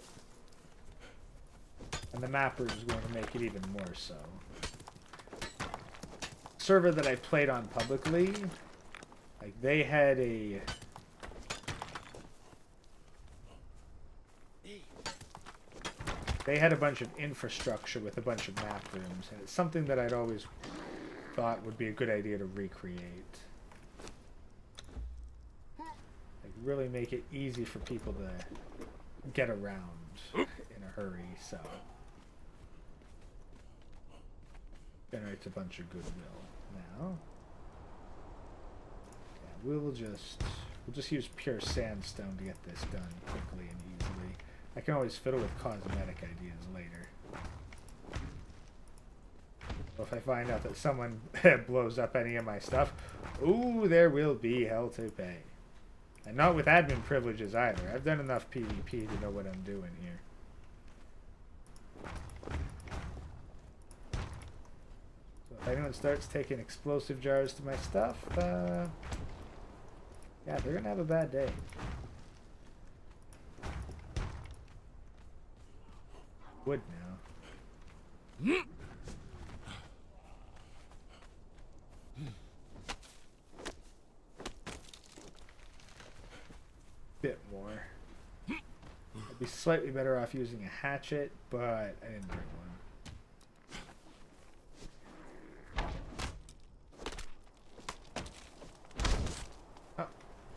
S1: And the mapper is going to make it even more so. Server that I played on publicly, like they had a bunch of infrastructure with a bunch of map rooms, and it's something that I'd always thought would be a good idea to recreate. Like really make it easy for people to get around in a hurry, so generates a bunch of goodwill. Now, yeah, we'll just use pure sandstone to get this done quickly and easily. I can always fiddle with cosmetic ideas later. Well, if I find out that someone blows up any of my stuff, ooh, there will be hell to pay. And not with admin privileges either. I've done enough PvP to know what I'm doing here. If anyone starts taking explosive jars to my stuff, yeah, they're gonna have a bad day. Wood now. Bit more. I'd be slightly better off using a hatchet, but I didn't bring one.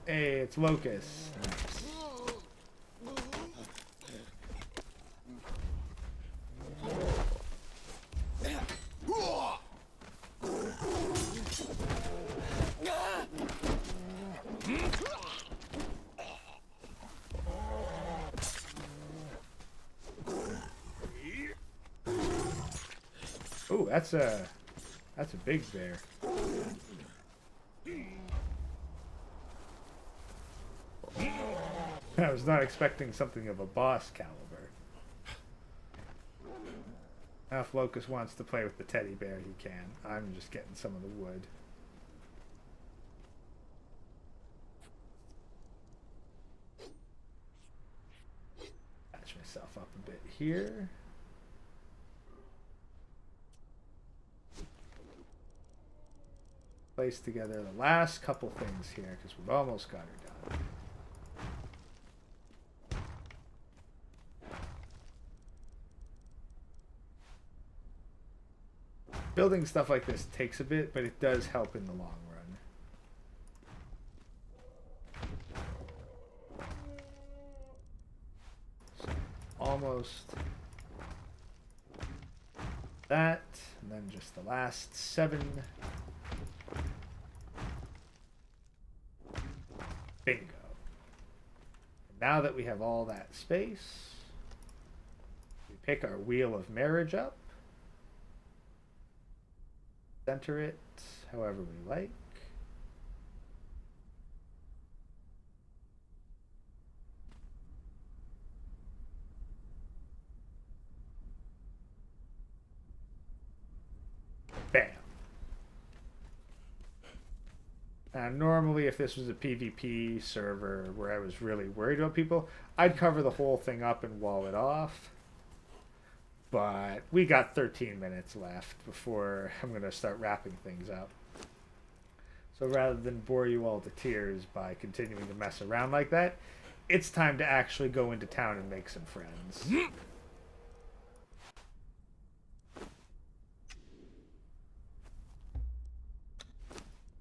S1: Hey, it's Locust. Nice. Ooh, that's a big bear. I was not expecting something of a boss caliber. Now if Locust wants to play with the teddy bear, he can. I'm just getting some of the wood. Patch myself up a bit here. place together the last couple things here because we've almost got her done. Building stuff like this takes a bit, but it does help in the long run. So almost that, and then just the last 7. Bingo. And now that we have all that space, we pick our wheel of marriage up. Center it however we like. Bam. Now, normally if this was a PvP server where I was really worried about people, I'd cover the whole thing up and wall it off. But we got 13 minutes left before I'm going to start wrapping things up. So rather than bore you all to tears by continuing to mess around like that, it's time to actually go into town and make some friends.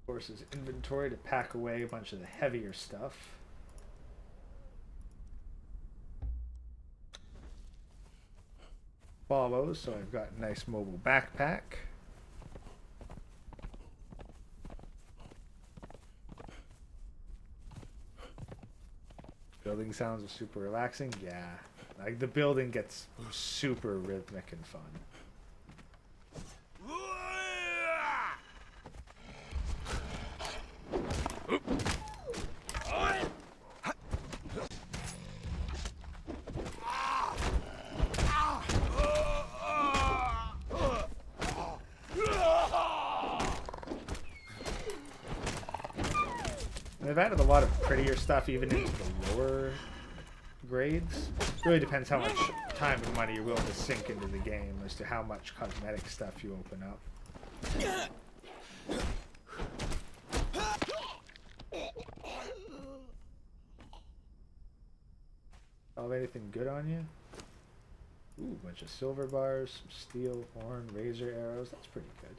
S1: Horses inventory to pack away a bunch of the heavier stuff. Follows, so I've got a nice mobile backpack. Building sounds are super relaxing. Yeah, like the building gets super rhythmic and fun. They've added a lot of prettier stuff even into the lower grades. Really depends how much time and money you're willing to sink into the game as to how much cosmetic stuff you open up. Oh, anything good on you? Ooh, a bunch of silver bars, some steel, horn, razor arrows. That's pretty good.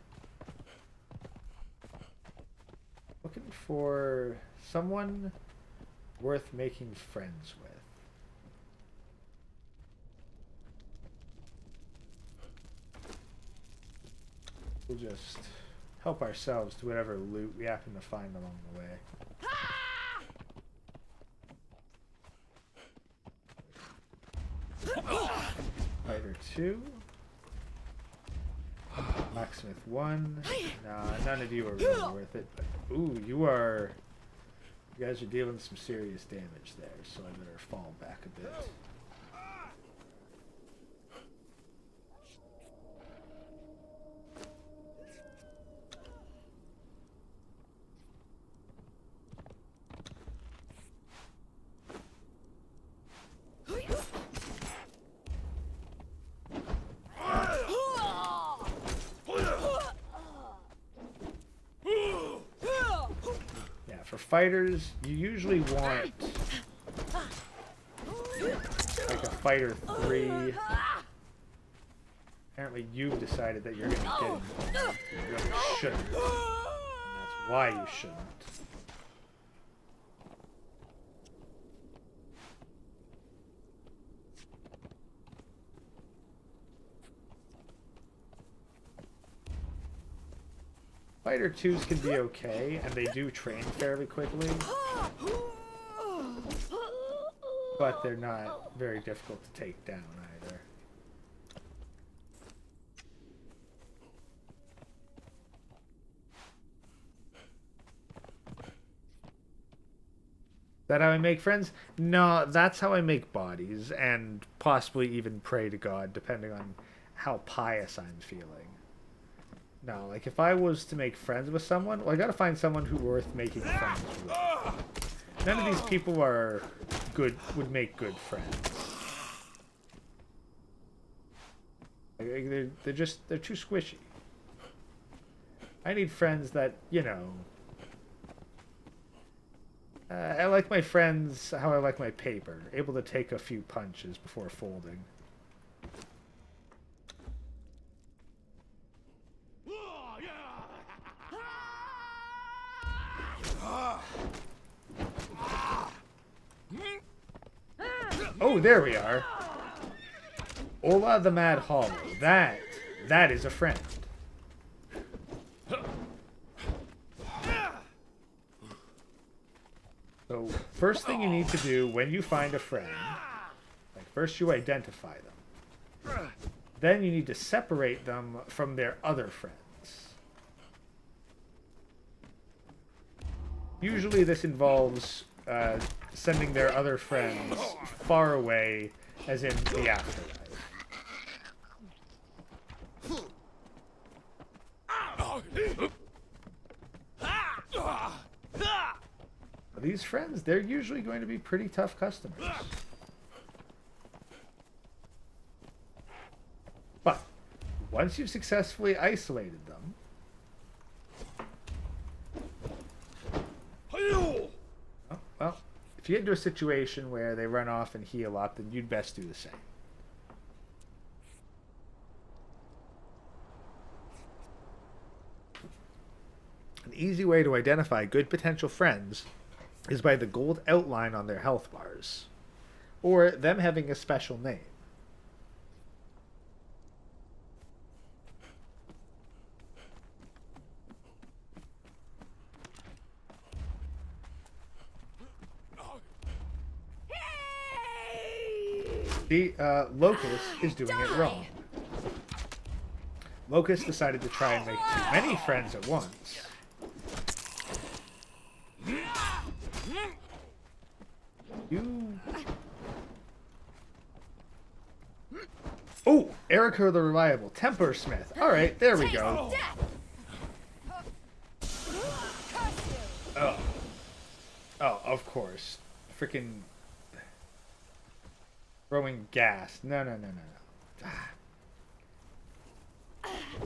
S1: Looking for someone worth making friends with. We'll just help ourselves to whatever loot we happen to find along the way. Fighter 2. Blacksmith 1. Nah, none of you are really worth it. But, ooh, you guys are dealing some serious damage there, so I better fall back a bit. Fighters, you usually want like a fighter 3. Apparently you've decided that you're going to get involved. You really shouldn't. And that's why you shouldn't. Fighter 2s can be okay, and they do train fairly quickly. But they're not very difficult to take down either. Is that how I make friends? No, that's how I make bodies, and possibly even pray to God, depending on how pious I'm feeling. No, like if I was to make friends with someone, well, I gotta find someone who's worth making friends with. None of these people are good, would make good friends. Like, they're too squishy. I need friends that, you know... I like my friends how I like my paper. Able to take a few punches before folding. Oh, there we are. Ola the Mad Hollow. That is a friend. So, first thing you need to do when you find a friend, like first you identify them. Then you need to separate them from their other friends. Usually this involves sending their other friends far away, as in the afterlife. These friends, they're usually going to be pretty tough customers. But once you've successfully isolated them, well, if you get into a situation where they run off and heal up, then you'd best do the same. An easy way to identify good potential friends is by the gold outline on their health bars, or them having a special name. See, Locust is doing it wrong. Locust decided to try and make too many friends at once. Oh, Erica the Reliable, Temper Smith. Alright, there we go. Oh. Oh, of course. Freaking throwing gas. No, no, no, no,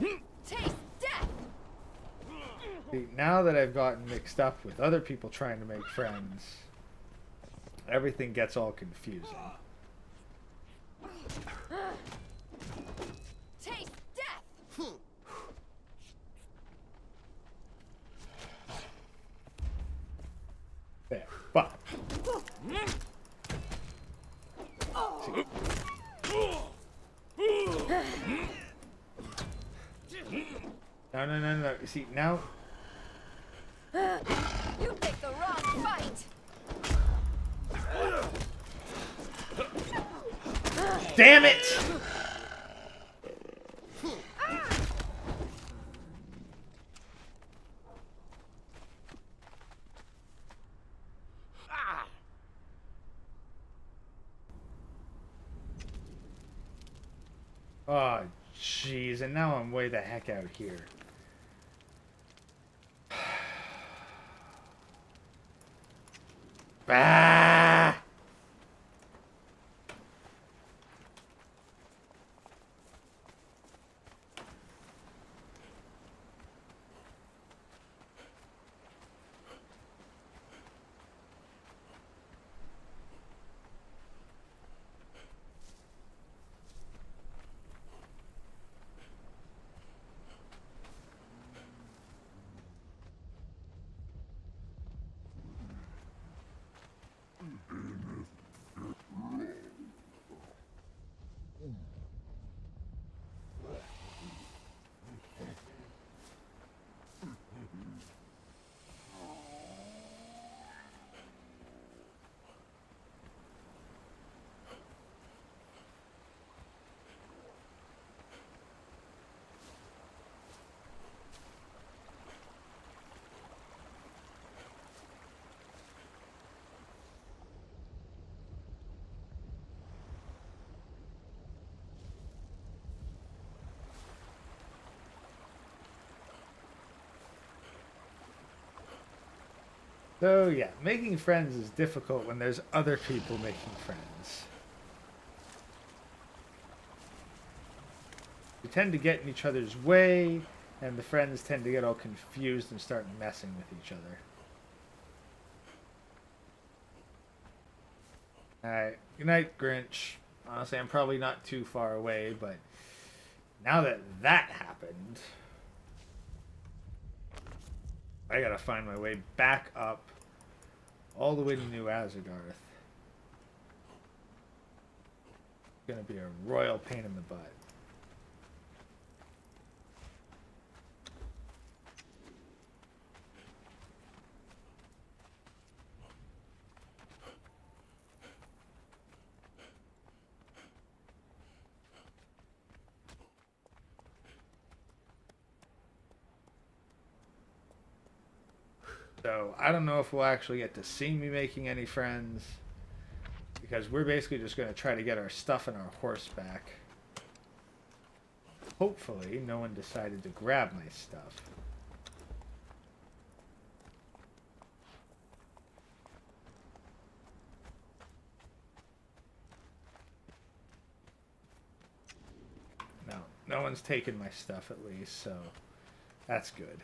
S1: no.
S5: Taste death.
S1: See, now that I've gotten mixed up with other people trying to make friends, everything gets all confusing.
S5: Taste death.
S1: There, but no, no, no, no. See, now...
S5: You picked the wrong fight.
S1: Damn it! Oh, jeez, and now I'm way the heck out here. Ah! So yeah, making friends is difficult when there's other people making friends. You tend to get in each other's way, And the friends tend to get all confused and start messing with each other. Alright, good night, Grinch. Honestly, I'm probably not too far away, but now that that happened, I gotta find my way back up all the way to New Azagarth. It's gonna be a royal pain in the butt. So, I don't know if we'll actually get to see me making any friends, because we're basically just going to try to get our stuff and our horse back. Hopefully, no one decided to grab my stuff. No, no one's taken my stuff at least, so that's good.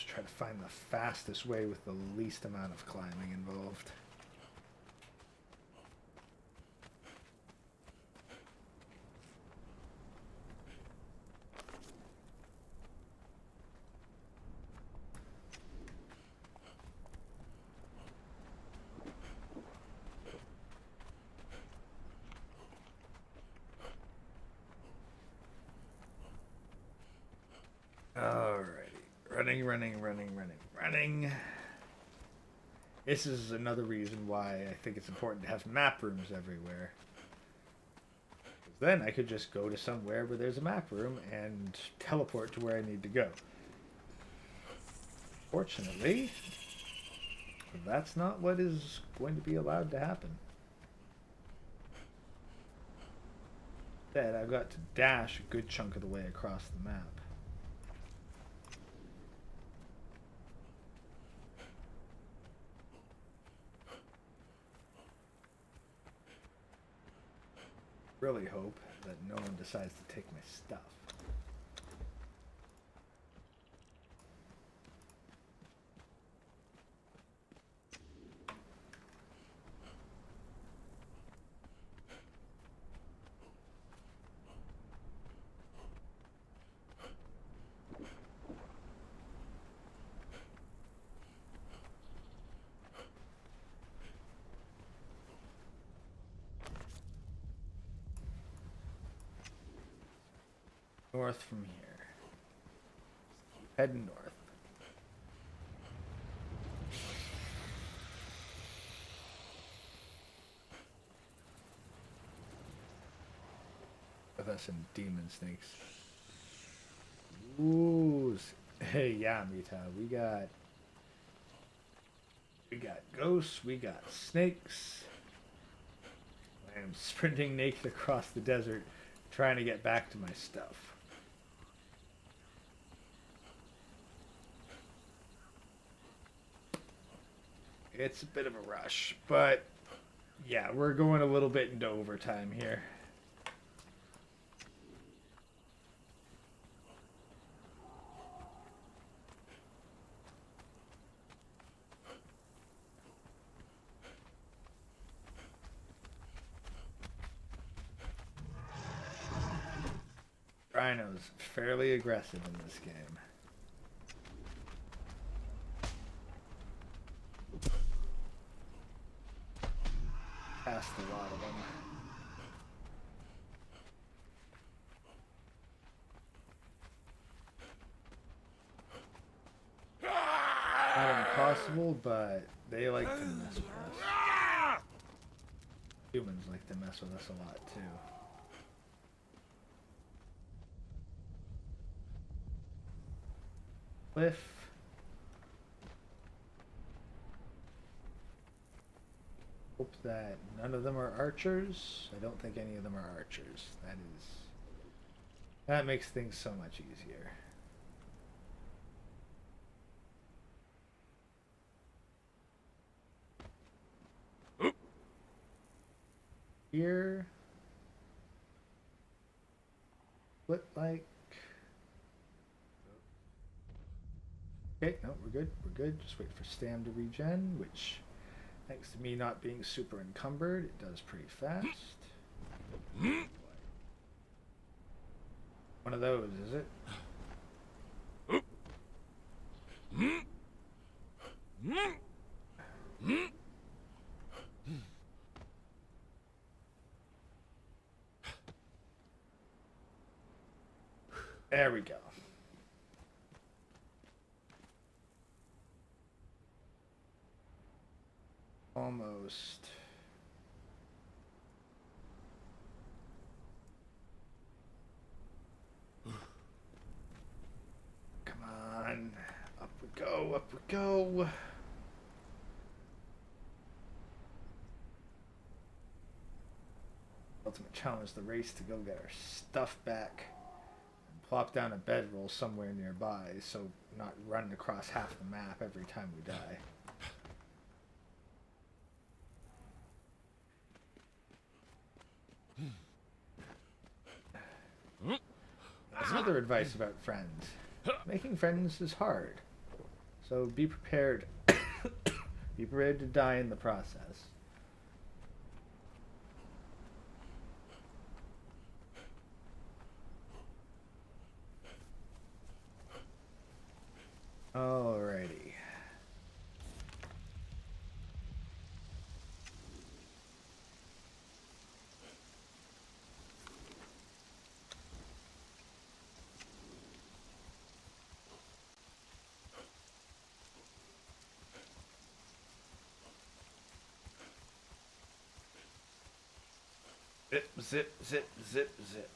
S1: Try to find the fastest way with the least amount of climbing involved. Alrighty. Running. This is another reason why I think it's important to have map rooms everywhere. Because then I could just go to somewhere where there's a map room and teleport to where I need to go. Fortunately, that's not what is going to be allowed to happen. Instead, I've got to dash a good chunk of the way across the map. Really hope that no one decides to take my stuff. North from here. Heading north. With us and demon snakes. Ooh. Hey, yeah, Mita. We got ghosts. We got snakes. I am sprinting naked across the desert, trying to get back to my stuff. It's a bit of a rush, but yeah, we're going a little bit into overtime here. Rhino's fairly aggressive in this game. Passed a lot of them. Not impossible, but they like to mess with us. Humans like to mess with us a lot too. Cliff. Hope that none of them are archers. I don't think any of them are archers. That makes things so much easier. Here. Split like. Okay, no, we're good. We're good. Just wait for Stam to regen, which, thanks to me not being super encumbered, it does pretty fast. One of those, is it? There we go. Almost. Come on. Up we go, up we go. Ultimate challenge, the race to go get our stuff back. And plop down a bedroll somewhere nearby, so not run across half the map every time we die. That's another advice about friends. Making friends is hard. So be prepared. Be prepared to die in the process. Alrighty. Zip, zip, zip, zip, zip.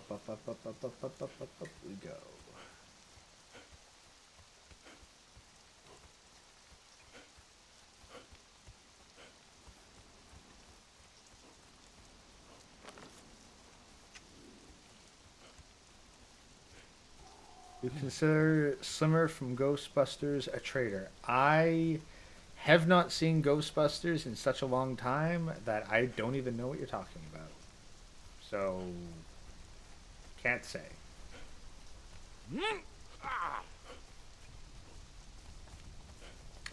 S1: Up we go. You consider Slimmer from Ghostbusters a traitor? I have not seen Ghostbusters in such a long time that I don't even know what you're talking about. So, can't say.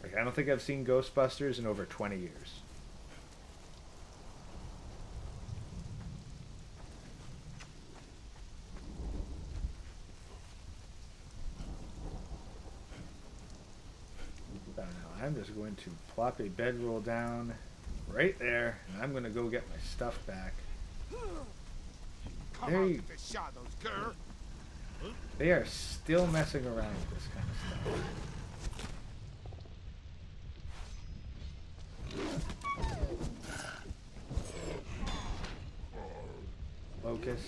S1: Like, I don't think I've seen Ghostbusters in over 20 years. I'm just going to plop a bedroll down right there, and I'm going to go get my stuff back. They are still messing around with this kind of stuff. Focus.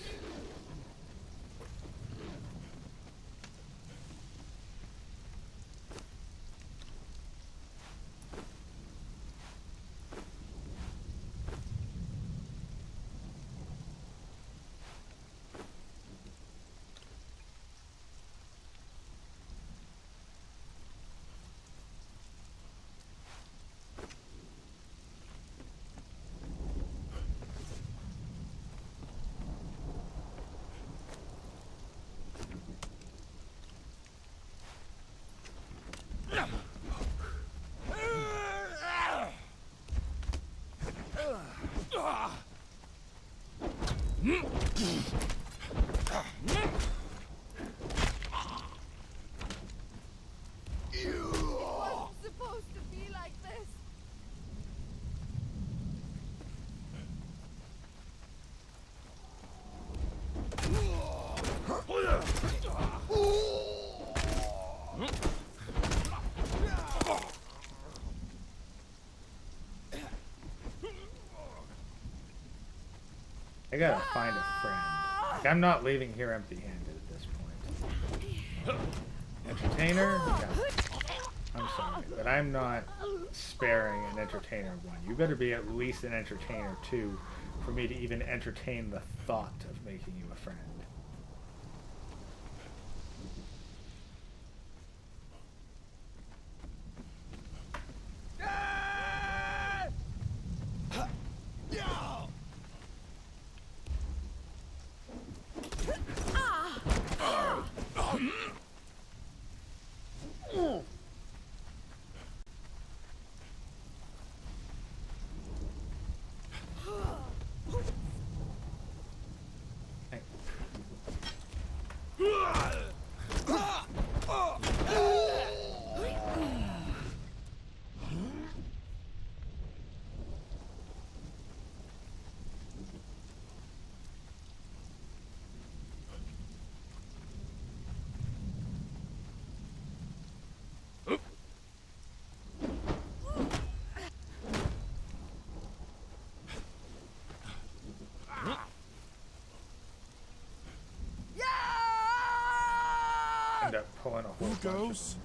S1: I gotta find a friend. Like, I'm not leaving here empty-handed at this point. entertainer? Yeah. I'm sorry, but I'm not sparing an entertainer one. You better be at least an entertainer two for me to even entertain the thought of making you a friend. End up pulling a whole
S3: Who
S1: bunch of
S3: goes?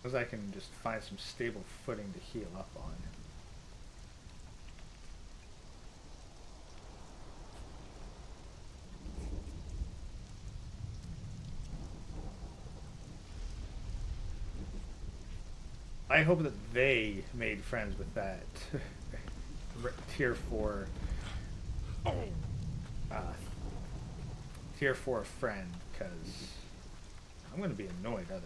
S1: because I can just find some stable footing to heal up on. I hope that they made friends with that tier 4 tier 4 friend, because I'm going to be annoyed otherwise.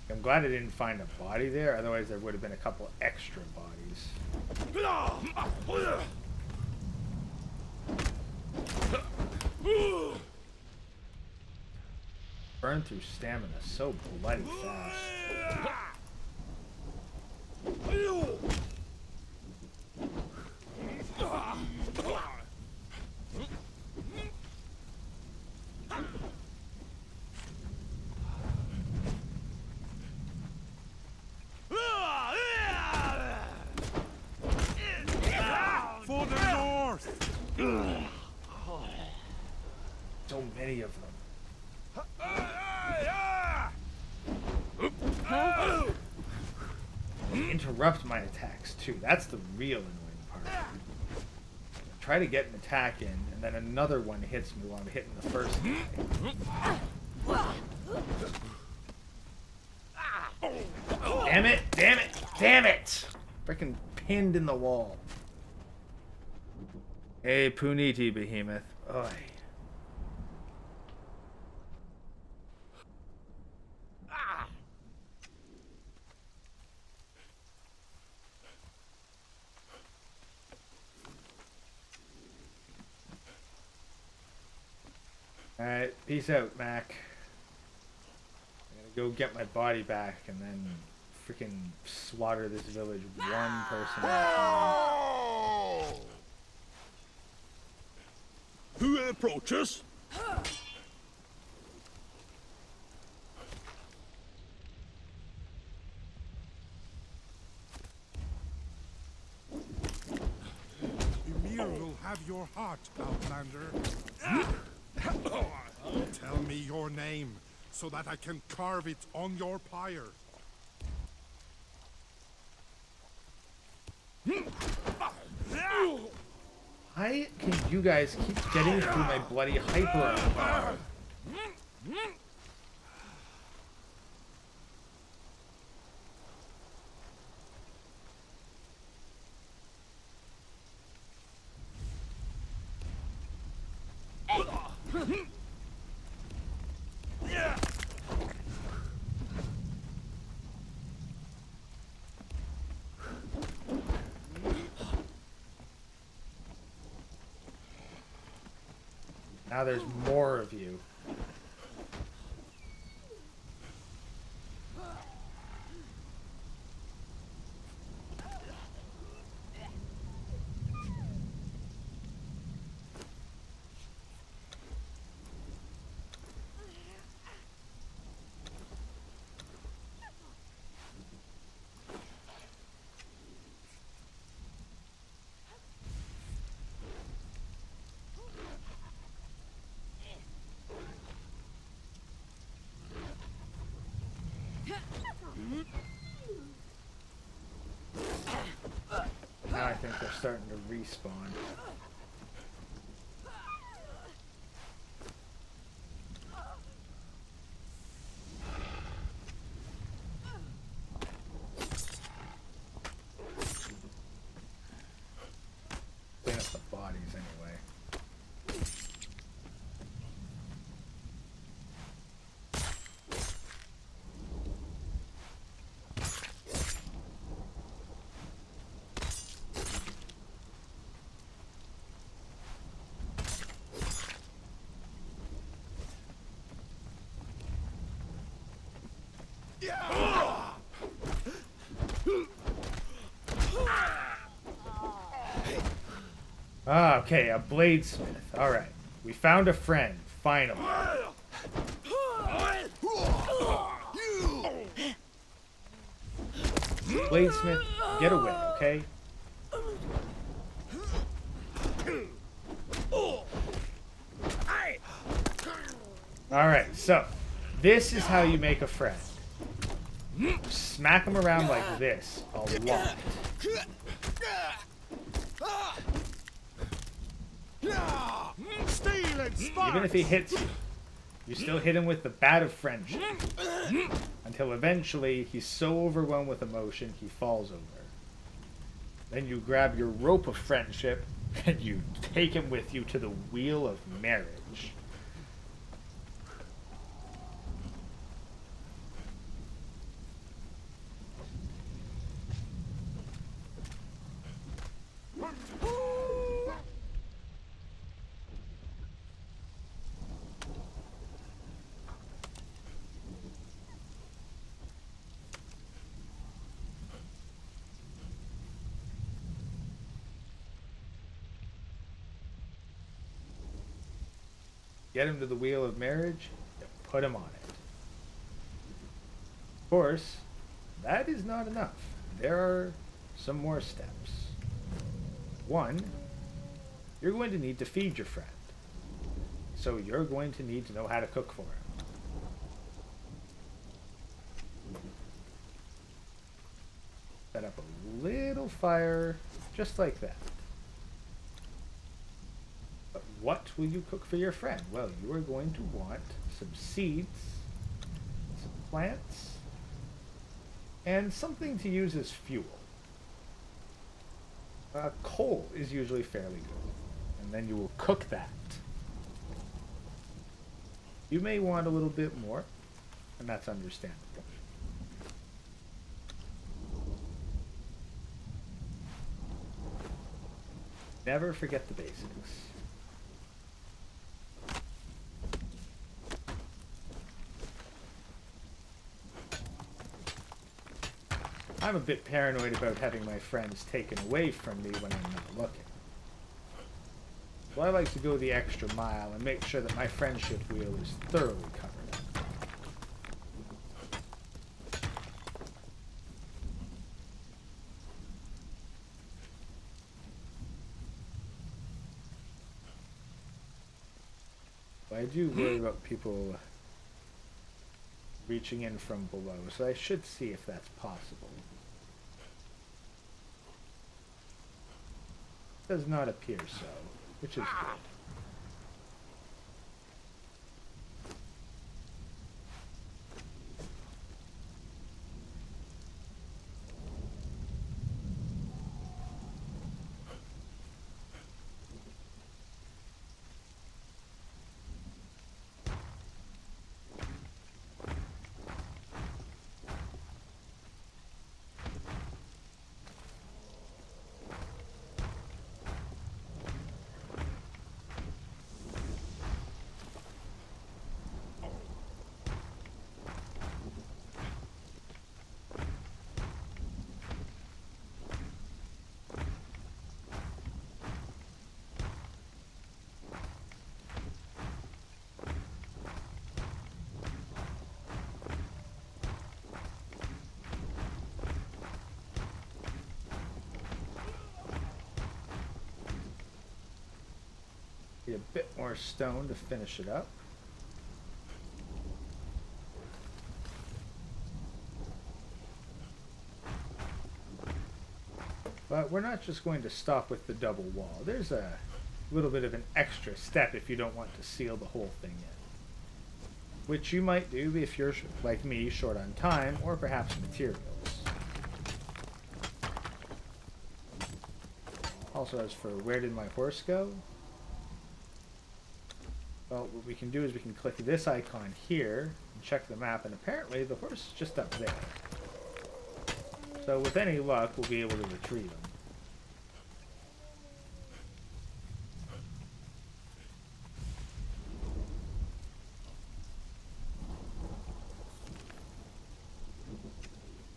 S1: I'm glad I didn't find a body there, otherwise there would have been a couple extra bodies. Burn through stamina so bloody fast.
S3: For the north!
S1: So many of them. They interrupt my attacks too. That's the real annoying part. Try to get an attack in, and then another one hits me while I'm hitting the first guy. Damn it! Damn it! Damn it! Freaking pinned in the wall. Hey, Puniti Behemoth. Oi. Alright, peace out, Mac. I'm gonna go get my body back and then freaking slaughter this village one person at a time.
S7: Who approaches?
S3: Ymir will have your heart, Outlander. Tell me your name, so that I can carve it on your pyre.
S1: Why can you guys keep getting through my bloody hyper? Now there's more of you. Now I think they're starting to respawn. Clean up the bodies anyway. Ah, okay, a bladesmith. Alright. We found a friend, finally. Bladesmith, get away, okay? Alright, so this is how you make a friend. Smack him around like this a lot. Even if he hits you, you still hit him with the bat of friendship. Until eventually he's so overwhelmed with emotion he falls over. Then you grab your rope of friendship and you take him with you to the wheel of marriage. Get him to the wheel of marriage, you put him on it. Of course, that is not enough. There are some more steps. One, you're going to need to feed your friend. So you're going to need to know how to cook for him. Set up a little fire, just like that. But what will you cook for your friend? Well, you are going to want some seeds, some plants, and something to use as fuel. Coal is usually fairly good, and then you will cook that. You may want a little bit more, and that's understandable. Never forget the basics. I'm a bit paranoid about having my friends taken away from me when I'm not looking. So I like to go the extra mile and make sure that my friendship wheel is thoroughly covered up. But I do worry about people reaching in from below, so I should see if that's possible. Does not appear so, which is good. Need a bit more stone to finish it up. But we're not just going to stop with the double wall. There's a little bit of an extra step if you don't want to seal the whole thing in. Which you might do if you're, like me, short on time or perhaps materials. Also, as for where did my horse go? Well, what we can do is we can click this icon here and check the map, and apparently the horse is just up there. So with any luck, we'll be able to retrieve him.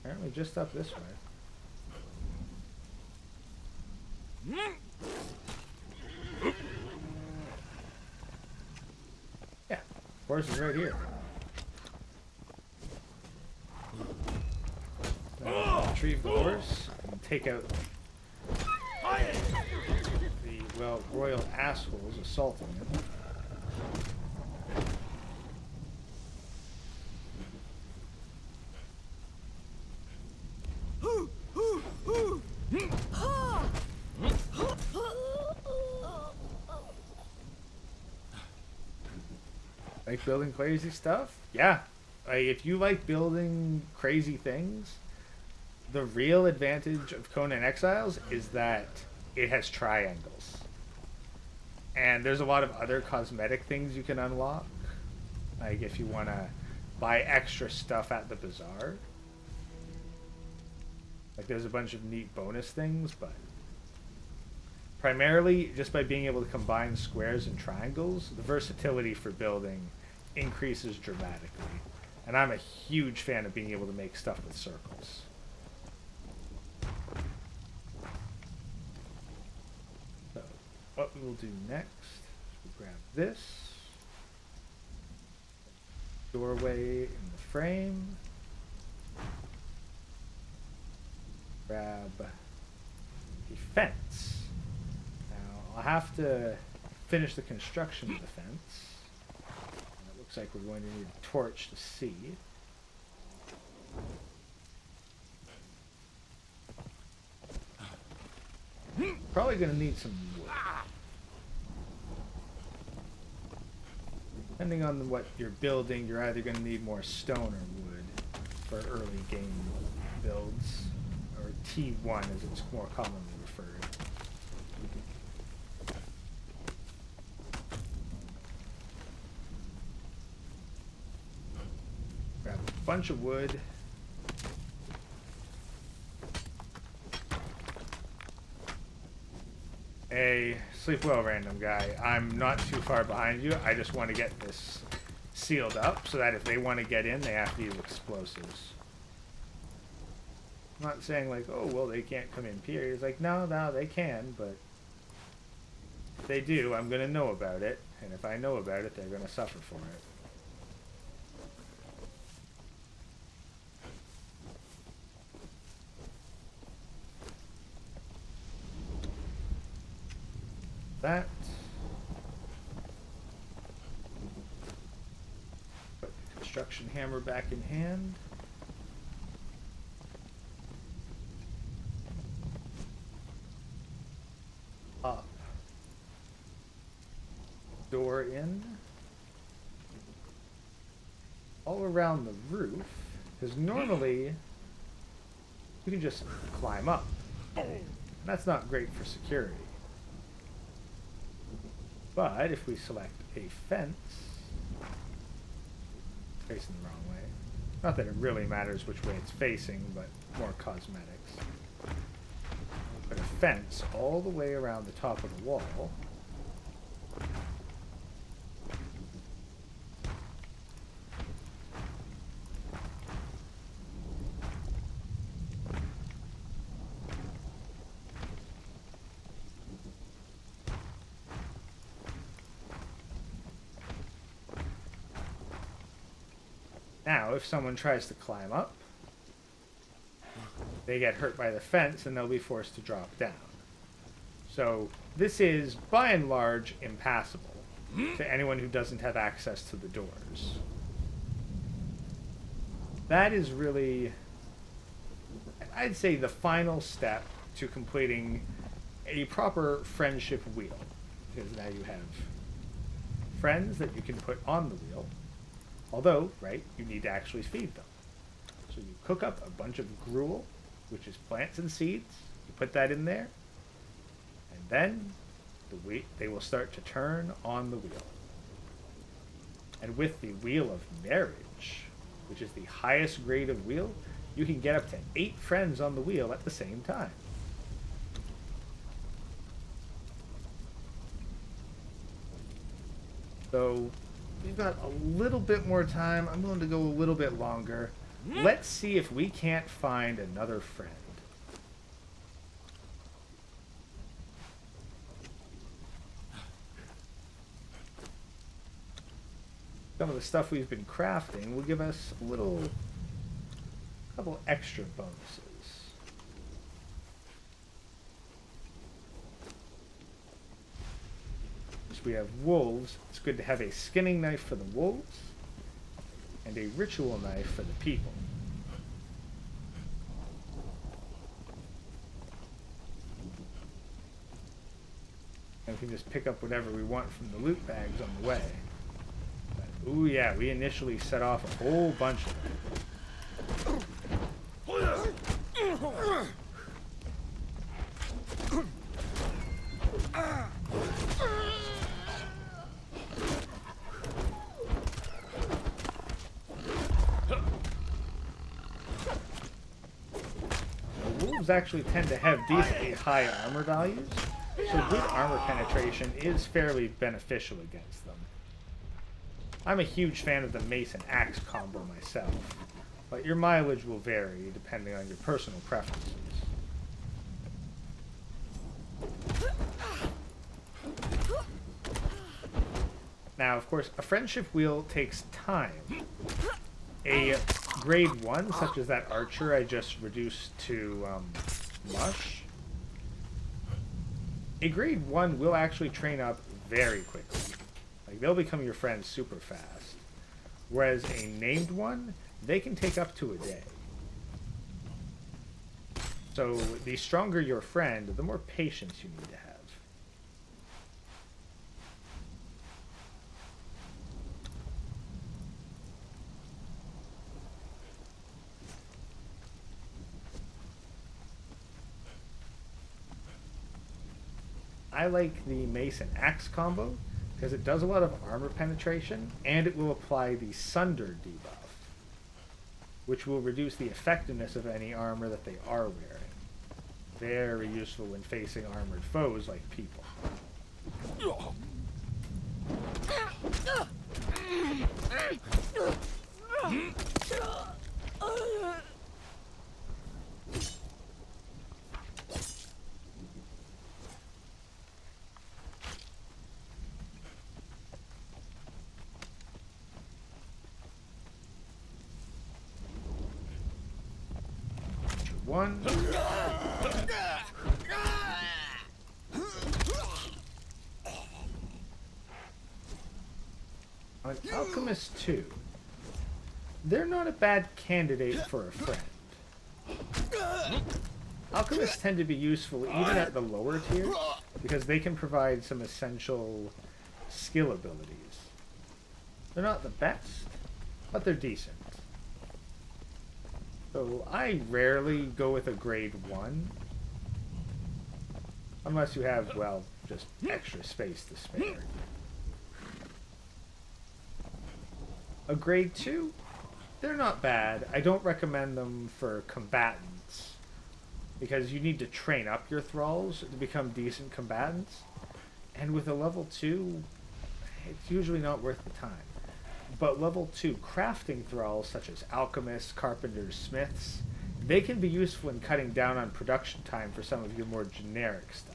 S1: Apparently just up this way. Yeah, horse is right here. Now, retrieve the horse and take out the, well, royal assholes assaulting him. Like building crazy stuff? Yeah. Like, if you like building crazy things, the real advantage of Conan Exiles is that it has triangles. And there's a lot of other cosmetic things you can unlock. Like if you want to buy extra stuff at the bazaar. Like there's a bunch of neat bonus things, but primarily just by being able to combine squares and triangles, the versatility for building increases dramatically. And I'm a huge fan of being able to make stuff with circles. So, what we will do next is we'll grab this. Doorway in the frame. Grab the fence. Now, I'll have to finish the construction of the fence. Looks like we're going to need a torch to see. Probably going to need some wood. Depending on what you're building, you're either going to need more stone or wood for early game builds, or T1 as it's more commonly referred. Grab a bunch of wood. Hey, sleep well, random guy. I'm not too far behind you. I just want to get this sealed up so that if they want to get in, they have to use explosives. I'm not saying like, oh, well, they can't come in, period. It's like, no, they can, but if they do, I'm going to know about it. And if I know about it, they're going to suffer for it. That. Put the construction hammer back in hand. Up. Door in. All around the roof, because normally you can just climb up. And that's not great for security. But if we select a fence, facing the wrong way. Not that it really matters which way it's facing, but more cosmetics. We'll put a fence all the way around the top of the wall. Now, if someone tries to climb up, they get hurt by the fence and they'll be forced to drop down. So this is, by and large, impassable to anyone who doesn't have access to the doors. That is really, I'd say, the final step to completing a proper friendship wheel. Because now you have friends that you can put on the wheel. Although, right, you need to actually feed them. So you cook up a bunch of gruel, which is plants and seeds. You put that in there. And then they will start to turn on the wheel. And with the Wheel of Marriage, which is the highest grade of wheel, you can get up to 8 friends on the wheel at the same time. So we've got a little bit more time. I'm willing to go a little bit longer. Let's see if we can't find another friend. Some of the stuff we've been crafting will give us a couple extra bonuses. So we have wolves. It's good to have a skinning knife for the wolves and a ritual knife for the people. And we can just pick up whatever we want from the loot bags on the way. Ooh, yeah, we initially set off a whole bunch of them. The wolves actually tend to have decently high armor values, so good armor penetration is fairly beneficial against them. I'm a huge fan of the mace and axe combo myself, but your mileage will vary depending on your personal preferences. Now, of course, a friendship wheel takes time. A grade 1, such as that archer I just reduced to mush, a grade 1 will actually train up very quickly. Like, they'll become your friends super fast. Whereas a named one, they can take up to a day. So the stronger your friend, the more patience you need to have. I like the mace and axe combo because it does a lot of armor penetration, and it will apply the Sunder debuff, which will reduce the effectiveness of any armor that they are wearing. Very useful when facing armored foes like people. One. On Alchemist 2, they're not a bad candidate for a friend. Alchemists tend to be useful even at the lower tier because they can provide some essential skill abilities. They're not the best, but they're decent. So I rarely go with a grade 1. Unless you have, well, just extra space to spare. A grade 2, they're not bad. I don't recommend them for combatants, because you need to train up your thralls to become decent combatants. And with a level 2, it's usually not worth the time. But level 2 crafting thralls, such as alchemists, carpenters, smiths, they can be useful in cutting down on production time for some of your more generic stuff.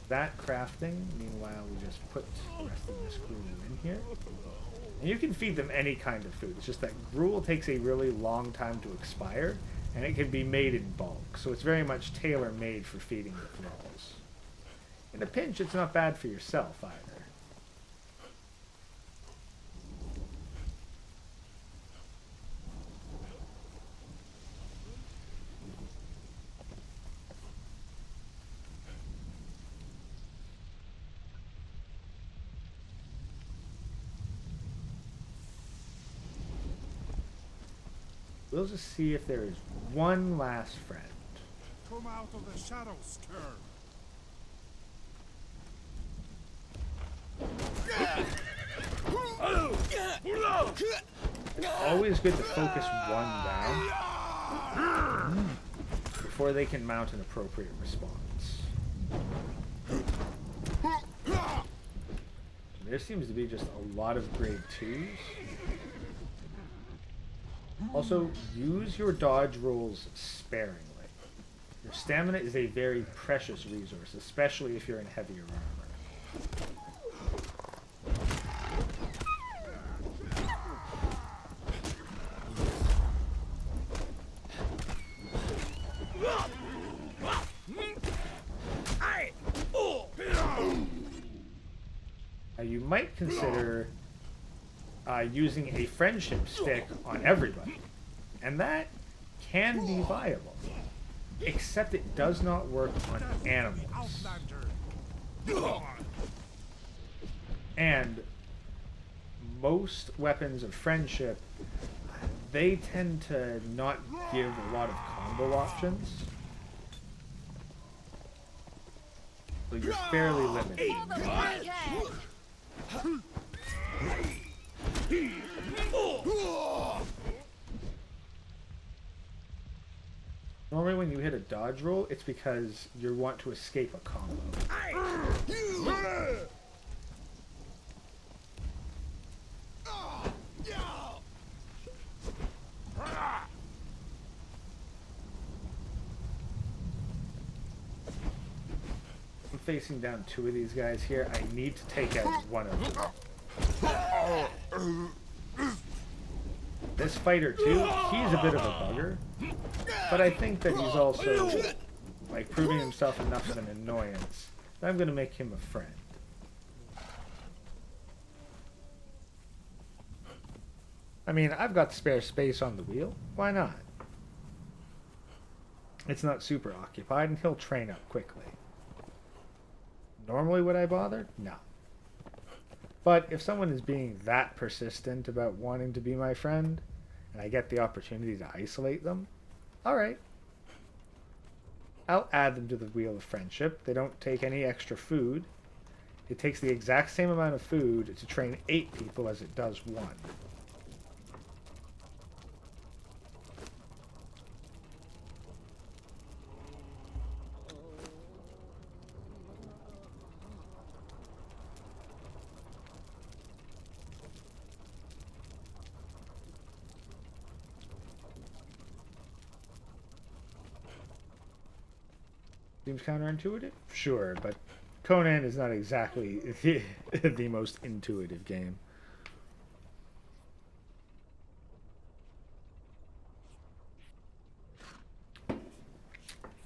S1: That crafting, meanwhile, we just put the rest of this gruel in here. And you can feed them any kind of food. It's just that gruel takes a really long time to expire, and it can be made in bulk. So it's very much tailor-made for feeding the thralls. In a pinch, it's not bad for yourself either. we'll just see if there is one last friend.
S3: Come out of the shadows, Stir.
S1: It's always good to focus one down before they can mount an appropriate response. There seems to be just a lot of grade 2s. Also, use your dodge rolls sparingly. Your stamina is a very precious resource, especially if you're in heavier armor. You might consider using a friendship stick on everybody, and that can be viable, except it does not work on animals. And most weapons of friendship, they tend to not give a lot of combo options, so you're fairly limited. Normally when you hit a dodge roll, it's because you want to escape a combo. I'm facing down 2 of these guys here. I need to take out one of them. This fighter too, he's a bit of a bugger, but I think that he's also like proving himself enough of an annoyance that I'm going to make him a friend. I mean, I've got spare space on the wheel. Why not? It's not super occupied, and he'll train up quickly. Normally would I bother? No. But if someone is being that persistent about wanting to be my friend, and I get the opportunity to isolate them, alright. I'll add them to the wheel of friendship. They don't take any extra food. It takes the exact same amount of food to train 8 people as it does 1. Seems counterintuitive? Sure, but Conan is not exactly the most intuitive game.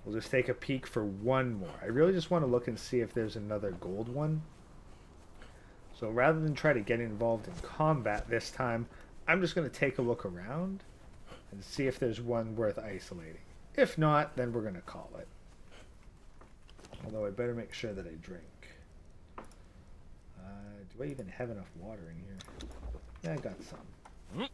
S1: We'll just take a peek for one more. I really just want to look and see if there's another gold one. So rather than try to get involved in combat this time, I'm just going to take a look around and see if there's one worth isolating. If not, then we're going to call it. Although I better make sure that I drink. Do I even have enough water in here? Yeah, I got some. There.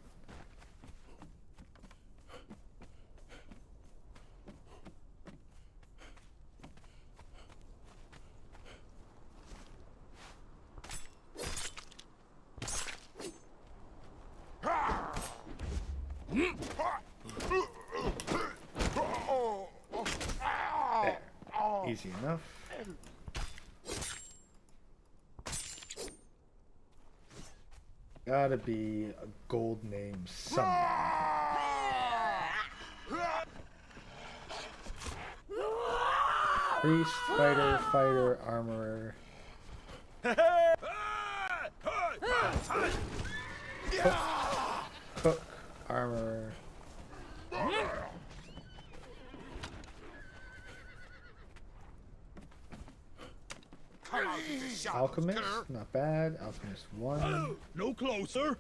S1: Easy enough. Gotta be a gold name somewhere. Priest, fighter, armorer. Cook, armorer. Alchemist, not bad. Alchemist 1.
S7: No closer.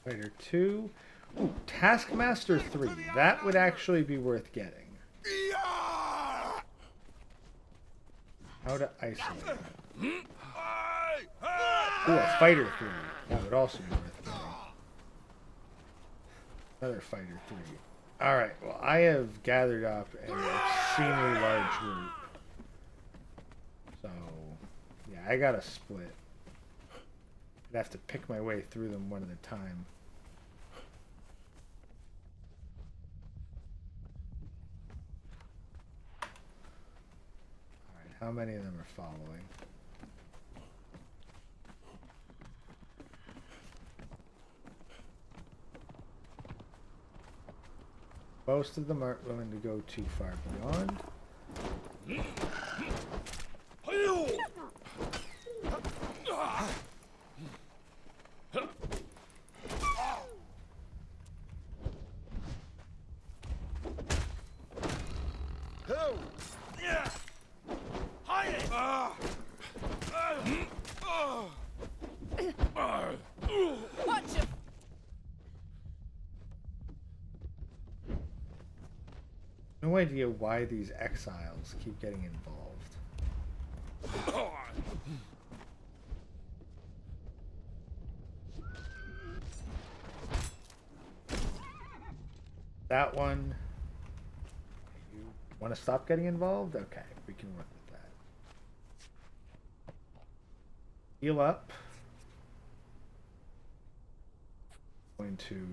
S1: Fighter 2. Ooh, Taskmaster 3. That would actually be worth getting. How to isolate him. Ooh, a Fighter 3. That would also be worth getting. Another fighter 3. Alright, well, I have gathered up an extremely large group. So, yeah, I gotta split. I'd have to pick my way through them one at a time. Alright, how many of them are following? Most of them aren't willing to go too far beyond. No idea why these exiles keep getting involved. That one. You want to stop getting involved? Okay, we can work with that. Heal up. Going to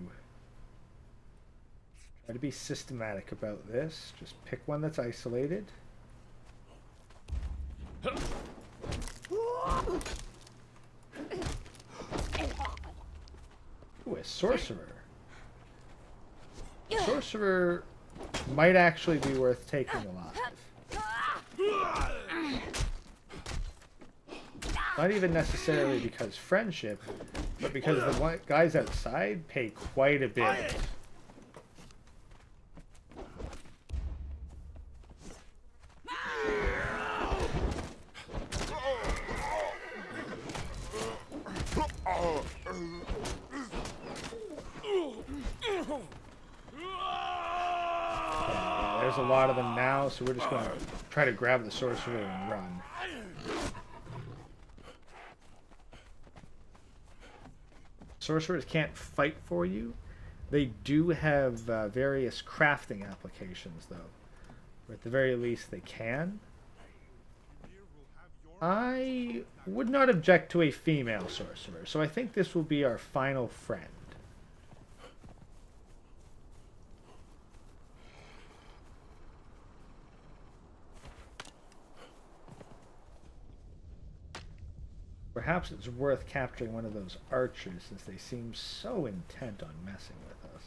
S1: try to be systematic about this. Just pick one that's isolated. Ooh, a sorcerer. Sorcerer might actually be worth taking alive. Not even necessarily because friendship, but because the guys outside pay quite a bit. There's a lot of them now, so we're just going to try to grab the sorcerer and run. Sorcerers can't fight for you. They do have various crafting applications, though. Or at the very least, they can. I would not object to a female sorcerer, so I think this will be our final friend. Perhaps it's worth capturing one of those archers, since they seem so intent on messing with us.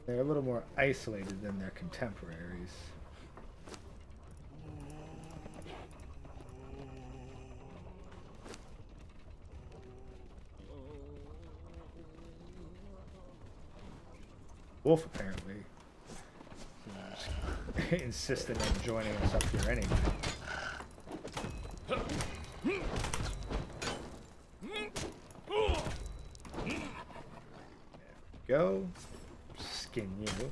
S1: They're a little more isolated than their contemporaries. Wolf, apparently, insisted on joining us up here anyway. There we go. Skin you.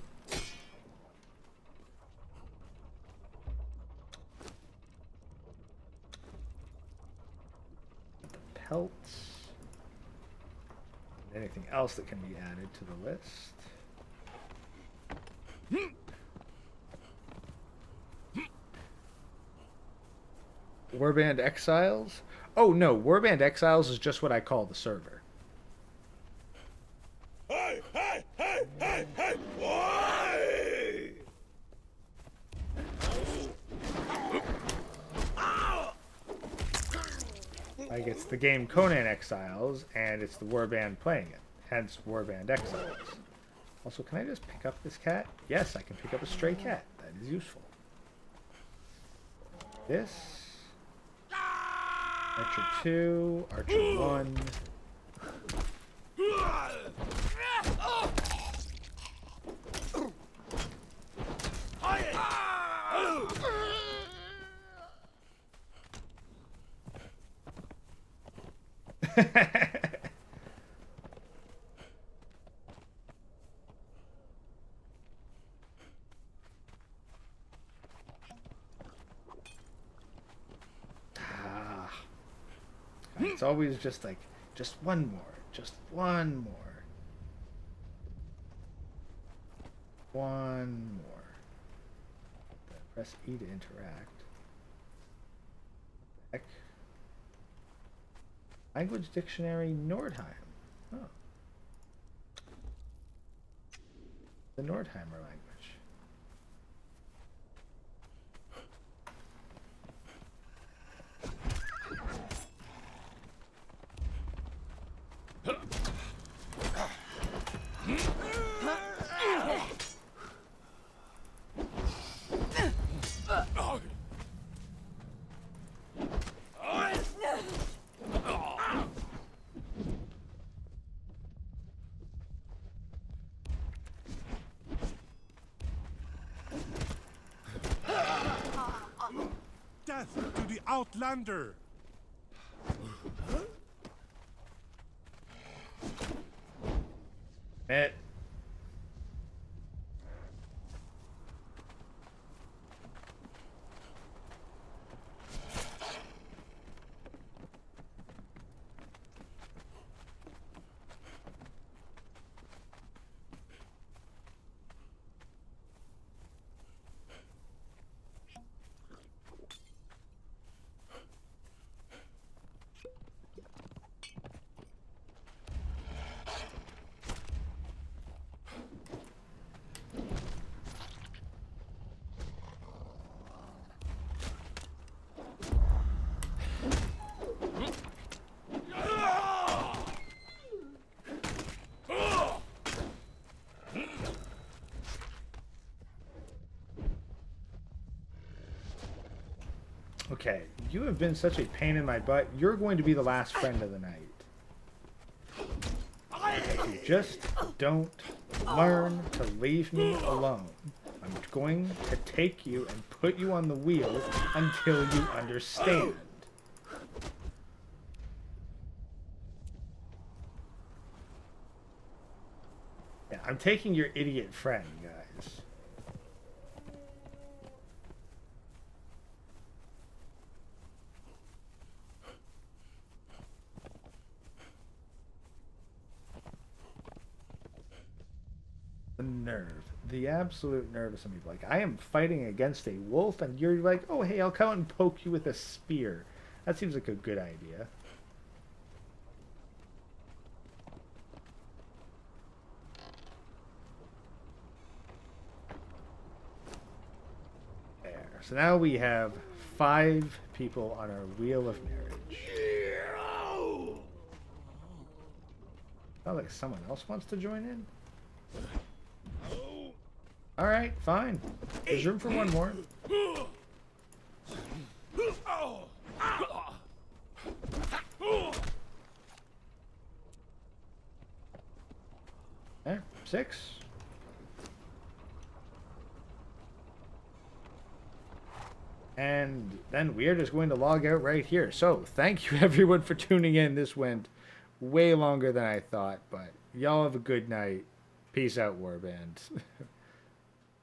S1: The pelts. And anything else that can be added to the list. Warband Exiles? Oh no, Warband Exiles is just what I call the server.
S7: Hey, hey, hey, hey, hey! Why?
S1: Like, it's the game Conan Exiles, and it's the Warband playing it. Hence, Warband Exiles. Also, can I just pick up this cat? Yes, I can pick up a stray cat. That is useful. This. Archer 2, Archer 1. It's always just Just one more. Just one more. One more. Press E to interact. Heck. Language dictionary Nordheim. Oh. The Nordheimer language.
S3: Death to the Outlander!
S1: It. Okay, you have been such a pain in my butt. You're going to be the last friend of the night. If you just don't learn to leave me alone, I'm going to take you and put you on the wheel until you understand. Yeah, I'm taking your idiot friend, guys. The nerve. The absolute nerve of some people. Like, I am fighting against a wolf, and you're like, oh, hey, I'll come out and poke you with a spear. That seems like a good idea. There. So now we have 5 people on our wheel of marriage. Oh, like someone else wants to join in? Alright, fine. There's room for one more. There, 6. And then we are just going to log out right here. So, thank you everyone for tuning in. This went way longer than I thought, but y'all have a good night. Peace out, Warband.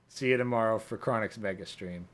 S1: See you tomorrow for Chronic's Mega Stream.